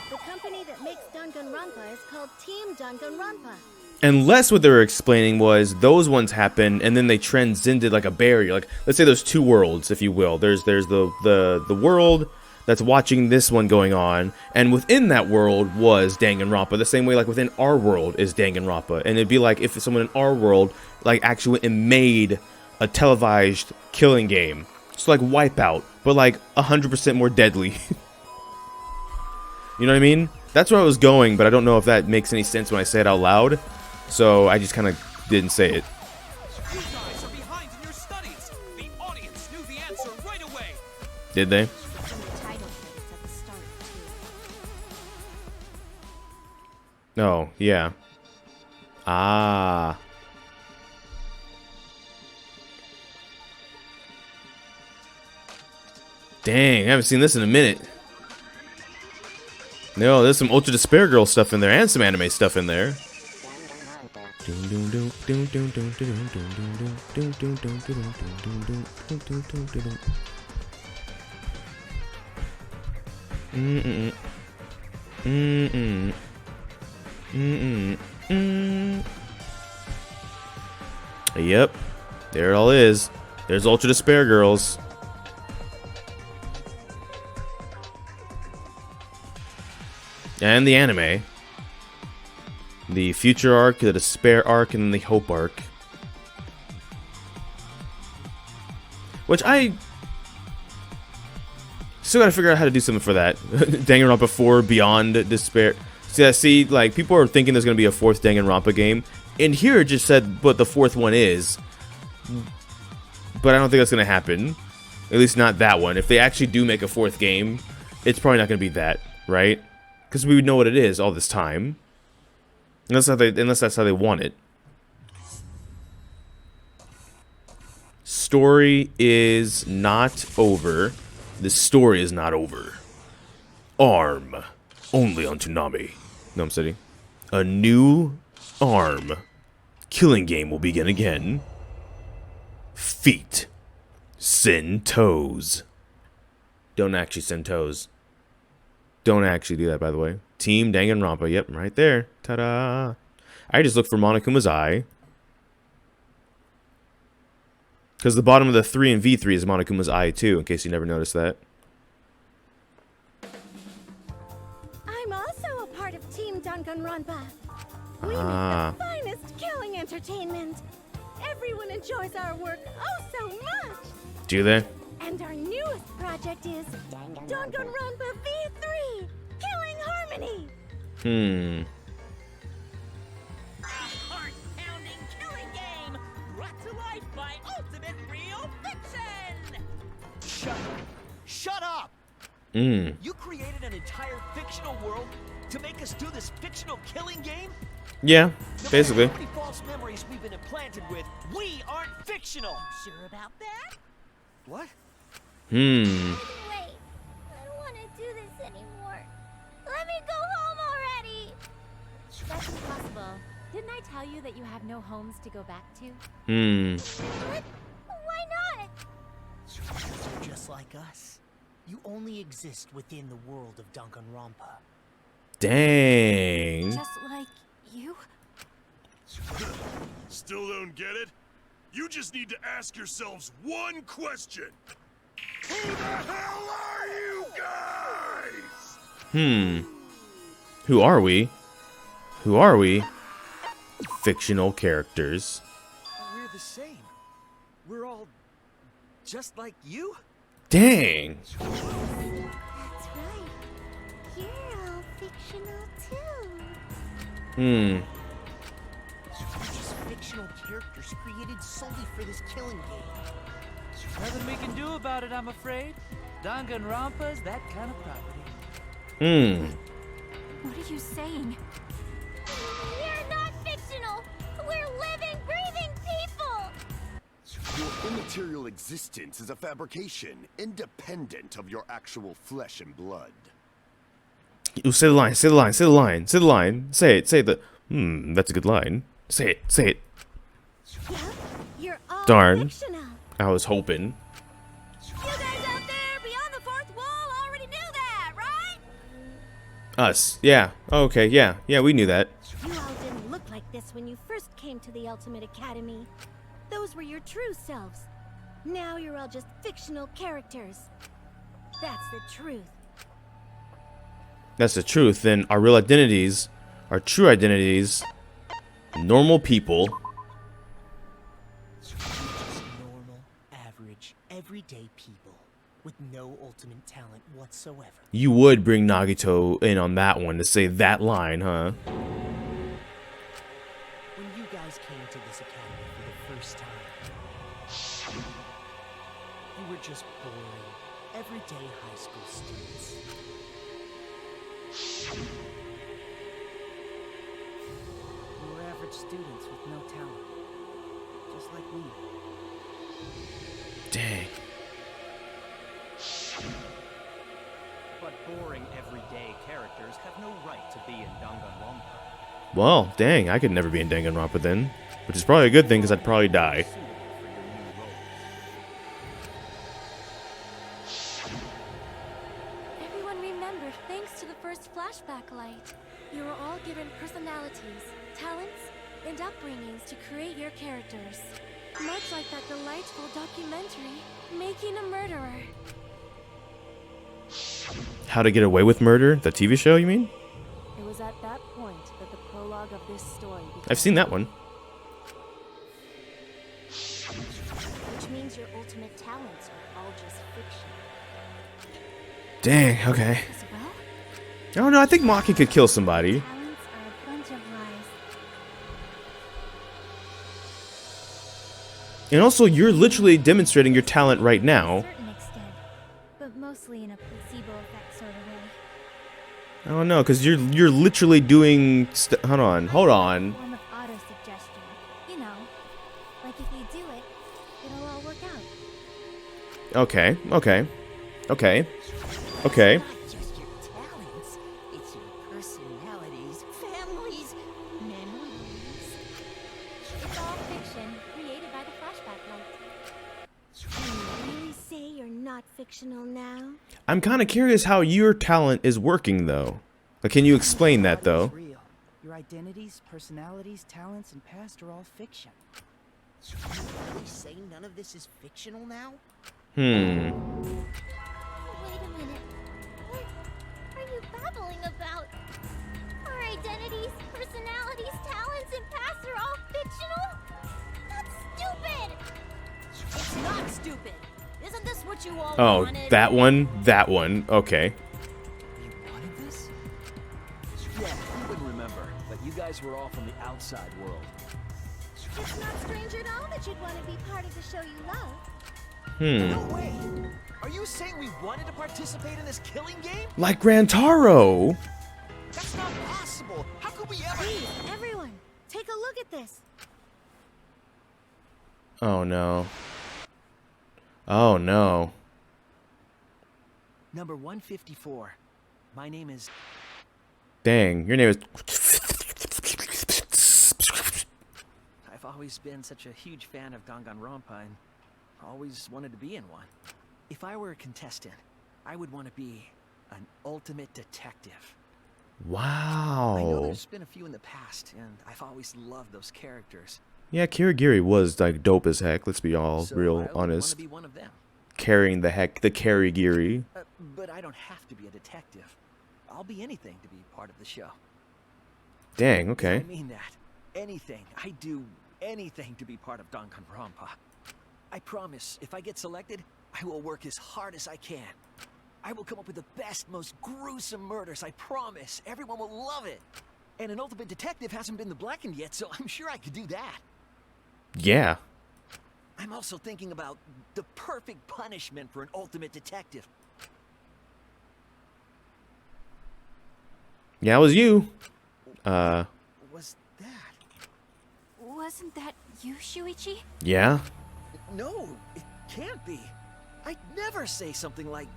the company that makes Danganronpa is called Team Danganronpa. Unless what they were explaining was those ones happened and then they transcended like a barrier. Like, let's say there's two worlds, if you will. There's the world that's watching this one going on, and within that world was Danganronpa. The same way like within our world is Danganronpa. And it'd be like if someone in our world like actually went and made a televised killing game. It's like Wipeout, but like 100% more deadly. You know what I mean? That's where I was going, but I don't know if that makes any sense when I say it out loud. So I just kind of didn't say it. You guys are behind in your studies. The audience knew the answer right away. Did they? In the title credits at the start, too. Oh, yeah. Ah. Dang, I haven't seen this in a minute. No, there's some Ultra Despair Girl stuff in there and some anime stuff in there. Yep, there it all is. There's Ultra Despair Girls. And the anime. The Future arc, the Despair arc, and then the Hope arc. Which I still gotta figure out how to do something for that. Danganronpa 4 Beyond Despair. See, like, people are thinking there's gonna be a fourth Danganronpa game. And here it just said what the fourth one is. But I don't think that's gonna happen. At least not that one. If they actually do make a fourth game, it's probably not gonna be that, right? Because we would know what it is all this time. Unless that's how they want it. Story is not over. The story is not over. ARM. Only on Toonami. No, I'm kidding. A new ARM. Killing game will begin again. Feet. Send toes. Don't actually send toes. Don't actually do that, by the way. Team Danganronpa. Yep, right there. Ta-da. I just look for Monokuma's eye. Because the bottom of the 3 and V3 is Monokuma's eye, too, in case you never noticed that. I'm also a part of Team Danganronpa. We make Ah. the finest killing entertainment. Everyone enjoys our work oh so much. Do they? And our newest project is Danganronpa V3, Killing Harmony. Heart-pounding killing game brought to life by Ultimate Real Fiction. Shut up! You created an entire fictional world to make us do this fictional killing game? Yeah, basically. No matter how many false memories we've been implanted with, we aren't fictional. Sure about that? What? Wait, I don't want to do this anymore. Let me go home already. That's impossible. Didn't I tell you that you have no homes to go back to? What? Why not? Because you're just like us. You only exist within the world of Danganronpa. Dang. Just like you? Still don't get it? You just need to ask yourselves one question. Who the hell are you guys? Who are we? Who are we? Fictional characters. We're the same. We're all just like you? Dang. That's right. You're all fictional too. We're just fictional characters created solely for this killing game. Nothing we can do about it, I'm afraid. Danganronpa's that kind of property. What are you saying? We're not fictional. We're living, breathing people. You're material existence is a fabrication, independent of your actual flesh and blood. You say the line, say the line, say the line, say the line. Say it, say the. That's a good line. Say it, say it. Yep, you're all Darn. fictional. I was hoping. You guys out there beyond the fourth wall already knew that, right? Us. Yeah. Okay, yeah. Yeah, we knew that. You all didn't look like this when you first came to the Ultimate Academy. Those were your true selves. Now you're all just fictional characters. That's the truth. That's the truth. Then our real identities, our true identities, normal people. Just normal, average, everyday people with no ultimate talent whatsoever. You would bring Nagito in on that one to say that line, huh? When you guys came to this academy for the first time, you were just boring, everyday high school students. You were average students with no talent, just like me. Dang. But boring everyday characters have no right to be in Danganronpa. Well, dang, I could never be in Danganronpa then. Which is probably a good thing, because I'd probably die. Everyone remembered thanks to the first flashback light. You were all given personalities, talents, and upbringings to create your characters. Much like that delightful documentary, Making a Murderer. How to Get Away with Murder? The TV show, you mean? It was at that point that the prologue of this story began. I've seen that one. Which means your ultimate talents are all just fiction. Dang, okay. As well, I don't know, I think Maki could kill somebody. talents are a bunch of lies. And also, you're literally demonstrating your talent right now. To a certain extent, but mostly in a placebo effect sort of way. I don't know, because you're literally doing. Hold on, hold on. Form of auto-suggestion. You know, like if you do it, it'll all work out. Okay, okay, okay, okay. Not just your talents, it's your personalities, families, memories. It's all fiction, created by the flashback light. Can you really say you're not fictional now? I'm kind of curious how your talent is working, though. Like, can you explain that, though? It's real. Your identities, personalities, talents, and past are all fiction. So you really say none of this is fictional now? Wait a minute. What are you babbling about? Our identities, personalities, talents, and past are all fictional? That's stupid! It's not stupid. Isn't this what you all Oh, wanted? that one? That one. Okay. You wanted this? Yeah, you wouldn't remember, but you guys were all from the outside world. It's not strange at all that you'd want to be part of the show you love. No way! Are you saying we wanted to participate in this killing game? Like Grantaro. That's not possible! How could we ever— Please, everyone, take a look at this. Oh, no. Oh, no. Number 154. My name is... Dang, your name is... I've always been such a huge fan of Danganronpa and always wanted to be in one. If I were a contestant, I would want to be an ultimate detective. Wow. I know there's been a few in the past, and I've always loved those characters. Yeah, Kirigiri was, like, dope as heck. Let's be all So real I would honest. want to be one of them. Carrying the Kirigiri. But I don't have to be a detective. I'll be anything to be part of the show. Dang, okay. I mean that. Anything. I do anything to be part of Danganronpa. I promise, if I get selected, I will work as hard as I can. I will come up with the best, most gruesome murders, I promise. Everyone will love it. And an ultimate detective hasn't been the blackened yet, so I'm sure I could do that. Yeah. I'm also thinking about the perfect punishment for an ultimate detective. Yeah, it was you. Was that? Wasn't that you, Shuichi? Yeah. No, it can't be. I'd never say something like...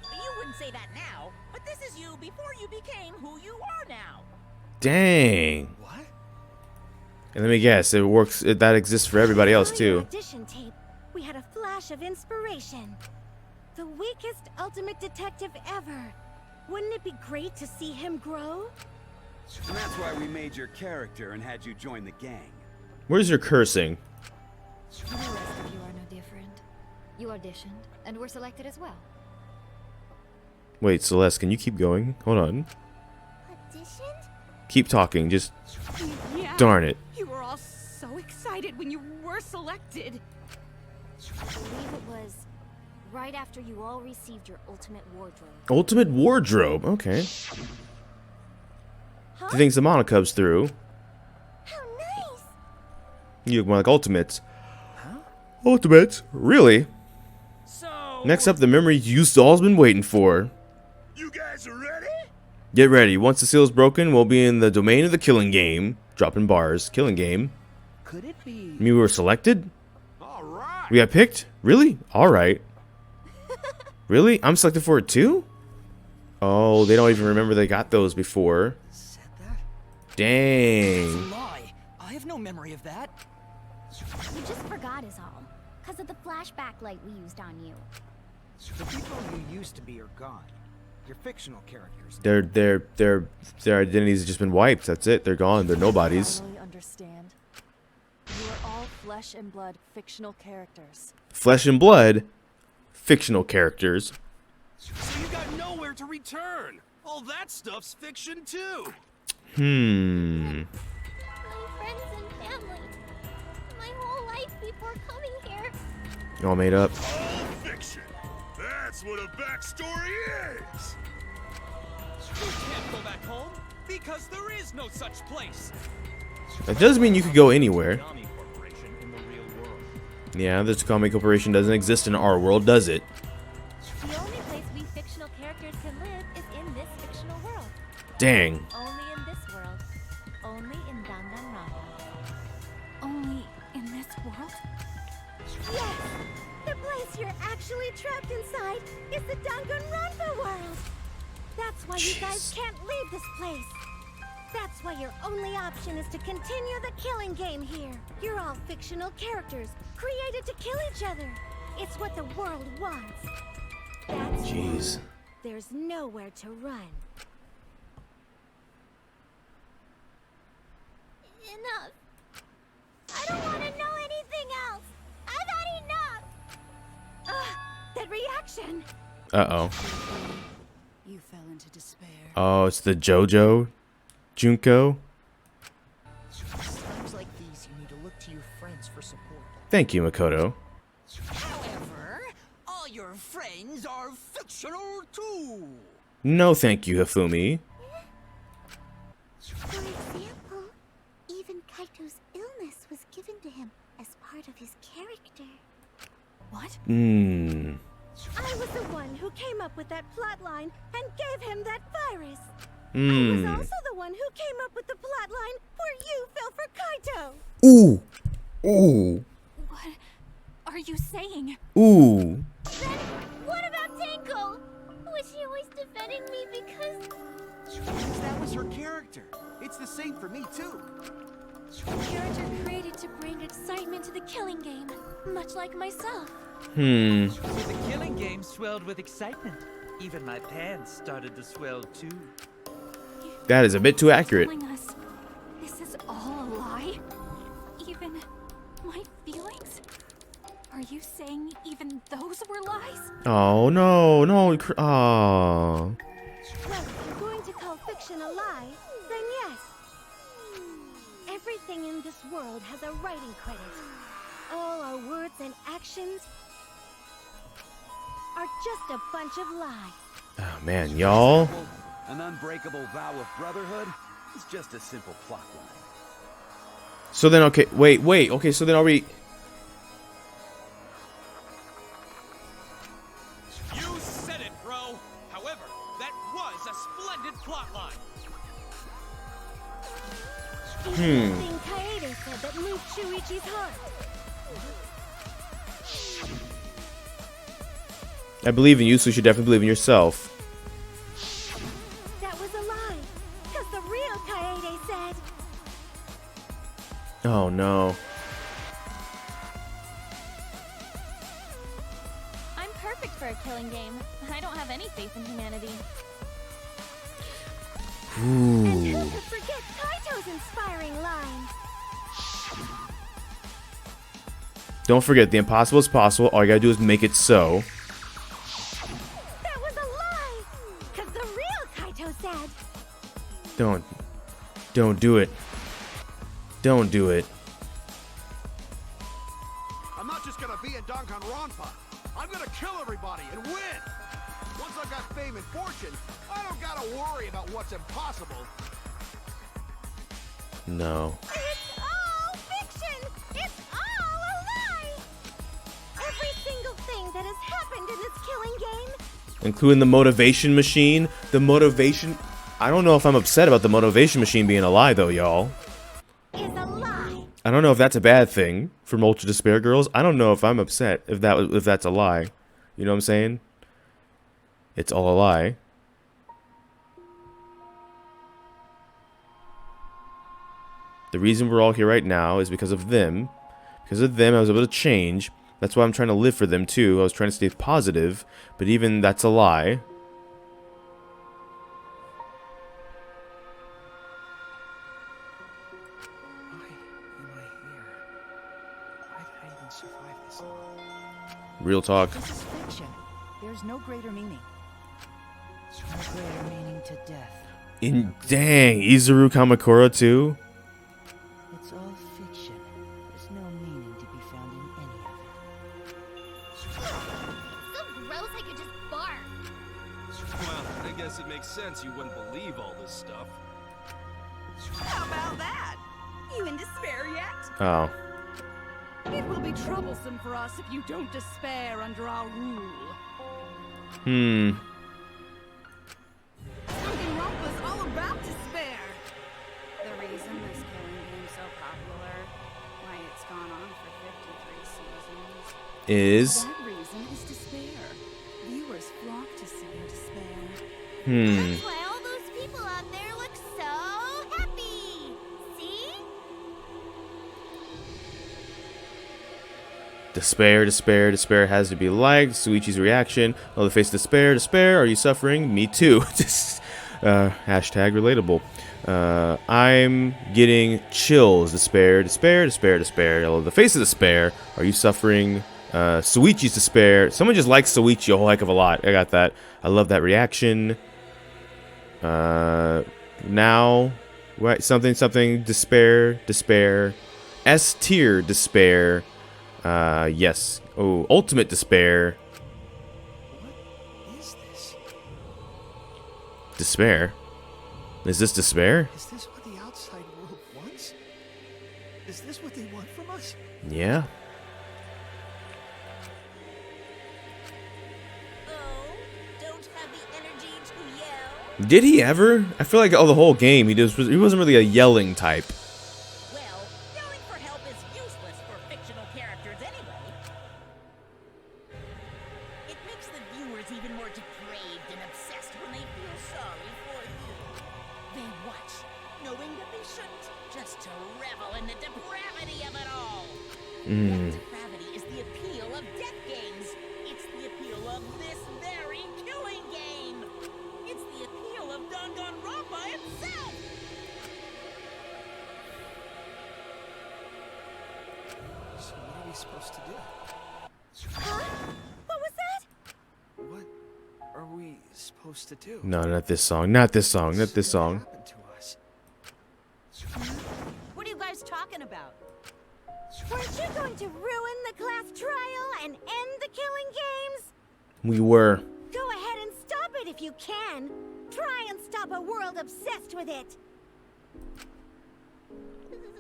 You wouldn't say that now, but this is you before you became who you are now. Dang. What? And let me guess, it works. That exists for everybody else too. Audition tape. We had a flash of inspiration. The weakest ultimate detective ever. Wouldn't it be great to see him grow? And that's why we made your character and had you join the gang. Where's your cursing? The rest of you are no different. You auditioned and were selected as well. Wait, Celeste, can you keep going? Hold on. Auditioned? Keep talking. Just Yeah. darn it. You were all so excited when you were selected. I believe it was right after you all received your ultimate wardrobe. Ultimate wardrobe. Okay. Huh? The things the Monocubs through. How nice! You look more like Ultimates. Huh? Ultimates? Really? So. Next up, the memory you've all been waiting for. You guys are ready? Get ready. Once the seal is broken, we'll be in the domain of the killing game. Dropping bars. Killing game. Could it be... You mean we were selected? All right. We got picked? Really? Alright. Really? I'm selected for it too? Oh, they don't even remember they got those before. Said that? Dang. Lie. I have no memory of that. You just forgot is all. Because of the flashback light we used on you. The people you used to be are gone. You're fictional characters. Their identities have just been wiped. That's it. They're gone. They're nobodies. I understand. You are all flesh and blood fictional characters. Flesh and blood. Fictional characters. So you got nowhere to return. All that stuff's fiction too. Hmm. My friends and family. My whole life before coming here. All made up. All fiction. That's what a backstory is. You can't go back home because there is no such place. That doesn't mean you could go anywhere. Konami Corporation in the real world. Yeah, the Takami Corporation doesn't exist in our world, does it? The only place we fictional characters can live is in this fictional world. Dang. Only in this world. Only in Danganronpa. Only in this world? Yes! The place you're actually trapped inside is the Danganronpa world! That's why you guys can't leave this place! That's why your only option is to continue the killing game here. You're all fictional characters, created to kill each other. It's what the world wants. That's Jeez. why there's nowhere to run. Enough. I don't want to know anything else. I've had enough. That reaction. Uh-oh. You fell into despair. Oh, it's the JoJo Junko. Times like these, you need to look to your friends for support. Thank you, Makoto. However, all your friends are fictional too. No thank you, Hifumi. For example, even Kaito's illness was given to him as part of his character. What? Hmm. I was the one who came up with that plotline and gave him that virus. I Hmm. was also the one who came up with the plotline where you fell for Kaito. Ooh. Ooh. What are you saying? Ooh. Then what about Tenko? Was she always defending me because... Because that was her character. It's the same for me, too. A character created to bring excitement to the killing game, much like myself. Hmm. So the killing game swelled with excitement. Even my pants started to swell too. That is a bit too accurate. Telling us this is all a lie? Even my feelings? Are you saying even those were lies? Oh, no. No. Oh. Well, if you're going to call fiction a lie, then yes. Everything in this world has a writing credit. All our words and actions are just a bunch of lies. Oh, man, y'all. An unbreakable vow of brotherhood is just a simple plot line. So then, okay, wait. Okay, so then are we... You said it, bro. However, that was a splendid plotline. Even the thing Kaede said that moved Shuichi's heart. I believe in you, so you should definitely believe in yourself. That was a lie. Because the real Kaede said. Oh no. I'm perfect for a killing game. I don't have any faith in humanity. And who could forget Kaito's inspiring line? Don't forget, the impossible is possible. All you gotta do is make it so. That was a lie. Because the real Kaito said. Don't do it. Don't do it. I'm not just gonna be in Danganronpa. I'm gonna kill everybody and win. Once I've got fame and fortune, I don't gotta worry about what's impossible. No. It's all fiction. It's all a lie. Every single thing that has happened in this killing game. Including the motivation machine. The motivation... I don't know if I'm upset about the motivation machine being a lie, though, y'all. Is a lie. I don't know if that's a bad thing for Ultra Despair girls. I don't know if I'm upset if that's a lie. You know what I'm saying? It's all a lie. The reason we're all here right now is because of them. Because of them, I was able to change. That's why I'm trying to live for them, too. I was trying to stay positive, but even that's a lie. Real talk. This is fiction. There's no greater meaning. No greater meaning to death. Dang, Izuru Kamakura too? It's all fiction. There's no meaning to be found in any of it. So gross I could just barf. Well, I guess it makes sense you wouldn't believe all this stuff. How about that? You in despair yet? Oh. It will be troublesome for us if you don't despair under our rule. Danganronpa's all about despair. The reason this killing game's so popular, why it's gone on for 53 seasons. Is? That reason is despair. Viewers flock to see your despair. That's why all those people out there look so happy. See? Despair, despair, despair has to be liked. Suichi's reaction. Oh, the face of despair, despair. Are you suffering? Me too. Just, hashtag relatable. I'm getting chills. Despair, despair, despair, despair. Oh, the face of despair. Are you suffering? Suichi's despair. Someone just likes Suichi a whole heck of a lot. I got that. I love that reaction. Now, right? Something. Despair, despair. S tier, despair. Yes. Oh, ultimate despair. What is this? Despair? Is this despair? Is this what the outside world wants? Is this what they want from us? Yeah. Oh, don't have the energy to yell. Did he ever? I feel like the whole game he wasn't really a yelling type. Well, yelling for help is useless for fictional characters anyway. It makes the viewers even more depraved and obsessed when they feel sorry for you. They watch, knowing that they shouldn't, just to revel in the depravity of it all. That depravity is the appeal of death games. It's the appeal of this very killing game. It's the appeal of Danganronpa itself. So what are we supposed to do? Huh? What was that? What are we supposed to do? No, not this song. Not this song. Not this song. What happened to us? What are you guys talking about? Weren't you going to ruin the class trial and end the killing games? We were. Go ahead and stop it if you can. Try and stop a world obsessed with it.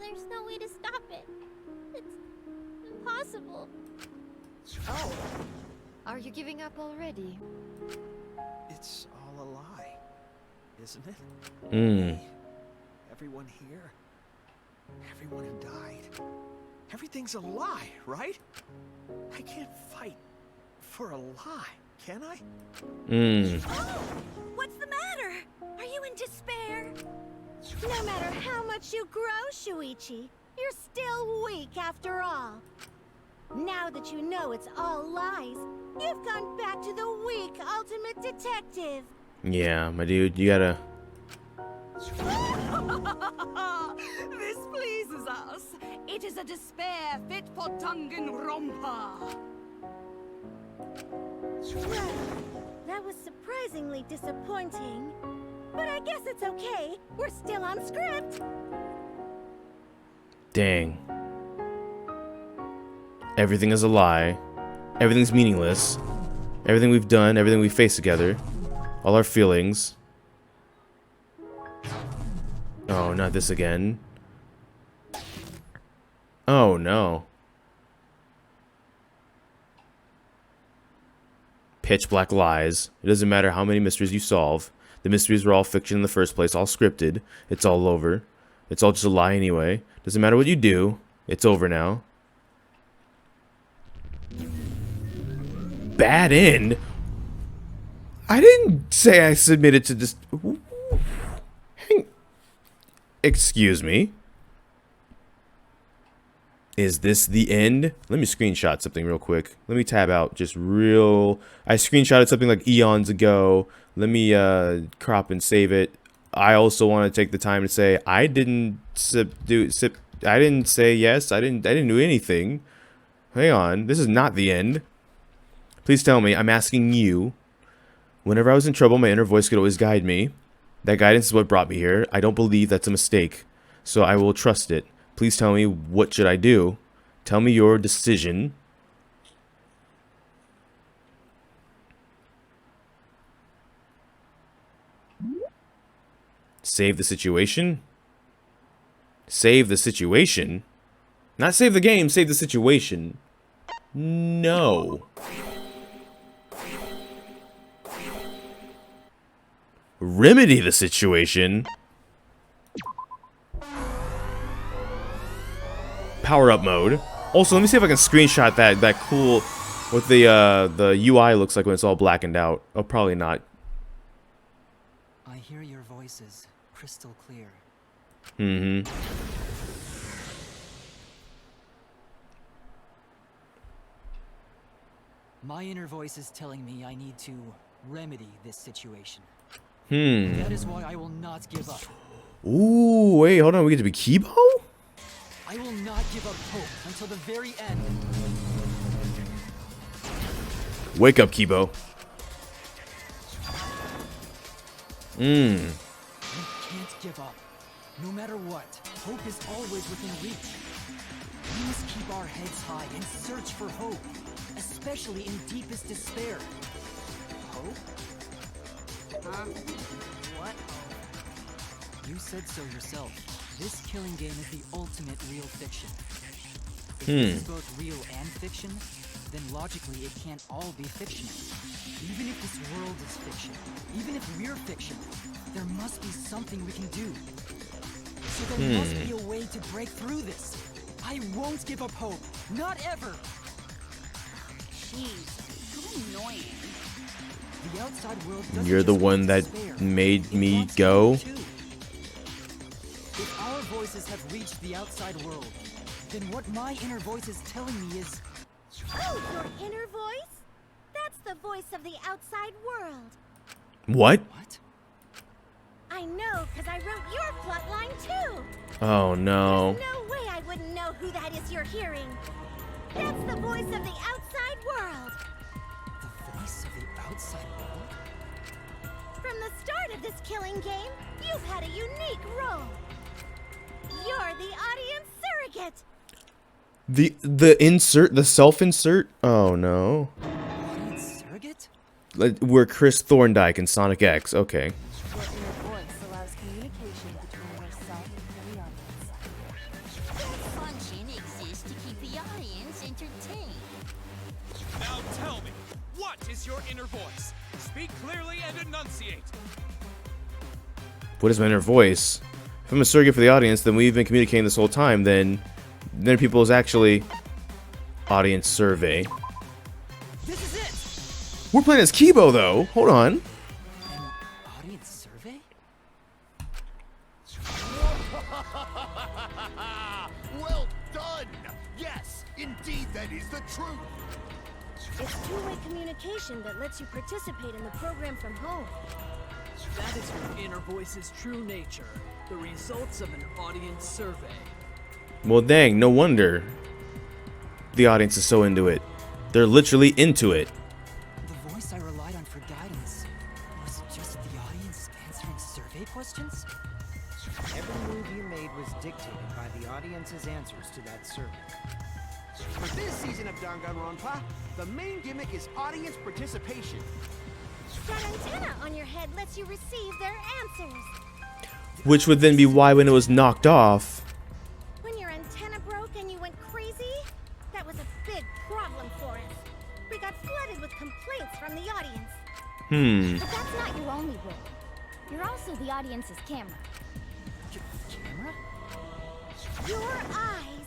There's no way to stop it. It's impossible. Oh, Are you giving up already? it's all a lie, isn't it? Everyone here, everyone who died, everything's a lie, right? I can't fight for a lie. Can I? Oh, what's the matter? Are you in despair? No matter how much you grow, Shuichi, you're still weak after all. Now that you know it's all lies, you've gone back to the weak ultimate detective. Yeah, my dude, you gotta... This pleases us. It is a despair fit for Danganronpa. Well, that was surprisingly disappointing. But I guess it's okay. We're still on script. Dang. Everything is a lie. Everything's meaningless. Everything we've done, everything we face together. All our feelings. Oh, not this again. Oh, no. Pitch black lies. It doesn't matter how many mysteries you solve. The mysteries were all fiction in the first place, all scripted. It's all over. It's all just a lie anyway. Doesn't matter what you do. It's over now. Bad end? I didn't say I submitted to this. Excuse me. Is this the end? Let me screenshot something real quick. Let me tab out just real. I screenshotted something like eons ago. Let me crop and save it. I also want to take the time to say I didn't I didn't say yes. I didn't do anything. Hang on. This is not the end. Please tell me. I'm asking you. Whenever I was in trouble, my inner voice could always guide me. That guidance is what brought me here. I don't believe that's a mistake, so I will trust it. Please tell me, what should I do? Tell me your decision. Save the situation? Save the situation? Not save the game, save the situation. No. Remedy the situation? Power up mode. Also, let me see if I can screenshot that cool what the UI looks like when it's all blackened out. Oh, probably not. I hear your voices crystal clear. Mm-hmm. My inner voice is telling me I need to remedy this situation. That is why I will not give up. Ooh, wait, hold on. We get to be Kibo? I will not give up hope until the very end. Wake up, Kibo. We can't give up. No matter what, hope is always within reach. We must keep our heads high and search for hope, especially in deepest despair. Hope? Huh? What? You said so yourself. This killing game is the ultimate real fiction. If this is both real and fiction, then logically it can't all be fictional. Even if this world is fiction, even if we're fiction, there must be something we can do. So there must be a way to break through this. I won't give up hope. Not ever. Jeez, how annoying. The outside world doesn't You're the just one that despair. made It me wants go? too. If our voices have reached the outside world, then what my inner voice is telling me is... Oh, your inner voice? That's the voice of the outside world. What? What? I know, because I wrote your plotline too. Oh, no. There's no way I wouldn't know who that is you're hearing. That's the voice of the outside world. The voice of the outside world? From the start of this killing game, you've had a unique role. You're the audience surrogate. The self-insert? Oh, no. Audience surrogate? We're Chris Thorndike in Sonic X. Okay. Your inner voice allows communication between yourself and the audience. That function exists to keep the audience entertained. Now tell me, what is your inner voice? Speak clearly and enunciate. What is my inner voice? If I'm a surrogate for the audience, then we've been communicating this whole time, then people's actually audience survey. This is it! We're playing as Kibo, though. Hold on. An audience survey? Well done! Yes, indeed that is the truth! It's two-way communication that lets you participate in the program from home. That is your inner voice's true nature. The results of an audience survey. Well, dang, no wonder the audience is so into it. They're literally into it. The voice I relied on for guidance was just the audience answering survey questions? Every move you made was dictated by the audience's answers to that survey. For this season of Danganronpa, the main gimmick is audience participation. That antenna on your head lets you receive their answers. Which would then be why when it was knocked off. When your antenna broke and you went crazy, that was a big problem for us. We got flooded with complaints from the audience. But that's not your only role. You're also the audience's camera. Camera? Your eyes.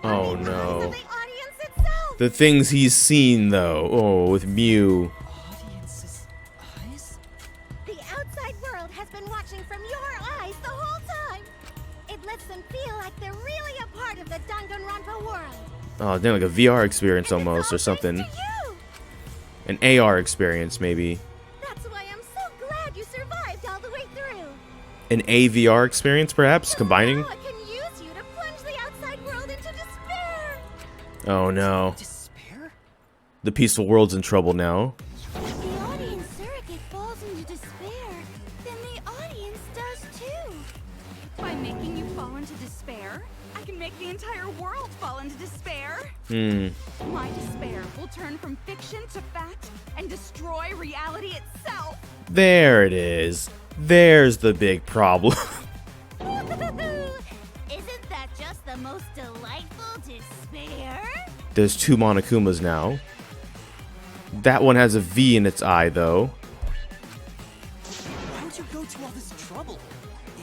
Oh The no. audience itself. The things he's seen, though. Oh, with Mew. Audience's eyes? The outside world has been watching from your eyes the whole time. It lets them feel like they're really a part of the Danganronpa world. Oh, damn, like a VR experience almost, or something. An AR experience, maybe. That's why I'm so glad you survived all the way through. An AVR experience, perhaps, combining. Now I can use you to plunge the outside world into despair. Oh no. Despair? The peaceful world's in trouble now. If the audience surrogate falls into despair, then the audience does too. By making you fall into despair, I can make the entire world fall into despair. My despair will turn from fiction to fact and destroy reality itself. There it is. There's the big problem. Isn't that just the most delightful despair? There's two Monokumas now. That one has a V in its eye, though. Why would you go to all this trouble?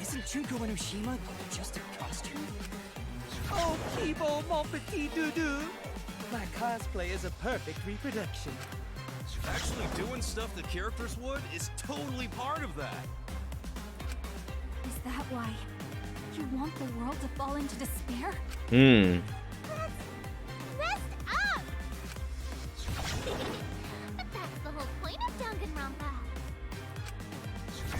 Isn't Junko Enoshima just a costume? Oh, Kibo, mon petit doudou. My cosplay is a perfect reproduction. Actually doing stuff the characters would is totally part of that. Is that why you want the world to fall into despair? Rest up! But that's the whole point of Danganronpa.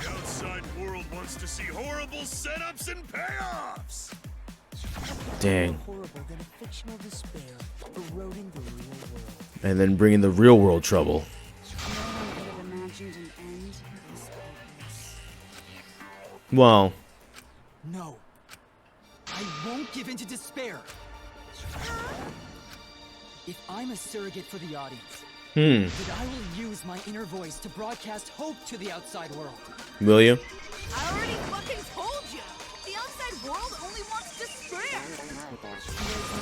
The outside world wants to see horrible setups and payoffs! Dang. Horrible than a fictional despair eroding the real world. And then bringing the real world trouble. No one could have imagined an end to this place. Well, No. I won't give in to despair. If I'm a surrogate for the audience, then I will use my inner voice to broadcast hope to the outside world. will you? I already fucking told you. The outside world only wants despair. There's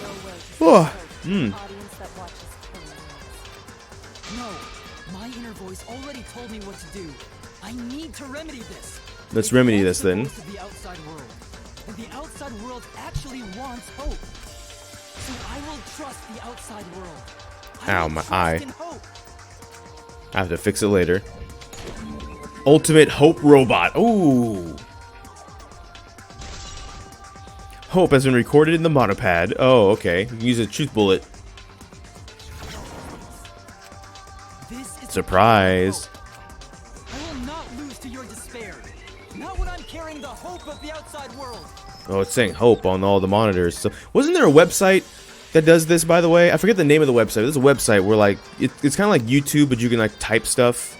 no way to Oh, support an audience that watches killing games. No, my inner voice already told me what to do. I need to remedy this. Let's remedy this then. It's the outside world, and the outside world actually wants hope. So I will trust the outside world. Ow, my eye. In hope. I have to fix it later. Ultimate Hope Robot. Ooh. Hope has been recorded in the monopad. Oh, okay. You can use a truth bullet. This is Surprise. I will not lose to your despair. Not when I'm carrying the hope of the outside world. Oh, it's saying hope on all the monitors. So, wasn't there a website that does this, by the way? I forget the name of the website. There's a website where, like, it's kind of like YouTube, but you can, like, type stuff,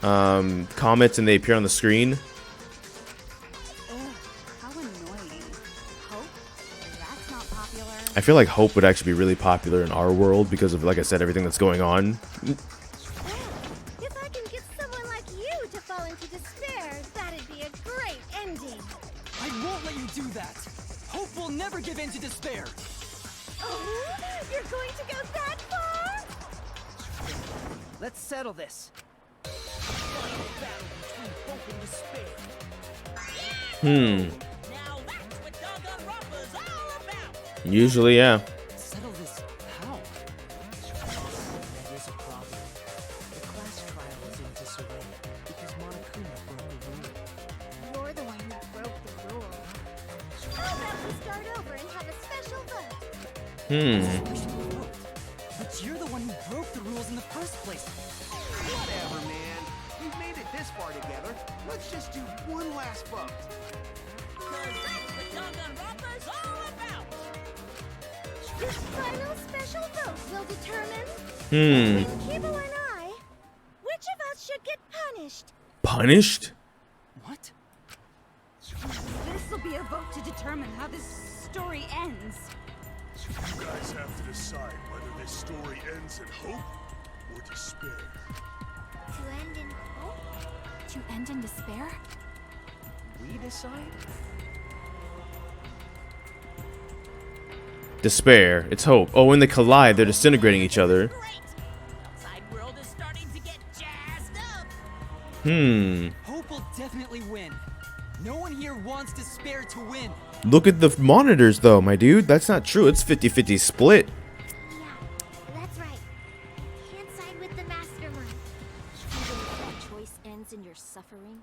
comments, and they appear on the screen. How annoying. Hope? That's not popular. I feel like hope would actually be really popular in our world because of, like I said, everything that's going on. Well, if I can get someone like you to fall into despair, that'd be a great ending. I won't let you do that. Hope will never give in to despair. Oh, you're going to go that far? Let's settle this. Hmm. Now that's what Danganronpa's all about. Usually, yeah. Settle this how? will start over and have a special vote. But you're the one who broke the rules in the first place. Whatever, man. We've made it this far together. Let's just do one last vote. Cause that's what Danganronpa's all about. This final special vote will determine Hmm. between Kibo and I, which of us should get punished. Punished? What? This will be a vote to determine how this story ends. You guys have to decide whether this story ends in hope or despair. To end in hope? To end in despair? We decide? Despair. It's hope. Oh, when they collide, they're disintegrating each other. Outside world is starting to get jazzed up. Hope will definitely win. No one here wants despair to win. Look at the monitors, though, my dude. That's not true. It's 50-50 split. Yeah, that's right. Can't side with the mastermind. Even if that choice ends in your suffering.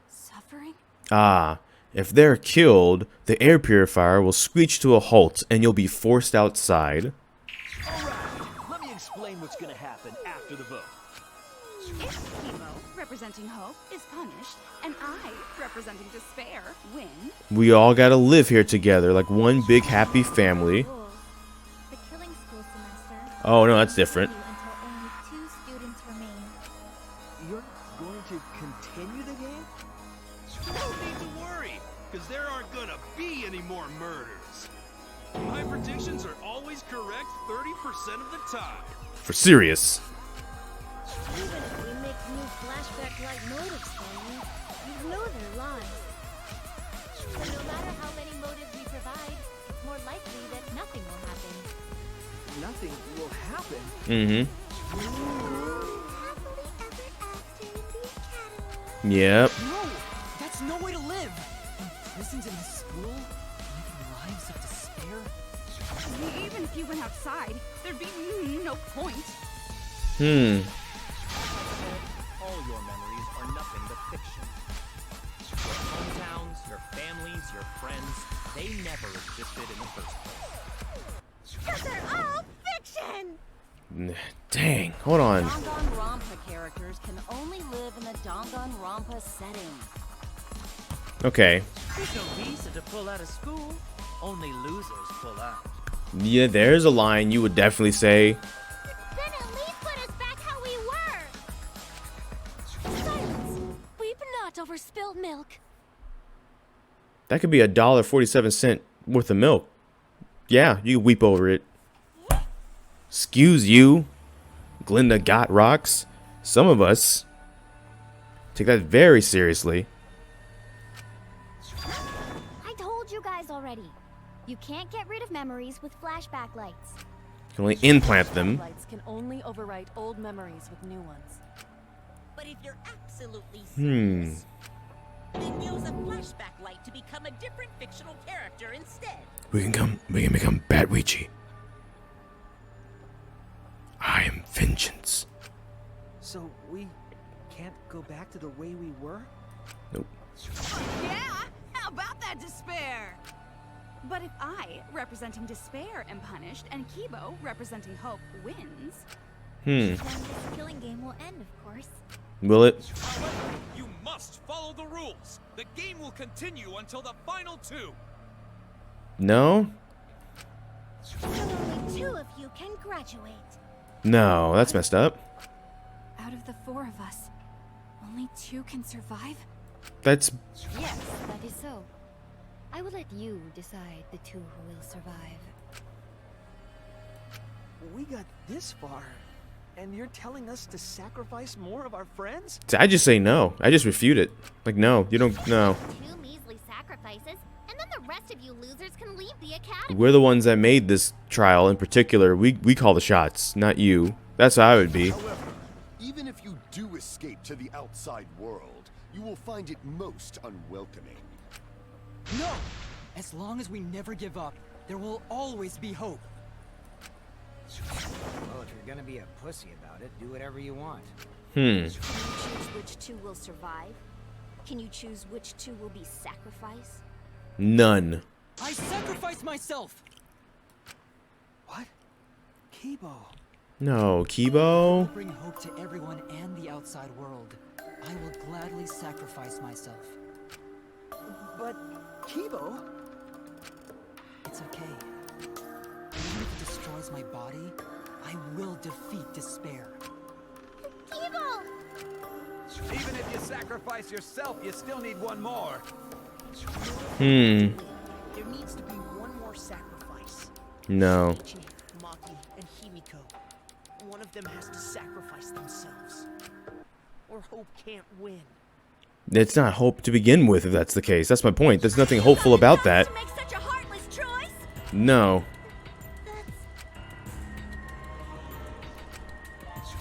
Suffering? Ah, if they're killed, the air purifier will screech to a halt, and you'll be forced outside. Alright, let me explain what's gonna happen after the vote. If Kibo, representing hope, is punished, and I, representing despair, win, We all gotta live here together like one big happy family. Rules. The killing school semester. Oh, no, that's different. Until only 2 students remain. You're going to continue the game? No need to worry, because there aren't gonna be any more murders. My predictions are always correct 30% of the time. For serious. Even if we make new flashback-like motives for you, you know they're lies. So no matter how many motives we provide, it's more likely that nothing will happen. Nothing will happen. Mm-hmm. Happily ever after in the academy. Yep. No, that's no way to live. Imprisoned in a school, living lives of despair. even if you went outside, there'd be no point. All your memories are nothing but fiction. Your hometowns, your families, your friends, they never existed in the first place. But they're all fiction! Dang, hold on. Danganronpa characters can only live in the Danganronpa setting. Okay. There's no reason to pull out of school. Only losers pull out. Yeah, there's a line you would definitely say. Then at least put us back how we were! Silence! Weep not over spilled milk. That could be $1.47 worth of milk. Yeah, you weep over it. Excuse you, Glinda got rocks. Some of us take that very seriously. I told you guys already. You can't get rid of memories with flashback lights. You can only implant them. Lights can only overwrite old memories with new ones. But if you're absolutely serious, then use a flashback light to become a different fictional character instead. We can become Bat Ouija. I am vengeance. So we can't go back to the way we were? Nope. Yeah, how about that despair? But if I, representing despair, am punished, and Kibo, representing hope, wins... Then this killing game will end, of course. Will it? However, you must follow the rules. The game will continue until the final two. No? So only 2 of you can graduate. No, that's messed up. Out of the 4 of us, only 2 can survive? That's... Yes, that is so. I will let you decide the 2 who will survive. We got this far, and you're telling us to sacrifice more of our friends? I just say no. I just refute it. Like, no, you don't... No. 2 measly sacrifices, and then the rest of you losers can leave the academy. We're the ones that made this trial in particular. We call the shots, not you. That's how I would be. However, even if you do escape to the outside world, you will find it most unwelcoming. No! As long as we never give up, there will always be hope. Well, if you're gonna be a pussy about it, do whatever you want. Can you choose which 2 will survive? Can you choose which 2 will be sacrificed? None. I sacrifice myself! What? Kibo. No, Kibo. Bring hope to everyone and the outside world. I will gladly sacrifice myself. But, Kibo? It's okay. Even if it destroys my body, I will defeat despair. Kibo! Even if you sacrifice yourself, you still need one more. Hmm. There needs to be one more sacrifice. No. Ichi, Maki, and Himiko. One of them has to sacrifice themselves. Or Hope can't win. It's not hope to begin with, if that's the case. That's my point. There's nothing hopeful about that. Make such a heartless choice? No.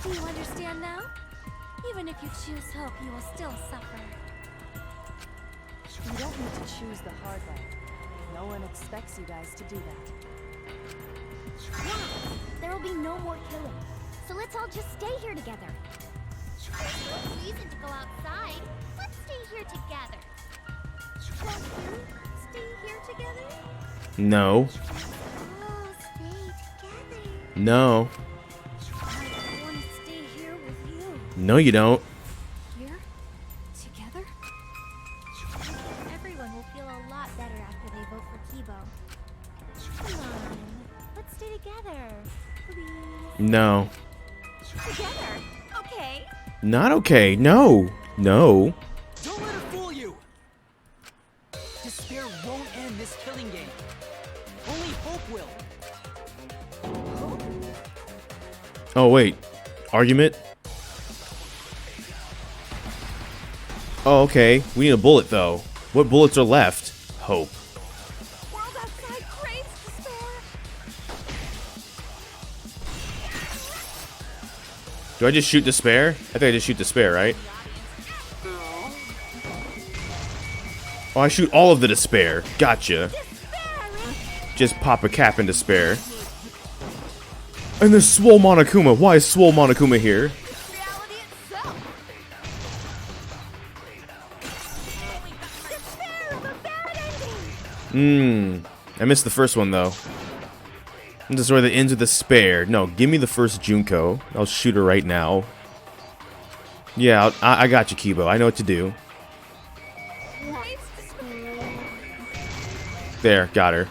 Do you understand now? Even if you choose hope, you will still suffer. You don't need to choose the hard way. No one expects you guys to do that. There will be no more killing. So let's all just stay here together. There's no reason to go outside. Let's stay here together. Won't you stay here together? No. Oh, stay together. No. I want to stay here with you. No, you don't. Here? Together? Everyone will feel a lot better after they vote for Kibo. Come on. Let's stay together. Please. No. Together? Okay. Not okay. No. No. Don't let her fool you! Despair won't end this killing game. Only hope will. Hope? Oh, wait. Argument? Oh, okay. We need a bullet, though. What bullets are left? Hope. World outside craves despair. Do I just shoot despair? I think I just shoot despair, right? Oh, I shoot all of the despair. Gotcha. Just pop a cap in despair. And there's Swole Monokuma. Why is Swole Monokuma here? I missed the first one, though. This is where the ends with despair. No, give me the first Junko. I'll shoot her right now. Yeah, I got you, Kibo. I know what to do. There, got her.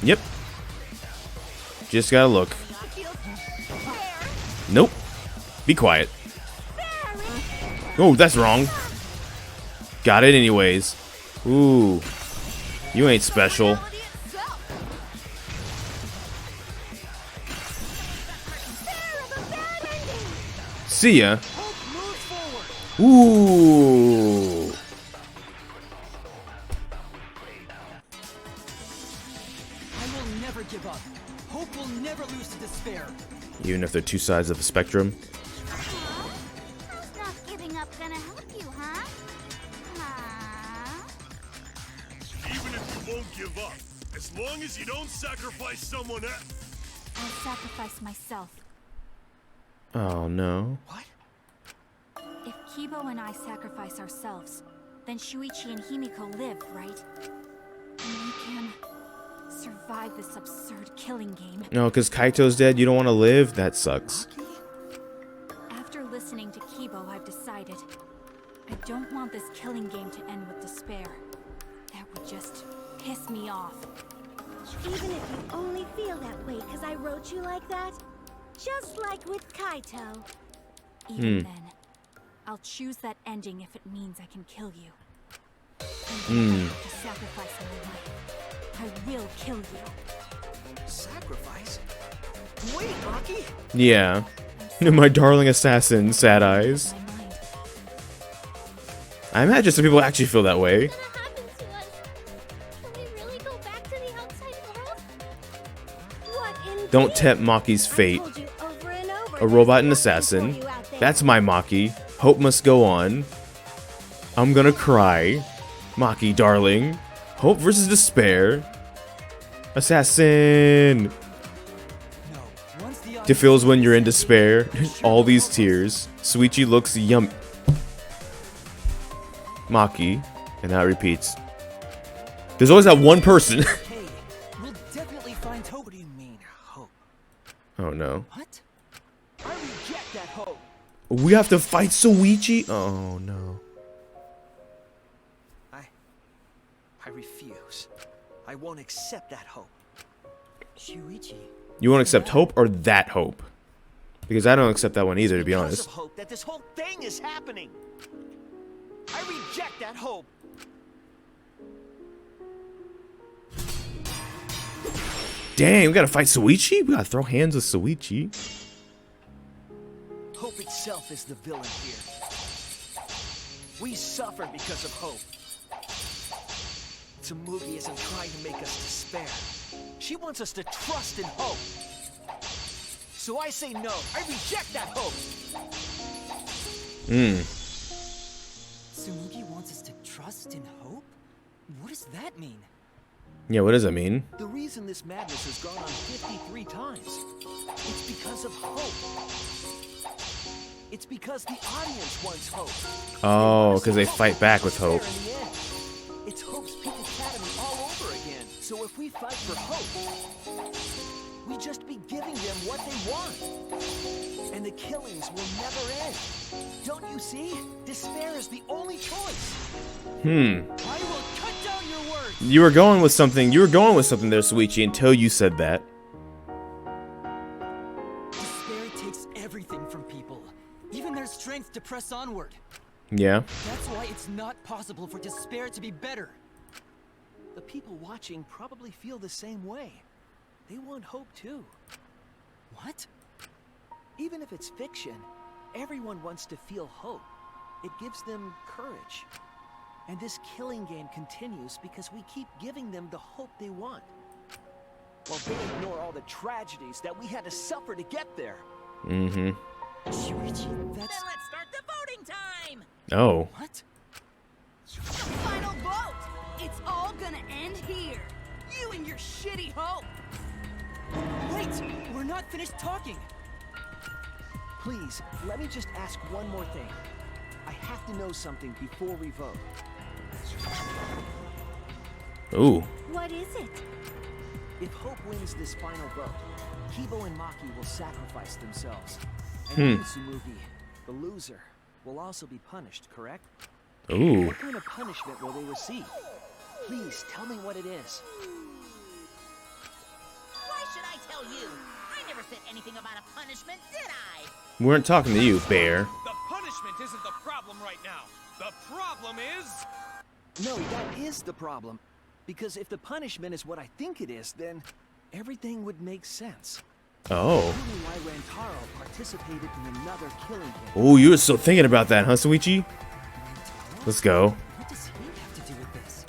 Yep. Just gotta look. Nope. Be quiet. Oh, that's wrong. Got it anyways. Ooh. You ain't special. See ya. Ooh. I will never give up. Hope will never lose to despair. Even if they're two sides of the spectrum. How's not giving up gonna help you, huh? Even if you won't give up, as long as you don't sacrifice someone else. I'll sacrifice myself. Oh no. What? If Kibo and I sacrifice ourselves, then Shuichi and Himiko live, right? And we can survive this absurd killing game. No, because Kaito's dead, you don't want to live? That sucks. After listening to Kibo, I've decided I don't want this killing game to end with despair. That would just piss me off. Even if you only feel that way because I wrote you like that? Just like with Kaito. Even then, I'll choose that ending if it means I can kill you. And if I have to sacrifice my life, I will kill you. Sacrifice? Wait, Maki! Yeah. My darling assassin, sad eyes. I imagine some people actually feel that way. Don't tempt Maki's fate. A robot and assassin. That's my Maki. Hope must go on. I'm gonna cry. Maki, darling. Hope versus despair. Assassin. It feels when you're in despair. All these tears. Shuichi looks yum. Maki, and now it repeats. There's always that one person. Hey, we'll definitely find hope. What do you mean, hope? Oh no. What? I reject that hope. We have to fight Shuichi? Oh no. I refuse. I won't accept that hope. Shuichi. You won't accept hope or that hope? Because I don't accept that one either, to be Because honest. of hope that this whole thing is happening. I reject that hope. Dang, we gotta fight Shuichi? We gotta throw hands with Shuichi. Hope itself is the villain here. We suffer because of hope. Tsumugi isn't trying to make us despair. She wants us to trust in hope. So I say no. I reject that hope. Tsumugi wants us to trust in hope? What does that mean? Yeah, what does that mean? The reason this madness has gone on 53 times, it's because of hope. It's because the audience wants hope. Oh, because they fight back with hope. It's Hope's Peak Academy all over again. So if we fight for hope, we just be giving them what they want. And the killings will never end. Don't you see? Despair is the only choice. I will cut down your words. You were going with something. You were going with something there, Shuichi, until you said that. Despair takes everything from people, even their strength to press onward. Yeah. That's why it's not possible for despair to be better. The people watching probably feel the same way. They want hope too. What? Even if it's fiction, everyone wants to feel hope. It gives them courage. And this killing game continues because we keep giving them the hope they want. While they ignore all the tragedies that we had to suffer to get there. Shuichi, Then let's start the voting time. Oh. What? Final vote! It's all gonna end here. You and your shitty hope. Wait! We're not finished talking! Please, let me just ask one more thing. I have to know something before we vote. Ooh. What is it? If Hope wins this final vote, Kibo and Maki will sacrifice themselves. And you, Tsumugi, the loser, will also be punished, correct? Ooh. What kind of punishment will they receive? Please, tell me what it is. Why should I tell you? I never said anything about a punishment, did I? We weren't talking to you, Bear. The punishment isn't the problem right now. The problem is... No, that is the problem. Because if the punishment is what I think it is, then everything would make sense. Oh. Really why Rantaro participated in another killing game. Oh, you were still thinking about that, huh, Shuichi? Let's go. What does he have to do with this?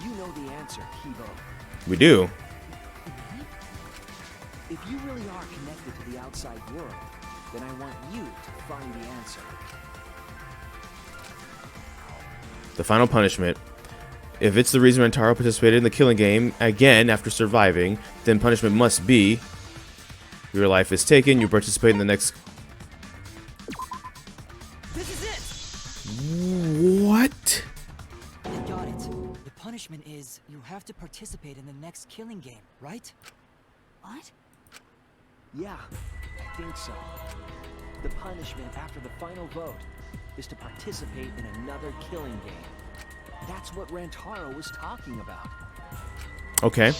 You know the answer, Kibo. We do. If you really are connected to the outside world, then I want you to find the answer. The final punishment. If it's the reason Rantaro participated in the killing game again after surviving, then punishment must be your life is taken, you participate in the next... This is it! What? I got it. The punishment is you have to participate in the next killing game, right? What? Yeah, I think so. The punishment after the final vote is to participate in another killing game. That's what Rantaro was talking about. Okay.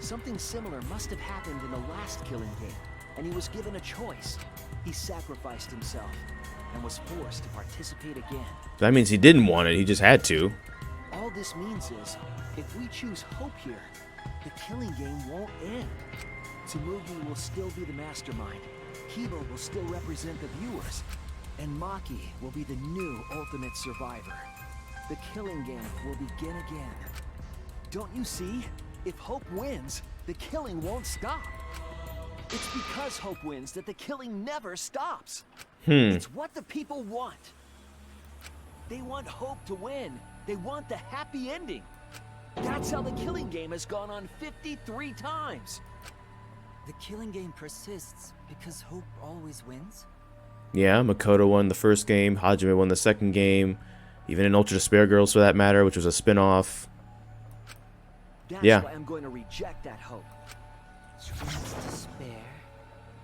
Something similar must have happened in the last killing game, and he was given a choice. He sacrificed himself and was forced to participate again. That means he didn't want it, he just had to. All this means is, if we choose hope here, the killing game won't end. Tsumugi will still be the mastermind, Kibo will still represent the viewers, and Maki will be the new ultimate survivor. The killing game will begin again. Don't you see? If Hope wins, the killing won't stop. It's because Hope wins that the killing never stops. It's what the people want. They want Hope to win. They want the happy ending. That's how the killing game has gone on 53 times. The killing game persists because hope always wins? Yeah, Makoto won the first game, Hajime won the second game, even in Ultra Despair Girls for that matter, which was a spin-off. That's Yeah. why I'm going to reject that hope. Choose despair?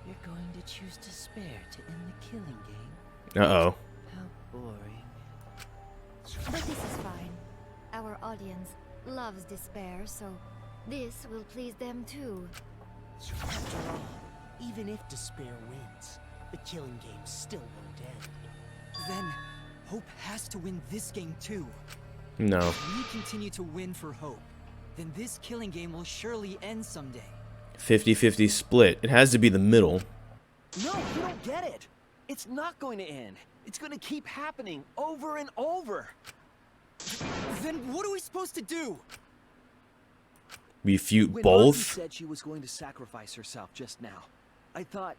You're going to choose despair to end the killing game? Uh-oh. How boring. But this is fine. Our audience loves despair, so this will please them too. After all, even if despair wins, the killing game still won't end. Then, hope has to win this game too. No. If we continue to win for hope, then this killing game will surely end someday. 50-50 split. It has to be the middle. No, you don't get it. It's not going to end. It's going to keep happening over and over. Then what are we supposed to do? Refute When both? Maki said she was going to sacrifice herself just now, I thought,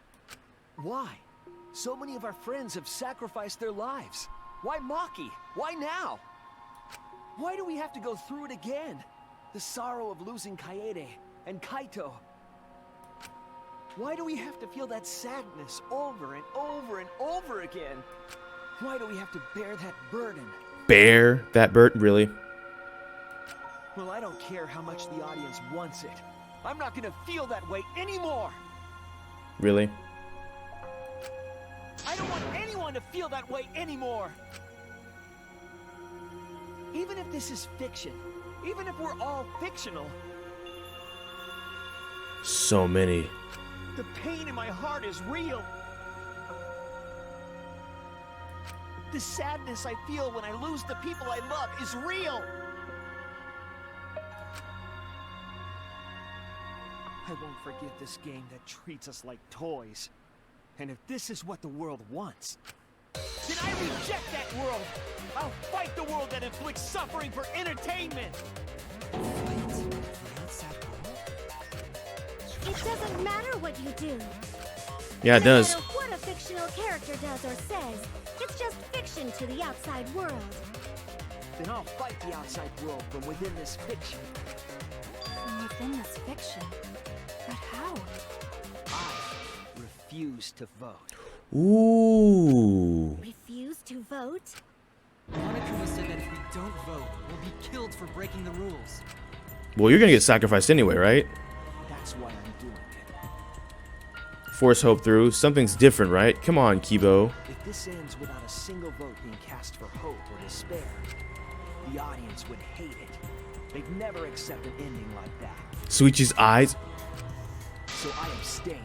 why? So many of our friends have sacrificed their lives. Why Maki? Why now? Why do we have to go through it again? The sorrow of losing Kaede and Kaito. Why do we have to feel that sadness over and over and over again? Why do we have to bear that burden? Bear that burden? Really? Well, I don't care how much the audience wants it. I'm not gonna feel that way anymore! Really? I don't want anyone to feel that way anymore! Even if this is fiction, even if we're all fictional, So many. the pain in my heart is real. The sadness I feel when I lose the people I love is real. I won't forgive this game that treats us like toys. And if this is what the world wants, then I reject that world. I'll fight the world that inflicts suffering for entertainment. It doesn't matter what you do. Yeah, it does. No matter what a fictional character does or says, it's just fiction to the outside world. Then I'll fight the outside world from within this fiction. From within this fiction? But how? I refuse to vote. Ooh. Refuse to vote? Monokuma said that if we don't vote, we'll be killed for breaking the rules. Well, you're gonna get sacrificed anyway, right? That's why I'm doing it. Force hope through. Something's different, right? Come on, Kibo. If this ends without a single vote being cast for hope or despair, the audience would hate it. They'd never accept an ending like that. Suichi's eyes. So I abstain.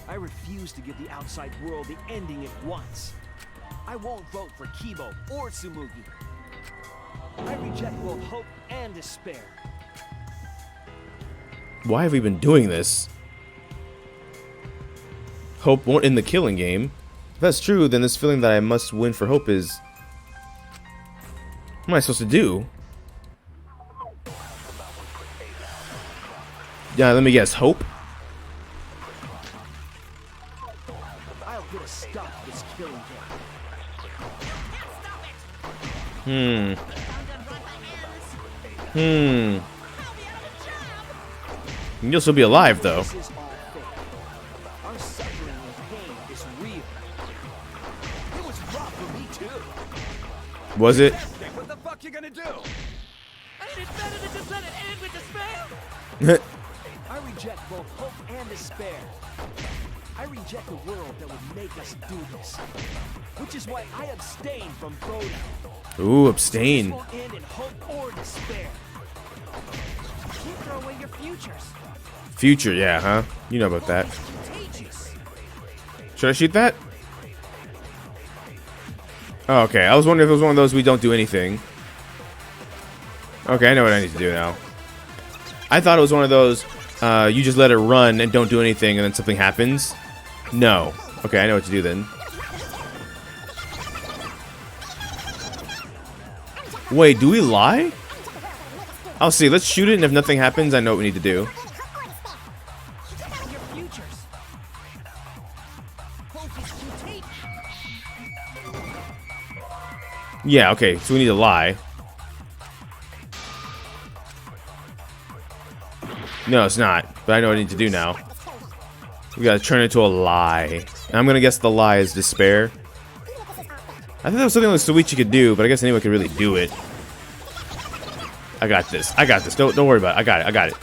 I refuse to give the outside world the ending it wants. I won't vote for Kibo or Tsumugi. I reject both hope and despair. Why have we been doing this? Hope won't end the killing game. If that's true, then this feeling that I must win for hope is... What am I supposed to do? Yeah, let me guess. Hope? I'll put a stop to this killing game. You'll still be alive, though. This is all fake. Our suffering and pain is real. It was rough for me too. Was it? What the fuck you gonna do? Ain't it better to just let it end with despair? I reject both hope and despair. I reject a world that would make us do this. Which is why I abstain from voting. Ooh, abstain. This won't end in hope or despair. You can't throw away your futures. Future, yeah, huh? You know about that. Should I shoot that? Oh, okay, I was wondering if it was one of those we don't do anything. Okay, I know what I need to do now. I thought it was one of those, you just let it run and don't do anything and then something happens. No. Okay, I know what to do then. Wait, do we lie? I'll see, let's shoot it and if nothing happens, I know what we need to do. Your futures. Hope is contagious. Yeah, okay, so we need to lie. No, it's not, but I know what I need to do now. We gotta turn it into a lie. And I'm gonna guess the lie is despair. I think that was something that Suichi could do, but I guess anyone could really do it. I got this. I got this. Don't worry about it. I got it. I got it.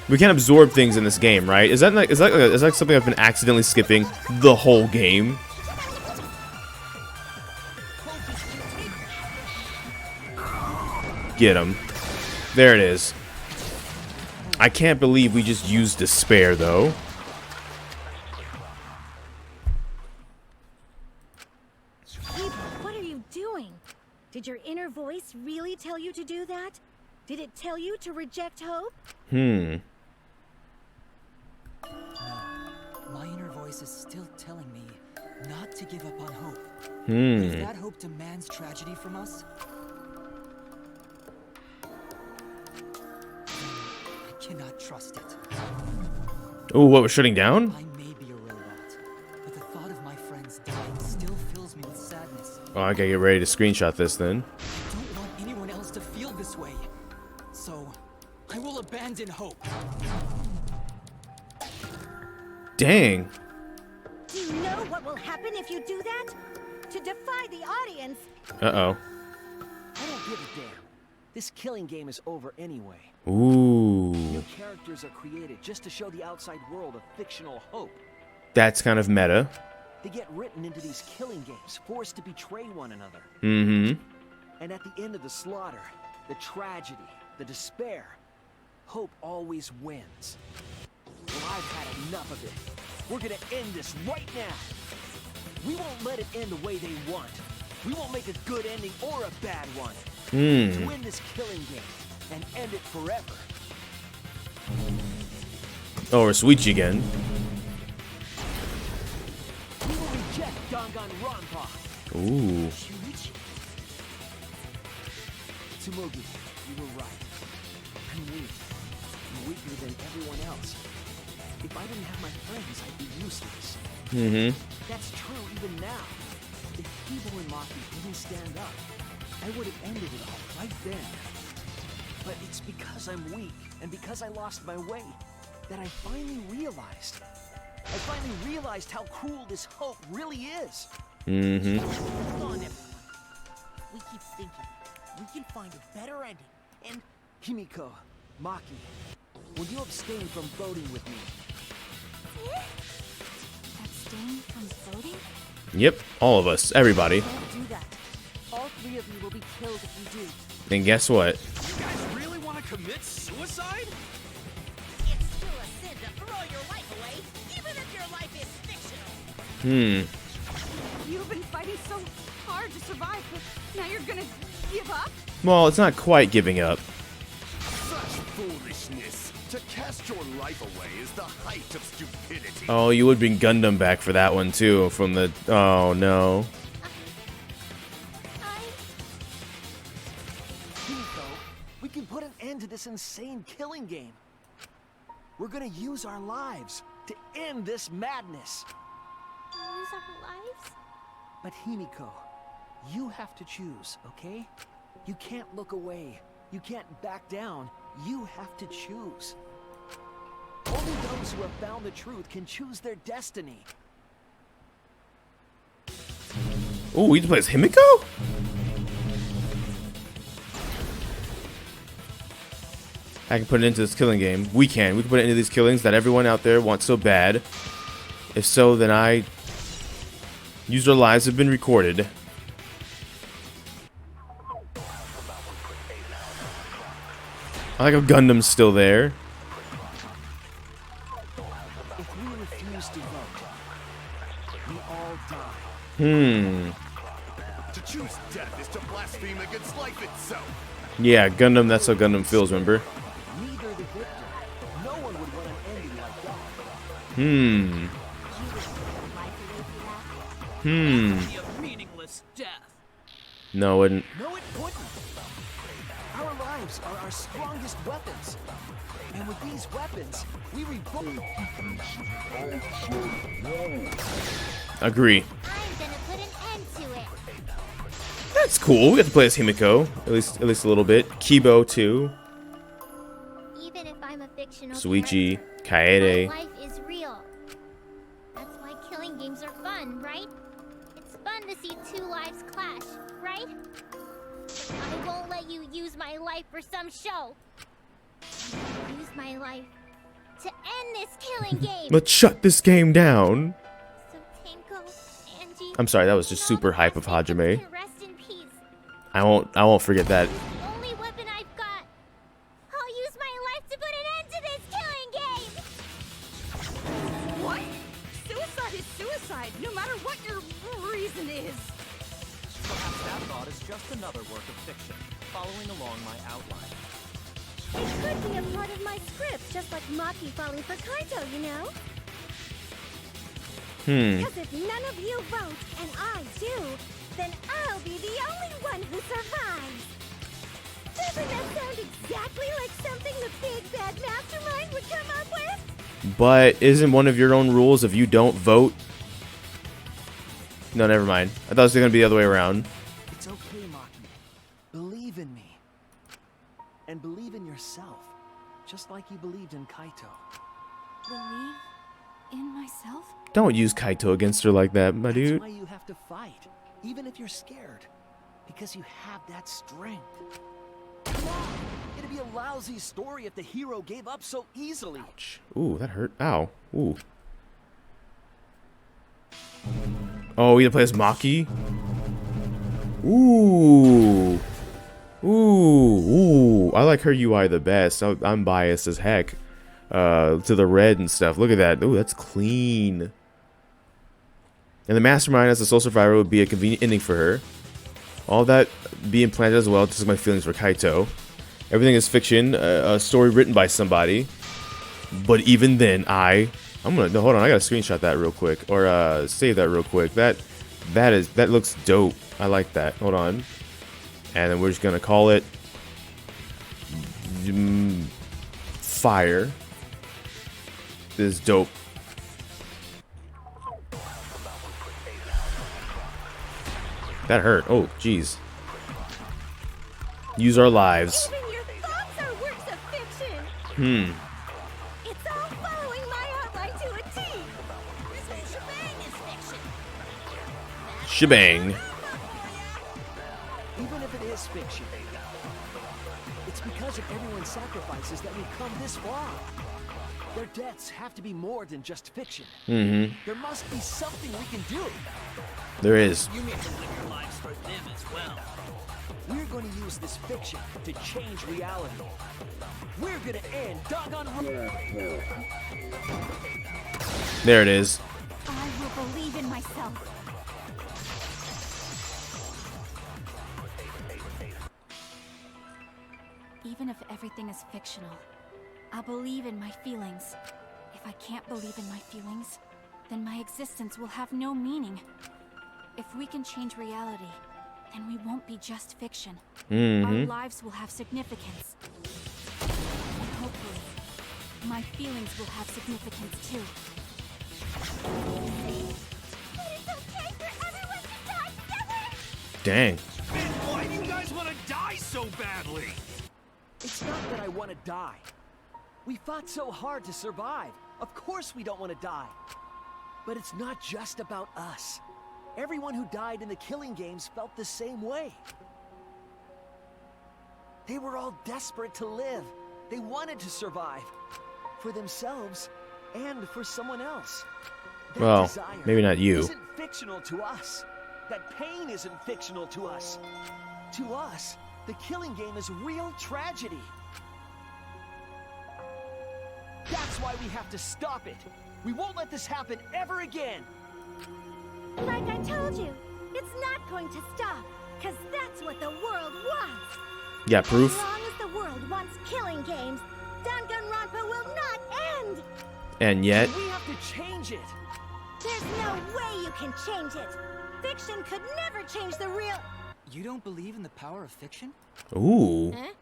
We can't absorb things in this game, right? Is that something I've been accidentally skipping the whole game? Get him. There it is. I can't believe we just used despair, though. What are you doing? Did your inner voice really tell you to do that? Did it tell you to reject hope? No. My inner voice is still telling me not to give up on hope. If that hope demands tragedy from us, I cannot trust it. Oh, what, we're shutting down? I may be a robot, but the thought of my friends dying still fills me with sadness. Oh, I gotta get ready to screenshot this then. I don't want anyone else to feel this way. So, I will abandon hope. Dang. Do you know what will happen if you do that? To defy the audience. Uh-oh. I don't give a damn. This killing game is over anyway. Ooh. New characters are created just to show the outside world a fictional hope. That's kind of meta. They get written into these killing games, forced to betray one another. Mm-hmm. And at the end of the slaughter, the tragedy, the despair, hope always wins. Well, I've had enough of it. We're gonna end this right now. We won't let it end the way they want. We won't make a good ending or a bad one. To win this killing game and end it forever. Oh, we're Suichi again. We will reject Danganronpa. Ooh. Tsumugi, you were right. I'm weak. I'm weaker than everyone else. If I didn't have my friends, I'd be useless. Mm-hmm. That's true even now. If Kibo and Maki didn't stand up, I would have ended it all right then. But it's because I'm weak, and because I lost my way, that I finally realized. I finally realized how cruel this hope really is. Mm-hmm. Hold on, everyone. We keep thinking. We can find a better ending. And Himiko, Maki, will you abstain from voting with me? Abstain from voting? Yep, all of us, everybody. Don't do that. All three of you will be killed if you do. And guess what? You guys really want to commit suicide? it's still a sin to throw your life away, even if your life is fictional. You've been fighting so hard to survive, but now you're gonna give up? Well, it's not quite giving up. Such foolishness. To cast your life away is the height of stupidity. Oh, you would bring Gundam back for that one too, from the... Oh, no. Himiko, we can put an end to this insane killing game. We're gonna use our lives to end this madness. Lose our lives? But Himiko, you have to choose, okay? You can't look away. You can't back down. You have to choose. Only those who have found the truth can choose their destiny. Ooh, we play as Himiko? I can put it into this killing game. We can. We can put it into these killings that everyone out there wants so bad. If so, then user lives have been recorded. I like how Gundam's still there. If we refuse to vote, we all die. To choose death is to blaspheme against life itself. Yeah, Gundam, that's how Gundam feels, remember? Neither the victor. No one would want an ending like that. Be a meaningless death. No, it wouldn't. No, it wouldn't. Our lives are our strongest weapons. And with these weapons, we revolt. Agree. I'm gonna put an end to it. That's cool. We got to play as Himiko, at least a little bit. Kibo too. Even if I'm a fictional Suichi, character, Kaede. my life is real. much, right? I won't let you use my life for some show. Use my life to end this killing game. Let's shut this game down. So Tenko, Angie, I'm sorry, that was just super hype of Hajime. can rest in peace. I won't forget that. The only weapon I've got. I'll use my life to put an end to this killing game. What? Suicide is suicide, no matter what your reason is. Perhaps that thought is just another work of fiction, following along my outline. It could be a part of my script, just like Maki falling for Kaito, you know? Because if none of you vote, and I do, then I'll be the only one who survives. Doesn't that sound exactly like something the big bad Mastermind would come up with? But isn't one of your own rules if you don't vote? No, never mind. I thought it was going to be the other way around. It's okay, Maki. Believe in me. And believe in yourself. Just like you believed in Kaito. Believe in myself? Don't use Kaito against her like that, my dude. That's why you have to fight, even if you're scared. Because you have that strength. Come on! It'd be a lousy story if the hero gave up so easily. Ooh, that hurt. Ow. Ooh. Oh, we gonna play as Maki? Ooh. Ooh. I like her UI the best. I'm biased as heck. To the red and stuff. Look at that. Ooh, that's clean. And the Mastermind as a sole survivor would be a convenient ending for her. All that being planted as well, just like my feelings for Kaito. Everything is fiction, a story written by somebody. But even then, I'm gonna hold on. I gotta screenshot that real quick, or save that real quick. That looks dope. I like that. Hold on, and then we're just gonna call it Fire. This is dope. That hurt. Oh, jeez. Use our lives. Even your thoughts are works of fiction. It's all following my outline to a T. This whole shebang is fiction. Shebang. Even if it is fiction, it's because of everyone's sacrifices that we've come this far. Their deaths have to be more than just fiction. There must be something we can do. There is. You mean to live your lives for them as well. We're going to use this fiction to change reality. We're going to end Danganronpa. There it is. I will believe in myself. Even if everything is fictional, I'll believe in my feelings. If I can't believe in my feelings, then my existence will have no meaning. If we can change reality, then we won't be just fiction. Our lives will have significance. And hopefully, my feelings will have significance too. But it's okay for everyone to die together. Dang. Man, why do you guys want to die so badly? It's not that I want to die. We fought so hard to survive. Of course we don't want to die. But it's not just about us. Everyone who died in the killing games felt the same way. They were all desperate to live. They wanted to survive. For themselves and for someone else. That Well, desire maybe not you. Isn't fictional to us. That pain isn't fictional to us. To us, the killing game is real tragedy. That's why we have to stop it. We won't let this happen ever again. Like I told you, it's not going to stop, because that's what the world wants. Yeah, proof. As long as the world wants killing games, Danganronpa will not end. And yet, We have to change it. There's no way you can change it. Fiction could never change the real... You don't believe in the power of fiction? ooh. Huh?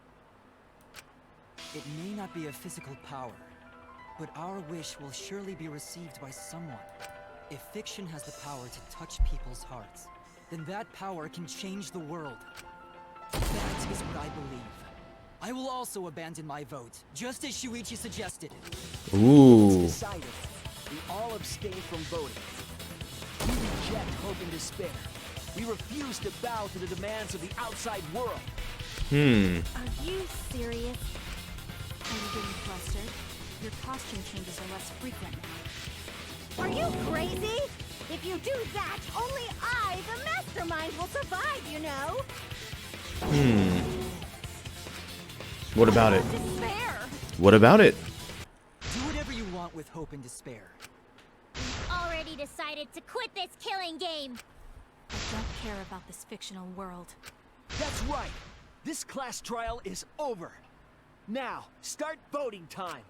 It may not be a physical power, but our wish will surely be received by someone. If fiction has the power to touch people's hearts, then that power can change the world. That is what I believe. I will also abandon my vote, just as Shuichi suggested. Ooh. It's decided. We all abstain from voting. We reject hope and despair. We refuse to bow to the demands of the outside world. Are you serious? Are you getting flustered? Your costume changes are less frequent now. Are you crazy? If you do that, only I, the Mastermind, will survive, you know? What about it? Despair! What about it? Do whatever you want with hope and despair. Already decided to quit this killing game. I don't care about this fictional world. That's right. This class trial is over. Now, start voting time.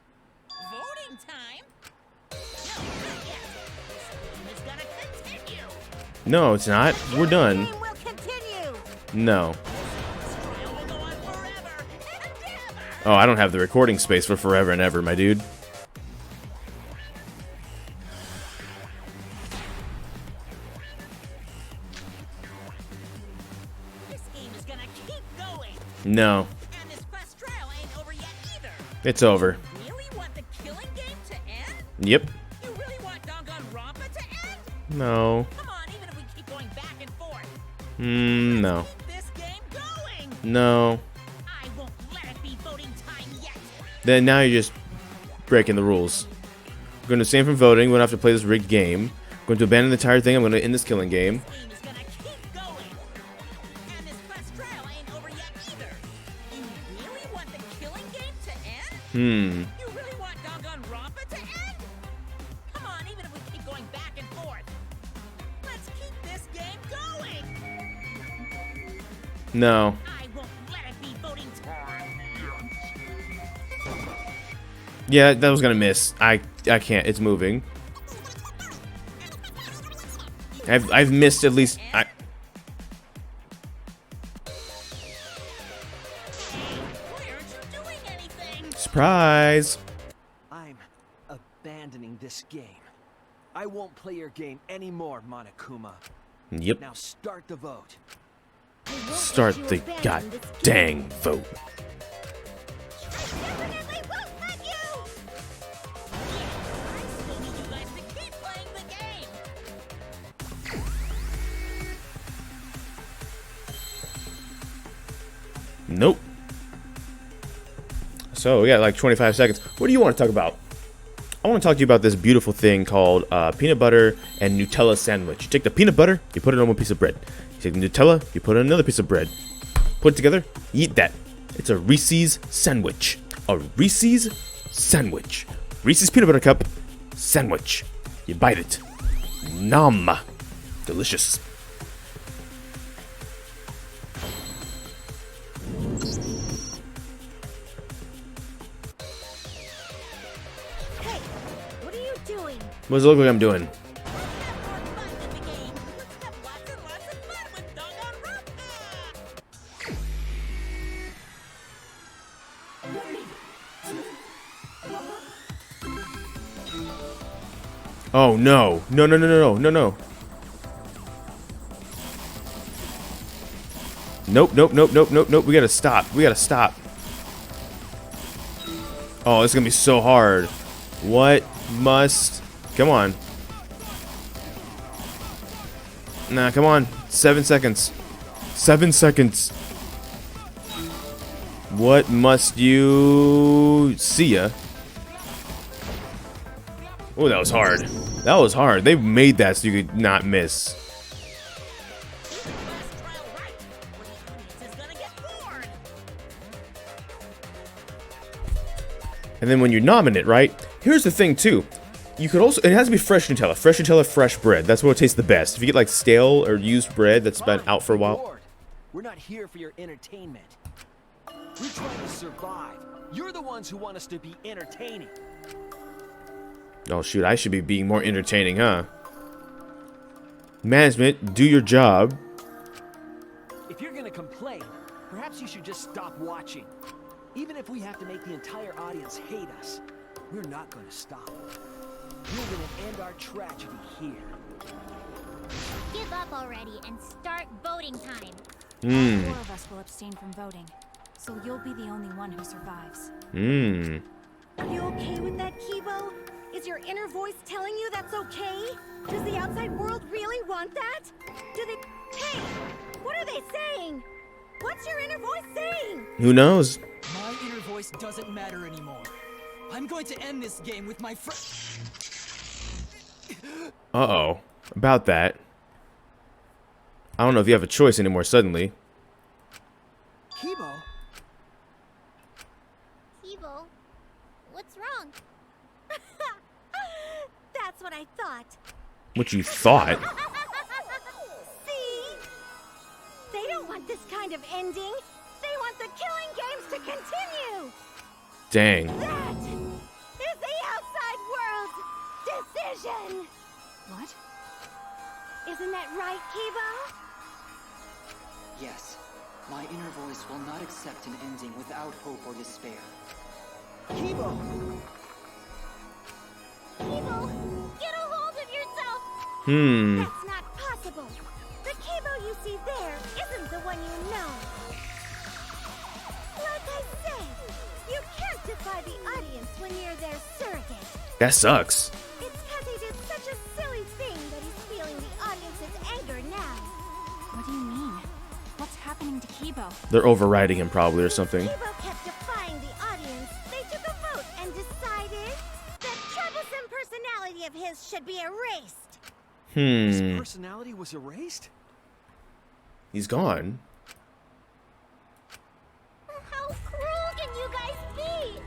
Voting time? No, not yet. This game is gonna continue. No, it's not. We're done. Game will continue. No. This trial will go on forever and ever. Oh, I don't have the recording space for forever and ever, my dude. This game is gonna keep going. No. And this class trial ain't over yet either. It's over. You really want the killing game to end? Yep. You really want Danganronpa to end? No. Come on, even if we keep going back and forth. No. Keep this game going. No. I won't let it be voting time yet. Then now you're just breaking the rules. We're going to abstain from voting. We don't have to play this rigged game. I'm going to abandon the entire thing. I'm going to end this killing game. This game is gonna keep going. And this class trial ain't over yet either. You really want the killing game to end? You really want Danganronpa to end? Come on, even if we keep going back and forth. Let's keep this game going. No. I won't let it be voting time. Yeah, that was going to miss. I can't. It's moving. I've missed at least... Why aren't you doing anything? Surprise! I'm abandoning this game. I won't play your game anymore, Monokuma. Yep. Now start the vote. Start the god dang vote. Definitely won't let you! I still need you guys to keep playing the game. Nope. So we got like 25 seconds. What do you want to talk about? I want to talk to you about this beautiful thing called peanut butter and Nutella sandwich. You take the peanut butter, you put it on one piece of bread. You take the Nutella, you put it on another piece of bread. Put it together, you eat that. It's a Reese's sandwich. A Reese's sandwich. Reese's peanut butter cup sandwich. You bite it. Nom. Delicious. Hey, what are you doing? What does it look like I'm doing? Oh no. No, no, no, no, no, no, no. Nope, nope, nope, nope, nope, nope. We gotta stop. We gotta stop. Oh, this is gonna be so hard. What must... Come on. Nah, come on. 7 seconds. 7 seconds. What must you... See ya. Oh, that was hard. That was hard. They made that so you could not miss. And then when you nominate, right? Here's the thing too. You could also, it has to be fresh Nutella. Fresh Nutella, fresh bread. That's what tastes the best. If you get like stale or used bread that's been out for a while. We're not here for your entertainment. We're trying to survive. You're the ones who want us to be entertaining. Oh shoot, I should be being more entertaining, huh? Management, do your job. If you're gonna complain, perhaps you should just stop watching. Even if we have to make the entire audience hate us, we're not gonna stop. We're gonna end our tragedy here. Give up already and start voting time. All 4 of us will abstain from voting, so you'll be the only one who survives. Are you okay with that, Kibo? Is your inner voice telling you that's okay? Does the outside world really want that? Do they Hey! What are they saying? What's your inner voice saying? Who knows? My inner voice doesn't matter anymore. I'm going to end this game with my friend. Uh-oh. About that. I don't know if you have a choice anymore suddenly. Kibo? Kibo, what's wrong? That's what I thought. What you thought? See? They don't want this kind of ending. They want the killing games to continue. Dang. That is the outside world's decision. What? Isn't that right, Kibo? Yes. My inner voice will not accept an ending without hope or despair. Kibo! Kibo, get a hold of yourself. That's not possible. The Kibo you see there isn't the one you know. Like I said, you can't defy the audience when you're their surrogate. That sucks. It's because he did such a silly thing that he's feeling the audience's anger now. What do you mean? What's happening to Kibo? They're overriding him probably or something. Kibo kept defying the audience. They took a vote and decided that troublesome personality of his should be erased. His personality was erased? He's gone. How cruel can you guys be?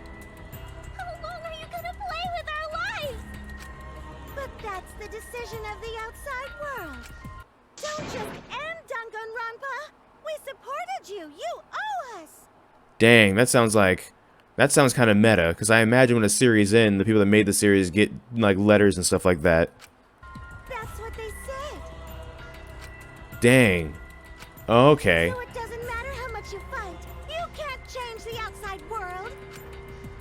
How long are you gonna play with our lives? But that's the decision of the outside world. Don't just end Danganronpa. We supported you. You owe us. Dang, that sounds kind of meta, because I imagine when a series ends, the people that made the series get like letters and stuff like that. That's what they said. Dang. Okay. So it doesn't matter how much you fight. You can't change the outside world.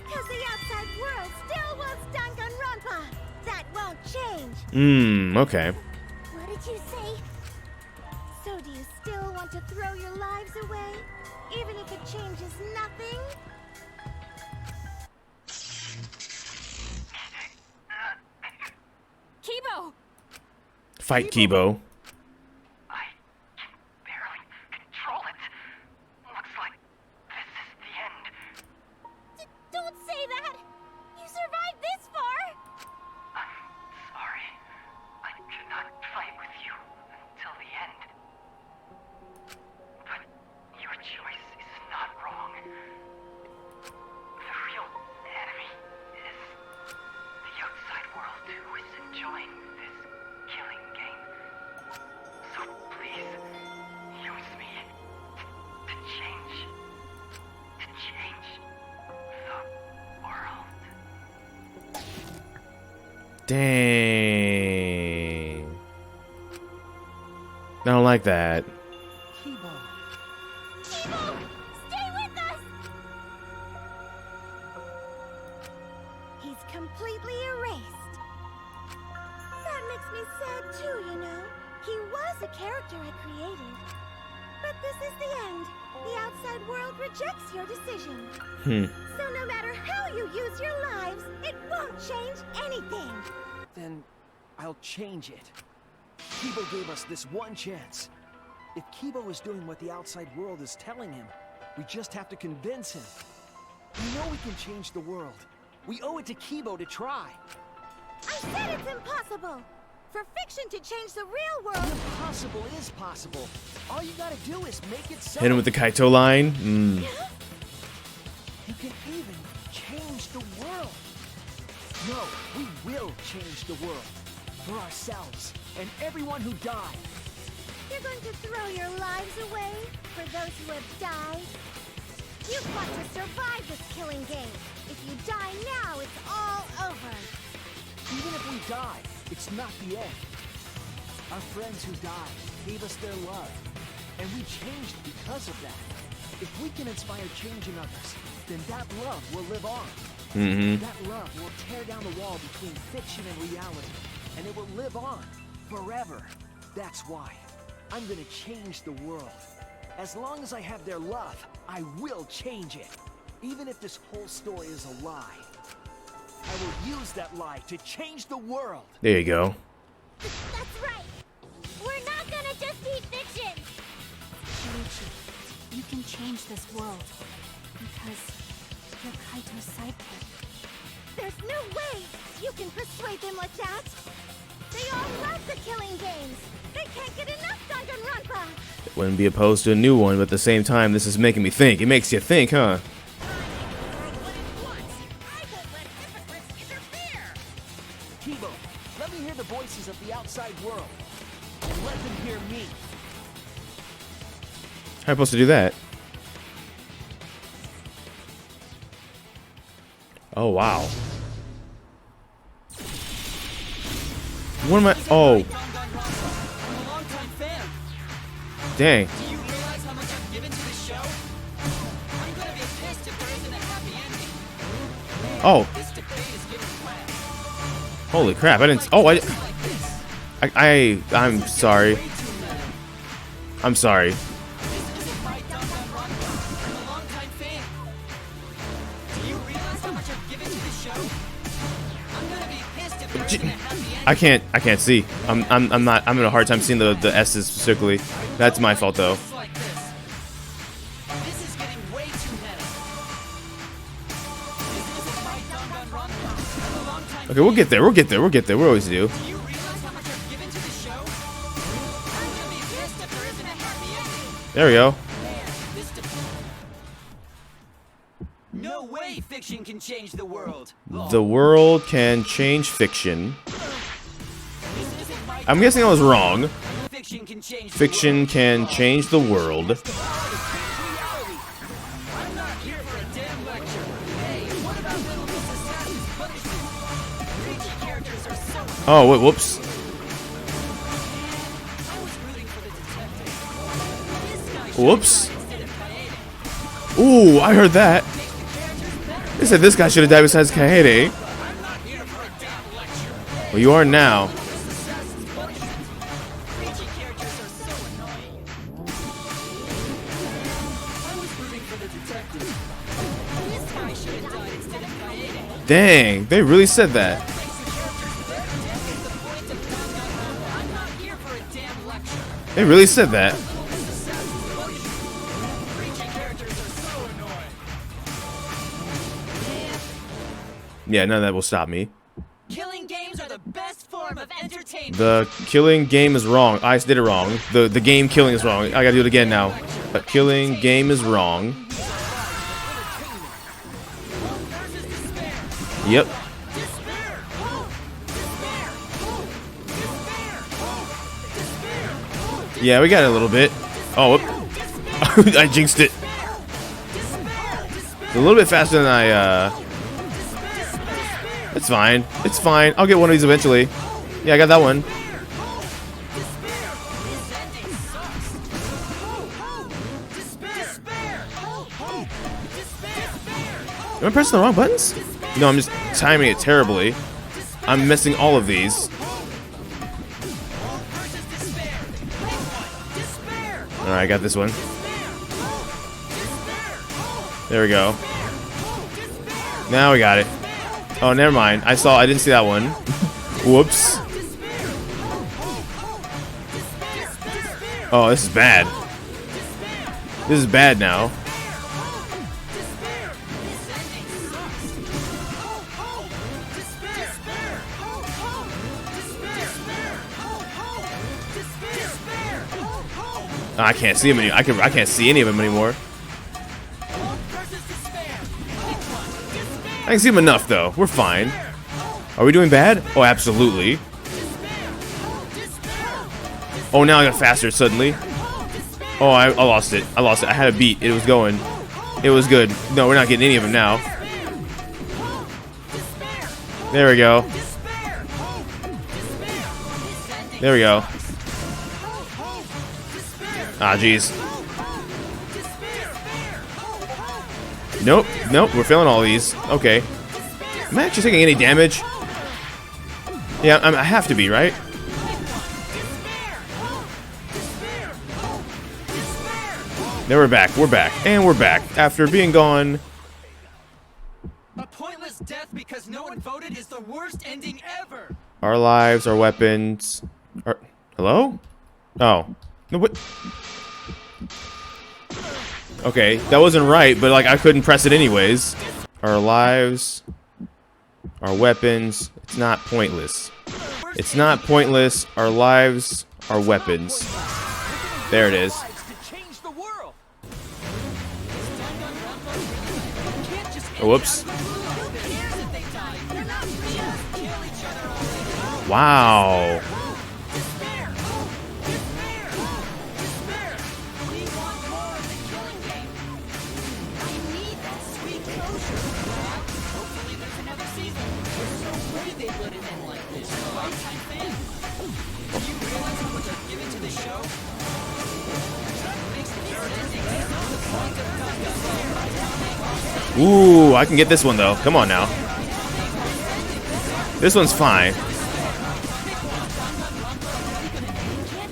Because the outside world still wants Danganronpa. That won't change. Okay. What did you say? So do you still want to throw your lives away? Even if it changes nothing? Kibo! Fight Kibo. Don't say that! You survived this far! Sorry. I cannot fight with you until the end. But your choice is not wrong. The real enemy is the outside world who is enjoying this killing game. So please, use me to change the world. Dang. I don't like that. Kibo, stay with us! He's completely erased. That makes me sad too, you know. He was a character I created. But this is the end. The outside world rejects your decision. So no matter how you use your lives, it won't change anything. Then I'll change it. Kibo gave us this one chance. If Kibo is doing what the outside world is telling him, we just have to convince him. We know we can change the world. We owe it to Kibo to try. I said it's impossible. For fiction to change the real world. The impossible is possible. All you gotta do is make it so. Hit him with the Kaito line. You can even change the world. No, we will change the world. For ourselves and everyone who died. You're going to throw your lives away for those who have died? You've got to survive this killing game. If you die now, it's all over. Even if we die, it's not the end. Our friends who died gave us their love, and we changed because of that. If we can inspire change in others, then that love will live on. That love will tear down the wall between fiction and reality, and it will live on forever. That's why I'm gonna change the world. As long as I have their love, I will change it. Even if this whole story is a lie, I will use that lie to change the world. There you go. That's right. We're not gonna just be fiction. You can change this world. Because you're Kaito's sidekick. There's no way you can persuade them like that. They all love the killing games. They can't get enough Danganronpa. Wouldn't be opposed to a new one, but at the same time, this is making me think. It makes you think, huh? Kibo, let me hear the voices of the outside world. And let them hear me. How am I supposed to do that? Oh, wow. What am I? Oh. Dang. Do you realize how much I've given to the show? I'm gonna be pissed if there isn't a happy ending. Oh. This debate is getting wet. Holy crap, I didn't. Oh, I'm sorry. I'm sorry. I can't see. I'm having a hard time seeing the S's specifically. That's my fault though. Okay, we'll get there. We always do. There we go. No way fiction can change the world. The world can change fiction. I'm guessing I was wrong. Fiction can change the world. Oh, wait, whoops. Whoops. Ooh, I heard that. They said this guy should have died besides Kaede. Well, you are now. Dang, they really said that. They really said that. Yeah, none of that will stop me. Killing games are the best form of entertainment. The killing game is wrong. I did it wrong. The game killing is wrong. I gotta do it again now. The killing game is wrong. Yep. Yeah, we got it a little bit. Oh, I jinxed it. A little bit faster than I, It's fine. It's fine. I'll get one of these eventually. Yeah, I got that one. Am I pressing the wrong buttons? No, I'm just timing it terribly. I'm missing all of these. Alright, I got this one. There we go. Now we got it. Oh, never mind. I didn't see that one. Whoops. Oh, this is bad. This is bad now. I can't see him any. I can't see any of them anymore. I can see him enough though. We're fine. Are we doing bad? Oh, absolutely. Oh, now I got faster suddenly. Oh, I lost it. I lost it. I had a beat. It was going. It was good. No, we're not getting any of them now. There we go. There we go. Ah, jeez. Nope, nope, we're failing all these. Okay. Am I actually taking any damage? Yeah, I have to be, right? Then we're back, and we're back. After being gone. A pointless death because no one voted is the worst ending ever. Our lives, our weapons. Hello? Oh. No, what? Okay, that wasn't right, but like I couldn't press it anyways. Our lives, our weapons, it's not pointless. It's not pointless. Our lives, our weapons. There it is. Oh, whoops. Wow. Ooh, I can get this one though. Come on now. This one's fine.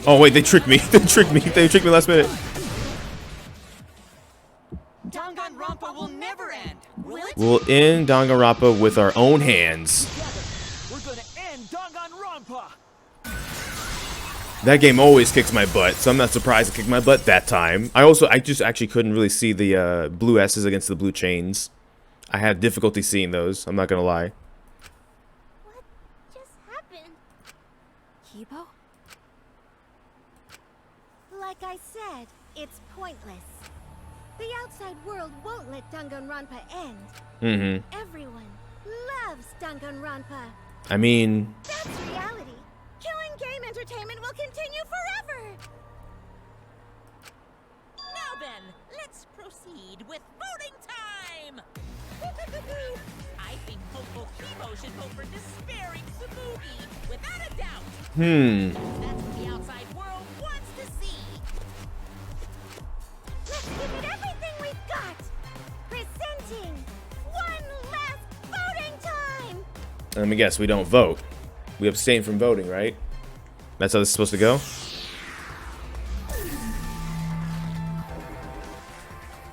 Oh wait, they tricked me. They tricked me. They tricked me last minute. Danganronpa will never end. Will it? We'll end Danganronpa with our own hands. We're gonna end Danganronpa. That game always kicks my butt, so I'm not surprised it kicked my butt that time. I just actually couldn't really see the blue S's against the blue chains. I had difficulty seeing those, I'm not gonna lie. What just happened? Kibo? Like I said, it's pointless. The outside world won't let Danganronpa end. Mm-hmm. Everyone loves Danganronpa. I mean... That's reality. Killing game entertainment will continue forever! Now then, let's proceed with voting time! I think hopeful Kibo should vote for despairing Tsumugi, without a doubt! That's what the outside world wants to see! Let's give it everything we've got! Presenting one last voting time! Let me guess, we don't vote. We abstain from voting, right? That's how this is supposed to go?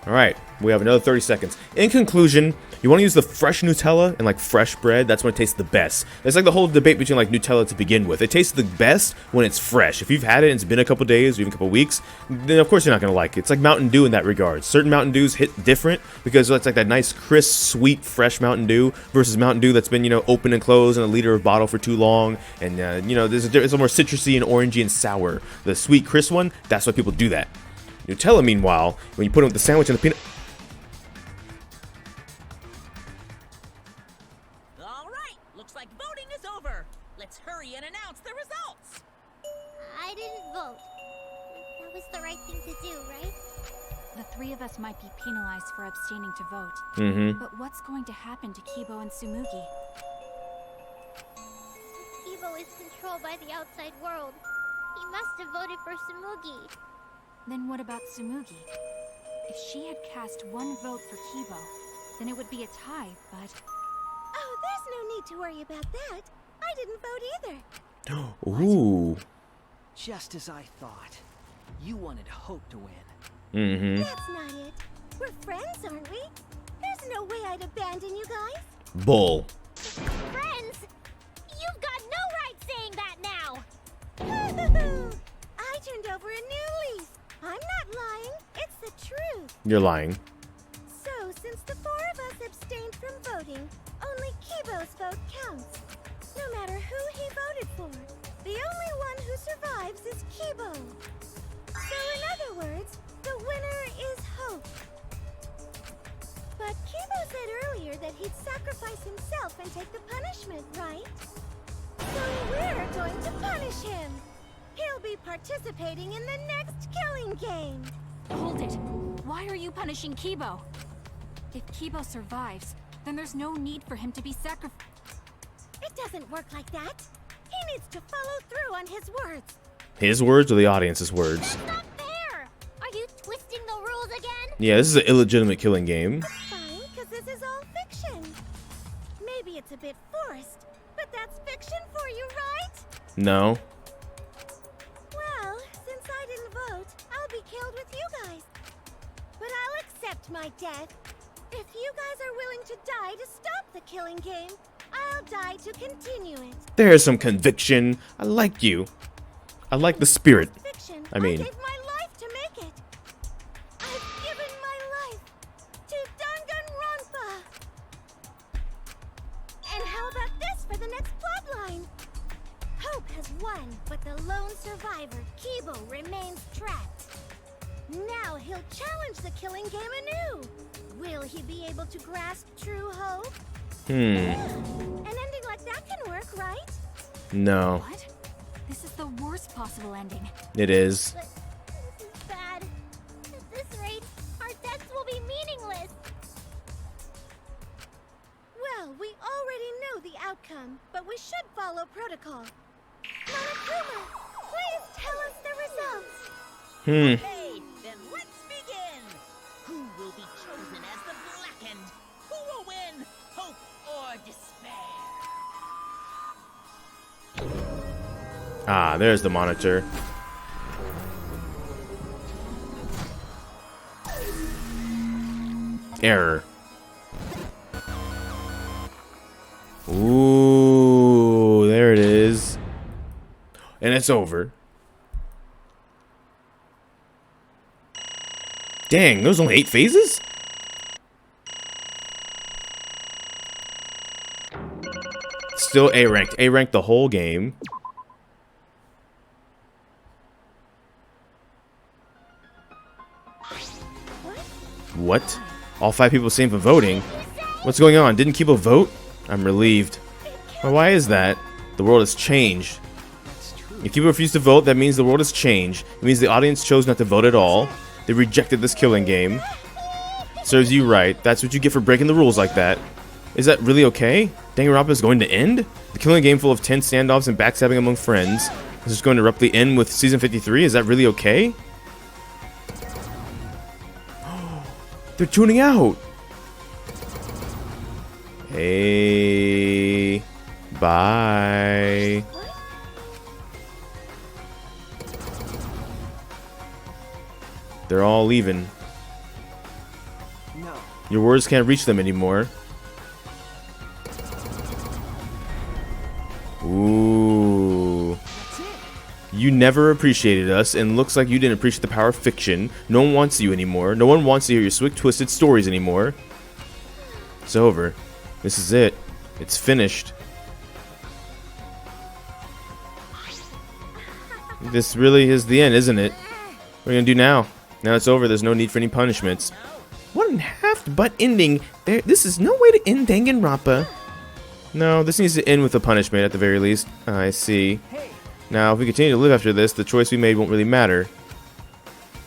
Alright, we have another 30 seconds. In conclusion, you want to use the fresh Nutella and like fresh bread. That's when it tastes the best. It's like the whole debate between like Nutella to begin with. It tastes the best when it's fresh. If you've had it and it's been a couple days or even a couple weeks, then of course you're not going to like it. It's like Mountain Dew in that regard. Certain Mountain Dews hit different because it's like that nice, crisp, sweet, fresh Mountain Dew versus Mountain Dew that's been, you know, open and closed in a liter of bottle for too long. And, you know, it's a little more citrusy and orangey and sour. The sweet, crisp one, that's why people do that. Nutella, meanwhile, when you put it with the sandwich and the peanut... Looks like voting is over. Let's hurry and announce the results. I didn't vote. That was the right thing to do, right? The three of us might be penalized for abstaining to vote. But what's going to happen to Kibo and Tsumugi? Kibo is controlled by the outside world. He must have voted for Tsumugi. Then what about Tsumugi? If she had cast one vote for Kibo, then it would be a tie, but... Oh, there's no need to worry about that. I didn't vote either. Ooh. Just as I thought. You wanted Hope to win. That's not it. We're friends, aren't we? There's no way I'd abandon you guys. Bull. Friends? You've got no right saying that now! I turned over a new leaf. I'm not lying. It's the truth. You're lying. So, since the four of us abstained from voting, only Kibo's vote counts. No matter who he voted for, the only one who survives is Kibo. So, in other words, the winner is Hope. But Kibo said earlier that he'd sacrifice himself and take the punishment, right? So we're going to punish him. He'll be participating in the next killing game. Hold it. Why are you punishing Kibo? If Kibo survives, then there's no need for him to be sacrificed. It doesn't work like that. He needs to follow through on his words. His words or the audience's words? That's not fair! Are you twisting the rules again? Yeah, this is an illegitimate killing game. Fine, because this is all fiction. Maybe it's a bit forced, but that's fiction for you, right? No. Well, since I didn't vote, I'll be killed with you guys. But I'll accept my death. If you guys are willing to die to stop the killing game, I'll die to continue it. There's some conviction. I like you. I like the spirit. Fiction. I mean... I gave my life to make it. I've given my fine. Hope has won, but the lone survivor, Kibo, remains trapped. Now he'll challenge the killing game anew. Will he be able to grasp true hope? An ending like that can work, right? No. What? This is the worst possible ending. It is. But this is bad. At this rate, our deaths will be meaningless. Well, we already know the outcome, but we should follow protocol. Monokuma, please tell us the results. Okay, then let's begin. Who will be chosen as the Blackened? Who will win? Hope or despair? Ah, there's the monitor. Error. Ooh, there it is. And it's over. Dang, those only 8 phases? Still A ranked. A ranked the whole game. What? All 5 people same for voting? What's going on? Didn't Kibo vote? I'm relieved. Well, why is that? The world has changed. If Kibo refused to vote, that means the world has changed. It means the audience chose not to vote at all. They rejected this killing game. Serves you right. That's what you get for breaking the rules like that. Is that really okay? Danganronpa is going to end? The killing game full of tense standoffs and backstabbing among friends is just going to abruptly end with Season 53? Is that really okay? They're tuning out! Hey... Bye... They're all leaving. No. Your words can't reach them anymore. Ooh. You never appreciated us, and looks like you didn't appreciate the power of fiction. No one wants you anymore. No one wants to hear your swift, twisted stories anymore. It's over. This is it. It's finished. This really is the end, isn't it? What are you gonna do now? Now it's over, there's no need for any punishments. 1.5 butt ending. This is no way to end Danganronpa. No, this needs to end with a punishment at the very least. I see. Now, if we continue to live after this, the choice we made won't really matter.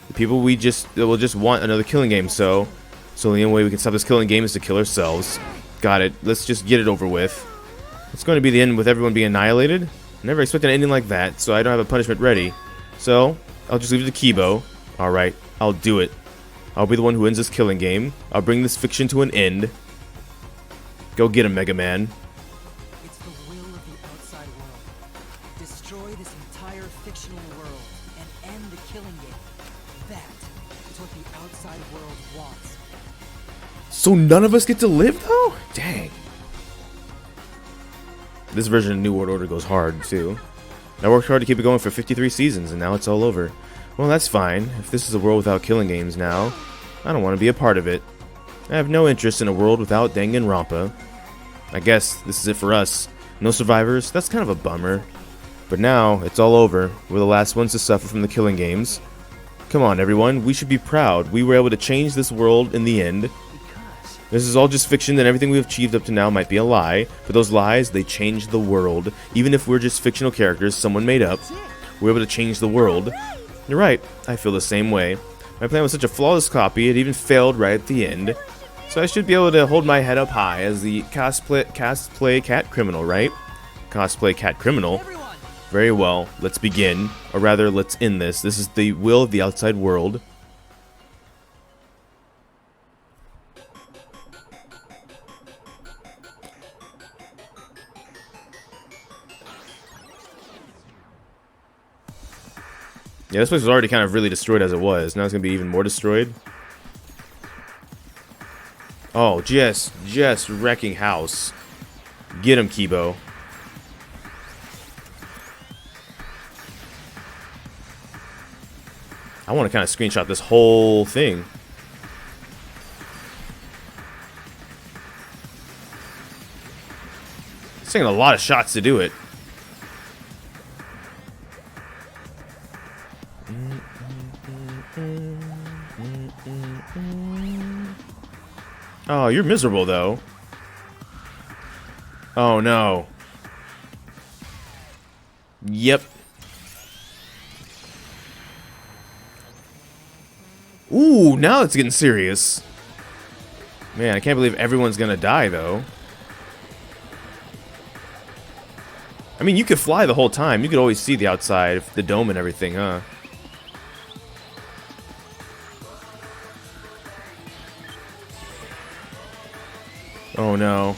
The people will just want another killing game, so the only way we can stop this killing game is to kill ourselves. Got it. Let's just get it over with. It's going to be the end with everyone being annihilated. Never expected an ending like that, so I don't have a punishment ready. So, I'll just leave it to Kibo. Alright, I'll do it. I'll be the one who ends this killing game. I'll bring this fiction to an end. Go get him, Mega Man. It's the will of the outside world. Destroy this entire fictional world and end the killing game. That is what the outside world wants. So none of us get to live, though? Dang. This version of New World Order goes hard, too. I worked hard to keep it going for 53 seasons, and now it's all over. Well, that's fine. If this is a world without killing games now, I don't want to be a part of it. I have no interest in a world without Danganronpa. I guess this is it for us. No survivors? That's kind of a bummer. But now, it's all over. We're the last ones to suffer from the killing games. Come on, everyone. We should be proud. We were able to change this world in the end. This is all just fiction, and everything we've achieved up to now might be a lie. But those lies, they change the world. Even if we're just fictional characters someone made up, we're able to change the world. You're right. I feel the same way. My plan was such a flawless copy, it even failed right at the end. So I should be able to hold my head up high as the cosplay cat criminal, right? Cosplay cat criminal. Very well. Let's begin. Or rather, let's end this. This is the will of the outside world. Yeah, this place was already kind of really destroyed as it was. Now it's going to be even more destroyed. Oh, just wrecking house. Get him, Kibo. I want to kind of screenshot this whole thing. It's taking a lot of shots to do it. you're miserable, though. Oh, no. Yep. Ooh, now it's getting serious. Man, I can't believe everyone's gonna die, though. I mean, you could fly the whole time. You could always see the outside, the dome and everything, huh? Oh, no.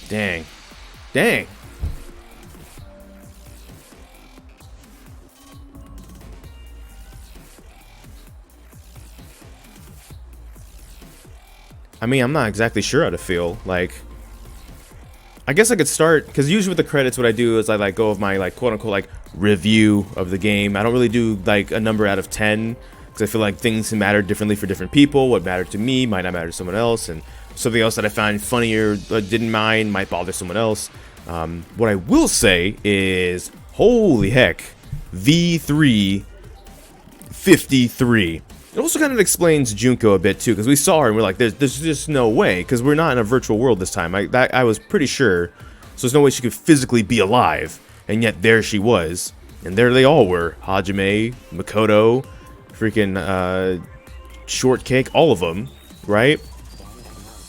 Dang. Dang. I mean, I'm not exactly sure how to feel. Like, I guess I could start, because usually with the credits, what I do is I like go with my like quote unquote like review of the game. I don't really do like a number out of 10, because I feel like things can matter differently for different people. What mattered to me might not matter to someone else, and something else that I found funnier, didn't mind, might bother someone else. What I will say is, holy heck, V3 53. It also kind of explains Junko a bit too, because we saw her and we're like, there's just no way, because we're not in a virtual world this time. I was pretty sure, so there's no way she could physically be alive, and yet there she was, and there they all were: Hajime, Makoto, freaking Shortcake, all of them, right?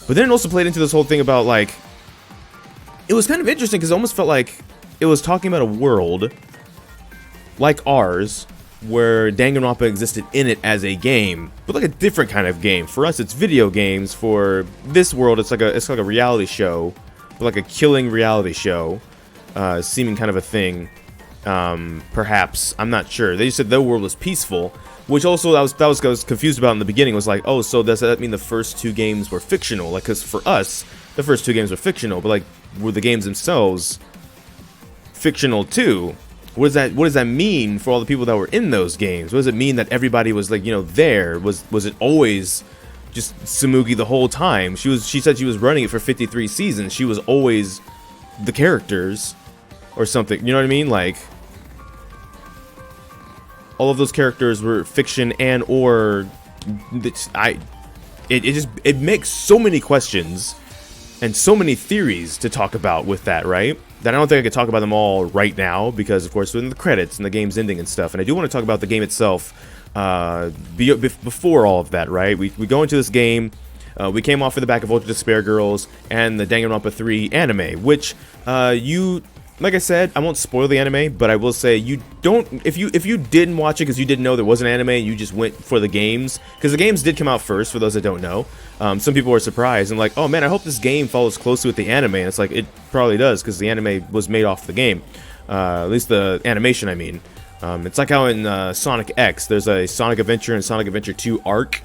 But then it also played into this whole thing about like, it was kind of interesting because it almost felt like it was talking about a world like ours, where Danganronpa existed in it as a game, but like a different kind of game. For us, it's video games. For this world, it's like a reality show, but like a killing reality show, seeming kind of a thing. Perhaps, I'm not sure. They said the world was peaceful, which also I was confused about in the beginning. Was like, oh, so does that mean the first two games were fictional? Like, because for us, the first two games were fictional, but like, were the games themselves fictional too? What does that mean for all the people that were in those games? What does it mean that everybody was like, you know, there? Was it always just Tsumugi the whole time? She said she was running it for 53 seasons. She was always the characters or something. You know what I mean? Like, all of those characters were fiction, and or it makes so many questions and so many theories to talk about with that, right? That I don't think I could talk about them all right now, because of course we're in the credits and the game's ending and stuff, and I do want to talk about the game itself before all of that, right? We go into this game, we came off of the back of Ultra Despair Girls and the Danganronpa 3 anime, which like I said, I won't spoil the anime, but I will say you don't, if you didn't watch it because you didn't know there was an anime, you just went for the games, because the games did come out first, for those that don't know. Some people were surprised and like, oh man, I hope this game follows closely with the anime, and it's like, it probably does, because the anime was made off the game, at least the animation, I mean. It's like how in Sonic X, there's a Sonic Adventure and Sonic Adventure 2 arc,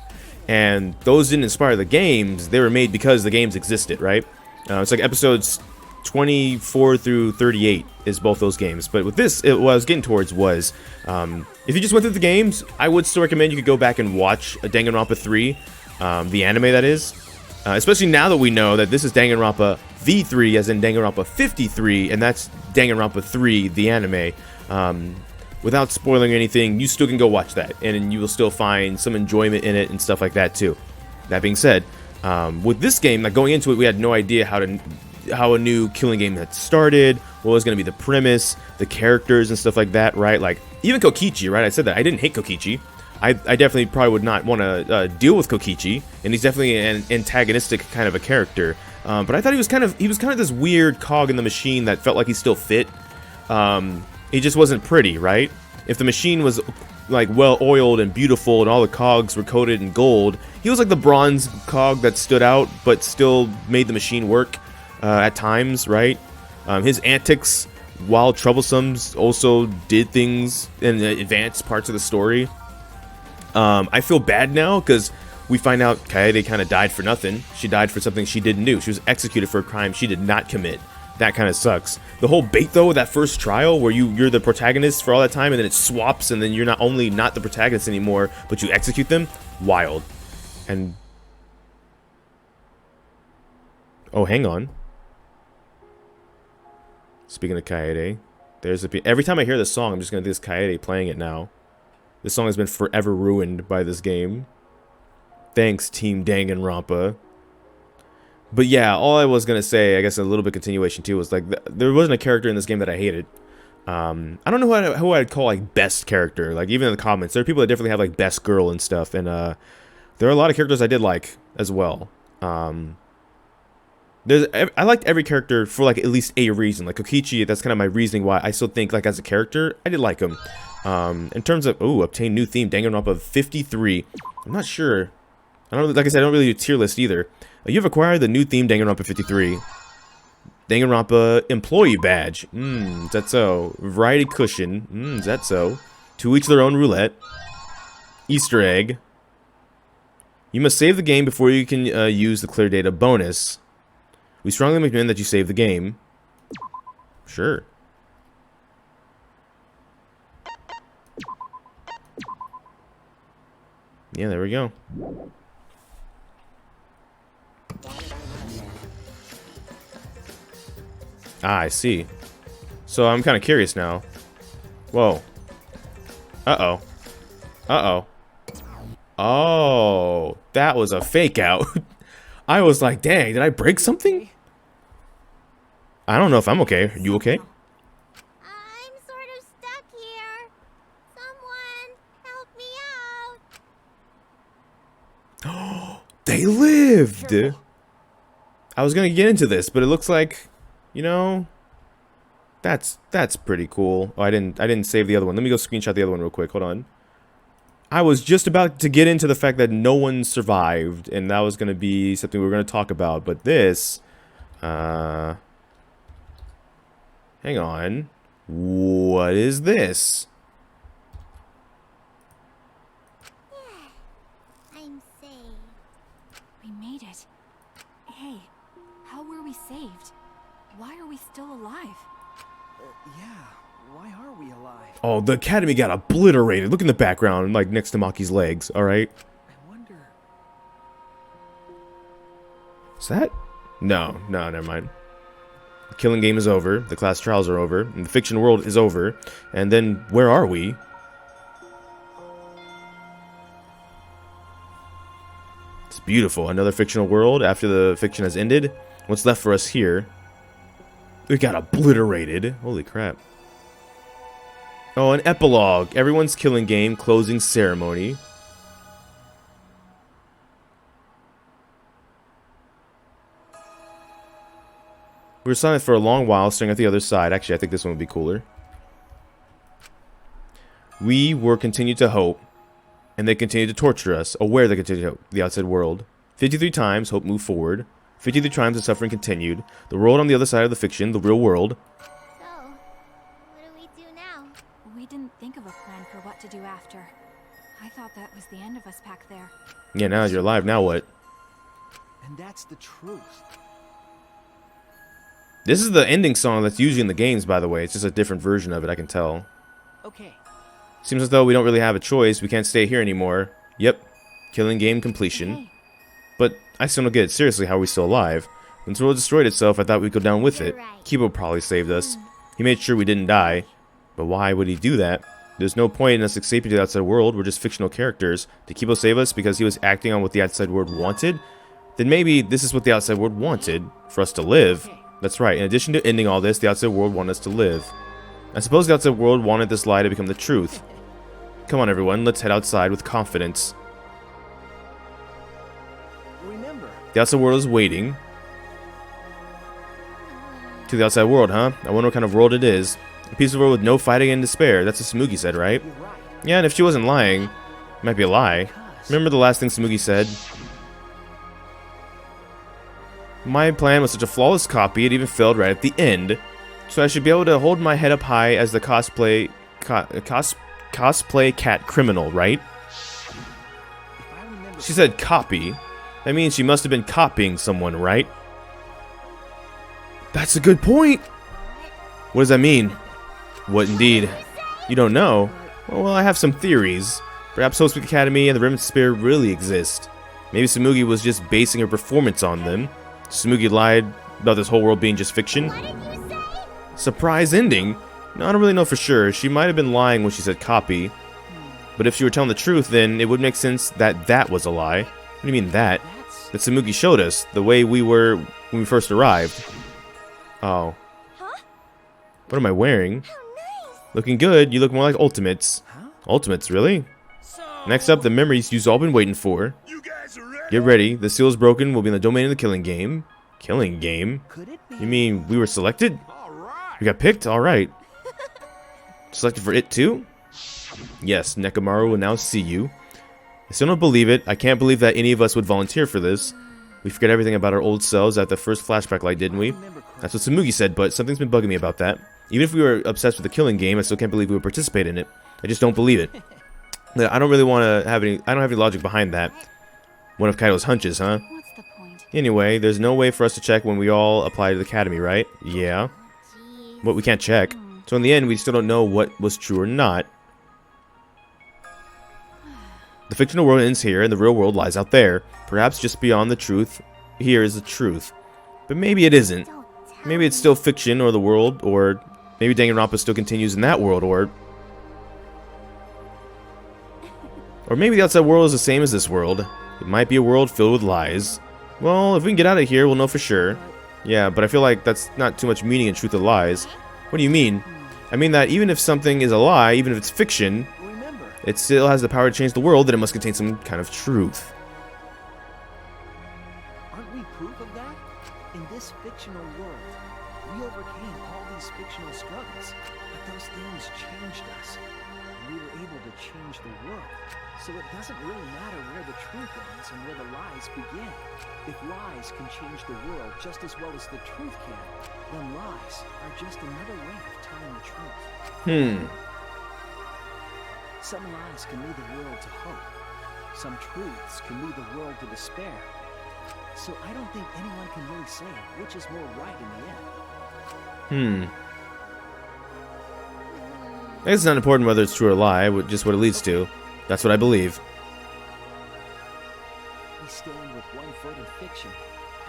and those didn't inspire the games, they were made because the games existed, right? It's like episodes 24 through 38 is both those games. But with this, what I was getting towards was, if you just went through the games, I would still recommend you could go back and watch Danganronpa 3, the anime that is, especially now that we know that this is Danganronpa V3, as in Danganronpa 53, and that's Danganronpa 3, the anime. Without spoiling anything, you still can go watch that, and you will still find some enjoyment in it and stuff like that too. That being said, with this game, like going into it, we had no idea how a new killing game had started, what was going to be the premise, the characters and stuff like that, right? Like, even Kokichi, right? I said that I didn't hate Kokichi. I definitely probably would not want to deal with Kokichi, and he's definitely an antagonistic kind of a character. But I thought he was kind of this weird cog in the machine that felt like he still fit. He just wasn't pretty, right? If the machine was like well oiled and beautiful and all the cogs were coated in gold, he was like the bronze cog that stood out but still made the machine work at times, right? His antics, while troublesome, also did things in the advanced parts of the story. I feel bad now because we find out Kaede kind of died for nothing. She died for something she didn't do. She was executed for a crime she did not commit. that kind of sucks. The whole bait though, that first trial where you're the protagonist for all that time and then it swaps and then you're not only not the protagonist anymore, but you execute them. Wild. And oh, hang on. Speaking of Kaede, there's every time I hear this song, I'm just gonna do this Kaede playing it now. This song has been forever ruined by this game. Thanks, Team Danganronpa. But yeah, all I was gonna say, I guess a little bit continuation too, was like there wasn't a character in this game that I hated. I don't know who I'd call like best character. Like even in the comments, there are people that definitely have like best girl and stuff, and there are a lot of characters I did like as well. I liked every character for like at least a reason. Like Kokichi, that's kind of my reasoning why I still think like as a character I did like him. In terms of obtain new theme, Danganronpa 53. I'm not sure. Like I said, I don't really do tier list either. You've acquired the new theme Danganronpa 53. Danganronpa employee badge. Is that so? Variety cushion. Is that so? To each their own roulette. Easter egg. You must save the game before you can use the clear data bonus. We strongly recommend that you save the game. Sure. Yeah, there we go. Ah, I see. So I'm kind of curious now. Whoa. Uh-oh. Uh-oh. Oh, that was a fake out. I was like, dang, did I break something? I don't know if I'm okay. Are you okay? I'm sort of stuck here. Someone help me out. They lived! I was gonna get into this, but it looks like, you know, that's pretty cool. Oh, I didn't save the other one. Let me go screenshot the other one real quick. Hold on. I was just about to get into the fact that no one survived, and that was gonna be something we were gonna talk about, but this, hang on. What is this? I'm saved. We made it. Hey, how were we saved? Why are we still alive? Yeah, why are we alive? Oh, the academy got obliterated. Look in the background, like next to Maki's legs, alright? I wonder... Is that? No, never mind. The killing game is over, the class trials are over, and the fiction world is over. And then, where are we? It's beautiful. Another fictional world after the fiction has ended. What's left for us here? We got obliterated. Holy crap. Oh, an epilogue. Everyone's killing game closing ceremony. We were silent for a long while, staring at the other side. Actually, I think this one would be cooler. We were continued to hope, and they continued to torture us, aware they continued to hope the outside world. 53 times, hope moved forward. 53 times, the suffering continued. The world on the other side of the fiction, the real world. So, what do we do now? We didn't think of a plan for what to do after. I thought that was the end of us back there. Yeah, now that you're alive, now what? And that's the truth. This is the ending song that's usually in the games, by the way. It's just a different version of it, I can tell. Okay. Seems as though we don't really have a choice. We can't stay here anymore. Yep. Killing game completion. Hey. But I still don't get it. Seriously, how are we still alive? When the world destroyed itself, I thought we'd go down with it. Right. Kibo probably saved us. He made sure we didn't die. But why would he do that? There's no point in us escaping to the outside world. We're just fictional characters. Did Kibo save us because he was acting on what the outside world wanted? Then maybe this is what the outside world wanted. For us to live. That's right. In addition to ending all this, the outside world wanted us to live. I suppose the outside world wanted this lie to become the truth. Come on, everyone. Let's head outside with confidence. Remember. The outside world is waiting. To the outside world, huh? I wonder what kind of world it is. A peaceful world with no fighting and despair. That's what Smoogie said, right? You're right. Yeah, and if she wasn't lying, it might be a lie. Remember the last thing Smoogie said? My plan was such a flawless copy, it even failed right at the end. So I should be able to hold my head up high as the cosplay cat criminal, right? She said copy. That means she must have been copying someone, right? That's a good point. What does that mean? What indeed? You don't know? Well, I have some theories. Perhaps Hope Peak Academy and the Remnants of Despair really exist. Maybe Tsumugi was just basing her performance on them. Tsumugi lied about this whole world being just fiction. Surprise ending? No, I don't really know for sure. She might have been lying when she said copy. But if she were telling the truth, then it would make sense that that was a lie. What do you mean that? That Tsumugi showed us, the way we were when we first arrived. Oh. What am I wearing? Looking good. You look more like Ultimates. Ultimates, really? Next up, the memories you've all been waiting for. Get ready. The seal is broken. We'll be in the domain of the killing game. Killing game? You mean we were selected? We got picked? Alright. Selected for it too? Yes, Nekomaru will now see you. I still don't believe it. I can't believe that any of us would volunteer for this. We forget everything about our old selves at the first flashback light, didn't we? That's what Tsumugi said, but something's been bugging me about that. Even if we were obsessed with the killing game, I still can't believe we would participate in it. I just don't believe it. I don't really want to have any... I don't have any logic behind that. One of Kaido's hunches, huh? What's the point? Anyway, there's no way for us to check when we all apply to the academy, right? Yeah. What, we can't check. So in the end, we still don't know what was true or not. The fictional world ends here, and the real world lies out there. Perhaps just beyond the truth, here is the truth. But maybe it isn't. Maybe it's still fiction, or the world, or maybe Danganronpa still continues in that world, or maybe the outside world is the same as this world. It might be a world filled with lies. Well, if we can get out of here, we'll know for sure. Yeah, but I feel like that's not too much meaning in truth of lies. What do you mean? I mean that even if something is a lie, even if it's fiction, it still has the power to change the world, then it must contain some kind of truth. Aren't we proof of that? In this fictional world, we overcame all these fictional struggles, but those things changed us. And we were able to change the world. So it doesn't really matter where the truth ends and where the lies begin. If lies can change the world just as well as the truth can, then lies are just another way of telling the truth. Some lies can lead the world to hope. Some truths can lead the world to despair. So I don't think anyone can really say which is more right in the end. I guess it's not important whether it's true or lie, just what it leads to. That's what I believe. We stand with 1 foot in fiction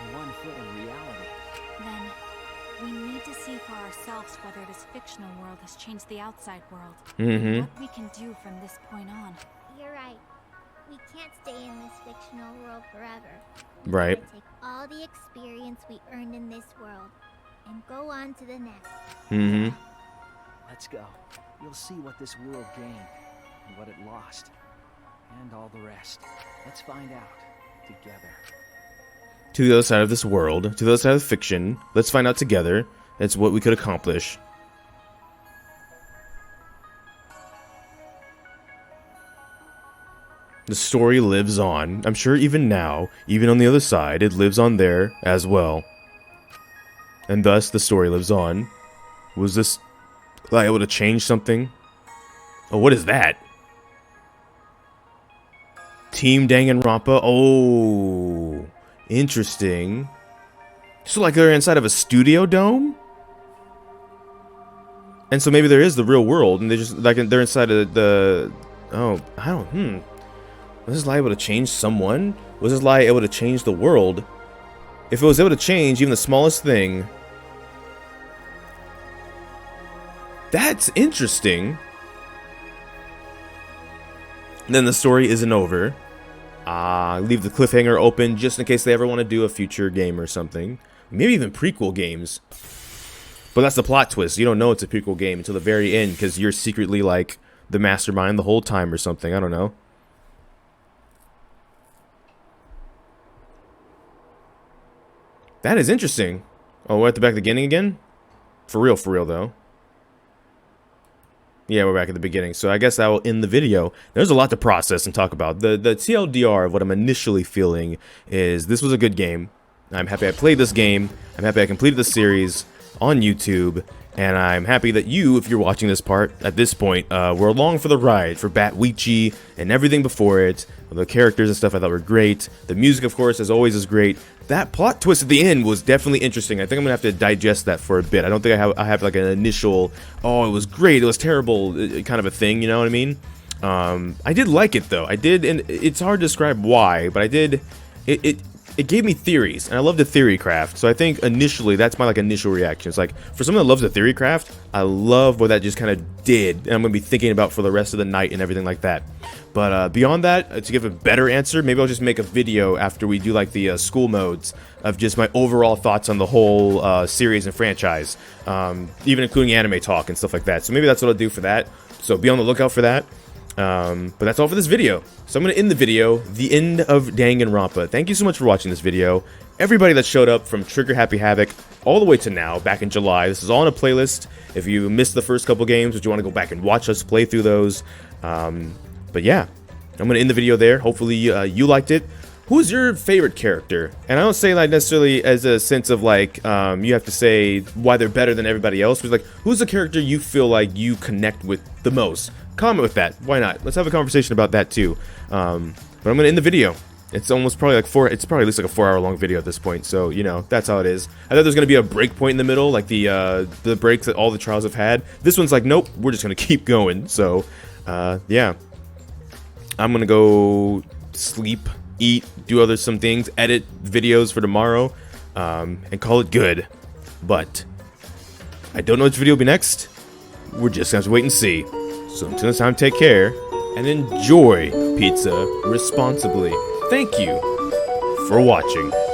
and 1 foot in reality. Then, we need to see for ourselves whether this fictional world has changed the outside world. What we can do from this point on. You're right. We can't stay in this fictional world forever. Right. We gotta take all the experience we earned in this world and go on to the next. Let's go. You'll see what this world gained and what it lost, and all the rest. Let's find out together. To the other side of this world, to the other side of fiction, let's find out together. It's what we could accomplish. The story lives on. I'm sure even now, even on the other side, it lives on there as well. And thus, the story lives on. Was this able to change something? Oh, what is that? Team Danganronpa? Oh, interesting. So like they're inside of a studio dome? And so maybe there is the real world, and they just like they're inside of the oh, I don't Was this lie able to change someone? Was this lie able to change the world? If it was able to change even the smallest thing, that's interesting. Then the story isn't over. Leave the cliffhanger open just in case they ever want to do a future game or something. Maybe even prequel games. But that's the plot twist. You don't know it's a prequel game until the very end because you're secretly like the mastermind the whole time or something. I don't know. That is interesting. Oh, we're at the back of the beginning again? For real though. Yeah, we're back at the beginning, so I guess that will end the video. There's a lot to process and talk about. The TLDR of what I'm initially feeling is this was a good game. I'm happy I played this game. I'm happy I completed the series on YouTube. And I'm happy that you, if you're watching this part at this point, were along for the ride for Batwichi and everything before it. The characters and stuff I thought were great. The music, of course, as always, is great. That plot twist at the end was definitely interesting. I think I'm gonna have to digest that for a bit. I don't think I have like an initial, oh, it was great, it was terrible, kind of a thing. You know what I mean? I did like it though. I did, and it's hard to describe why, but I did. It gave me theories, and I love the theory craft. So I think initially that's my like initial reaction. It's like for someone that loves the theory craft, I love what that just kind of did, and I'm gonna be thinking about for the rest of the night and everything like that. But beyond that, to give a better answer, maybe I'll just make a video after we do like the school modes of just my overall thoughts on the whole series and franchise, even including anime talk and stuff like that. So maybe that's what I'll do for that. So be on the lookout for that. But that's all for this video. So I'm going to end the video, the end of Danganronpa. Thank you so much for watching this video. Everybody that showed up from Trigger Happy Havoc all the way to now, back in July. This is all in a playlist. If you missed the first couple games, but you want to go back and watch us play through those. But yeah, I'm going to end the video there. Hopefully you liked it. Who's your favorite character? And I don't say that necessarily as a sense of like, you have to say why they're better than everybody else. But like, who's the character you feel like you connect with the most? Comment with that. Why not? Let's have a conversation about that too. But I'm going to end the video. It's almost probably like it's probably at least like a 4-hour long video at this point. So, you know, that's how it is. I thought there's going to be a break point in the middle, like the breaks that all the trials have had. This one's like, nope, we're just going to keep going. So, yeah. I'm going to go sleep, eat, do some things, edit videos for tomorrow, and call it good. But I don't know which video will be next. We're just going to have to wait and see. So until next time, take care and enjoy pizza responsibly. Thank you for watching.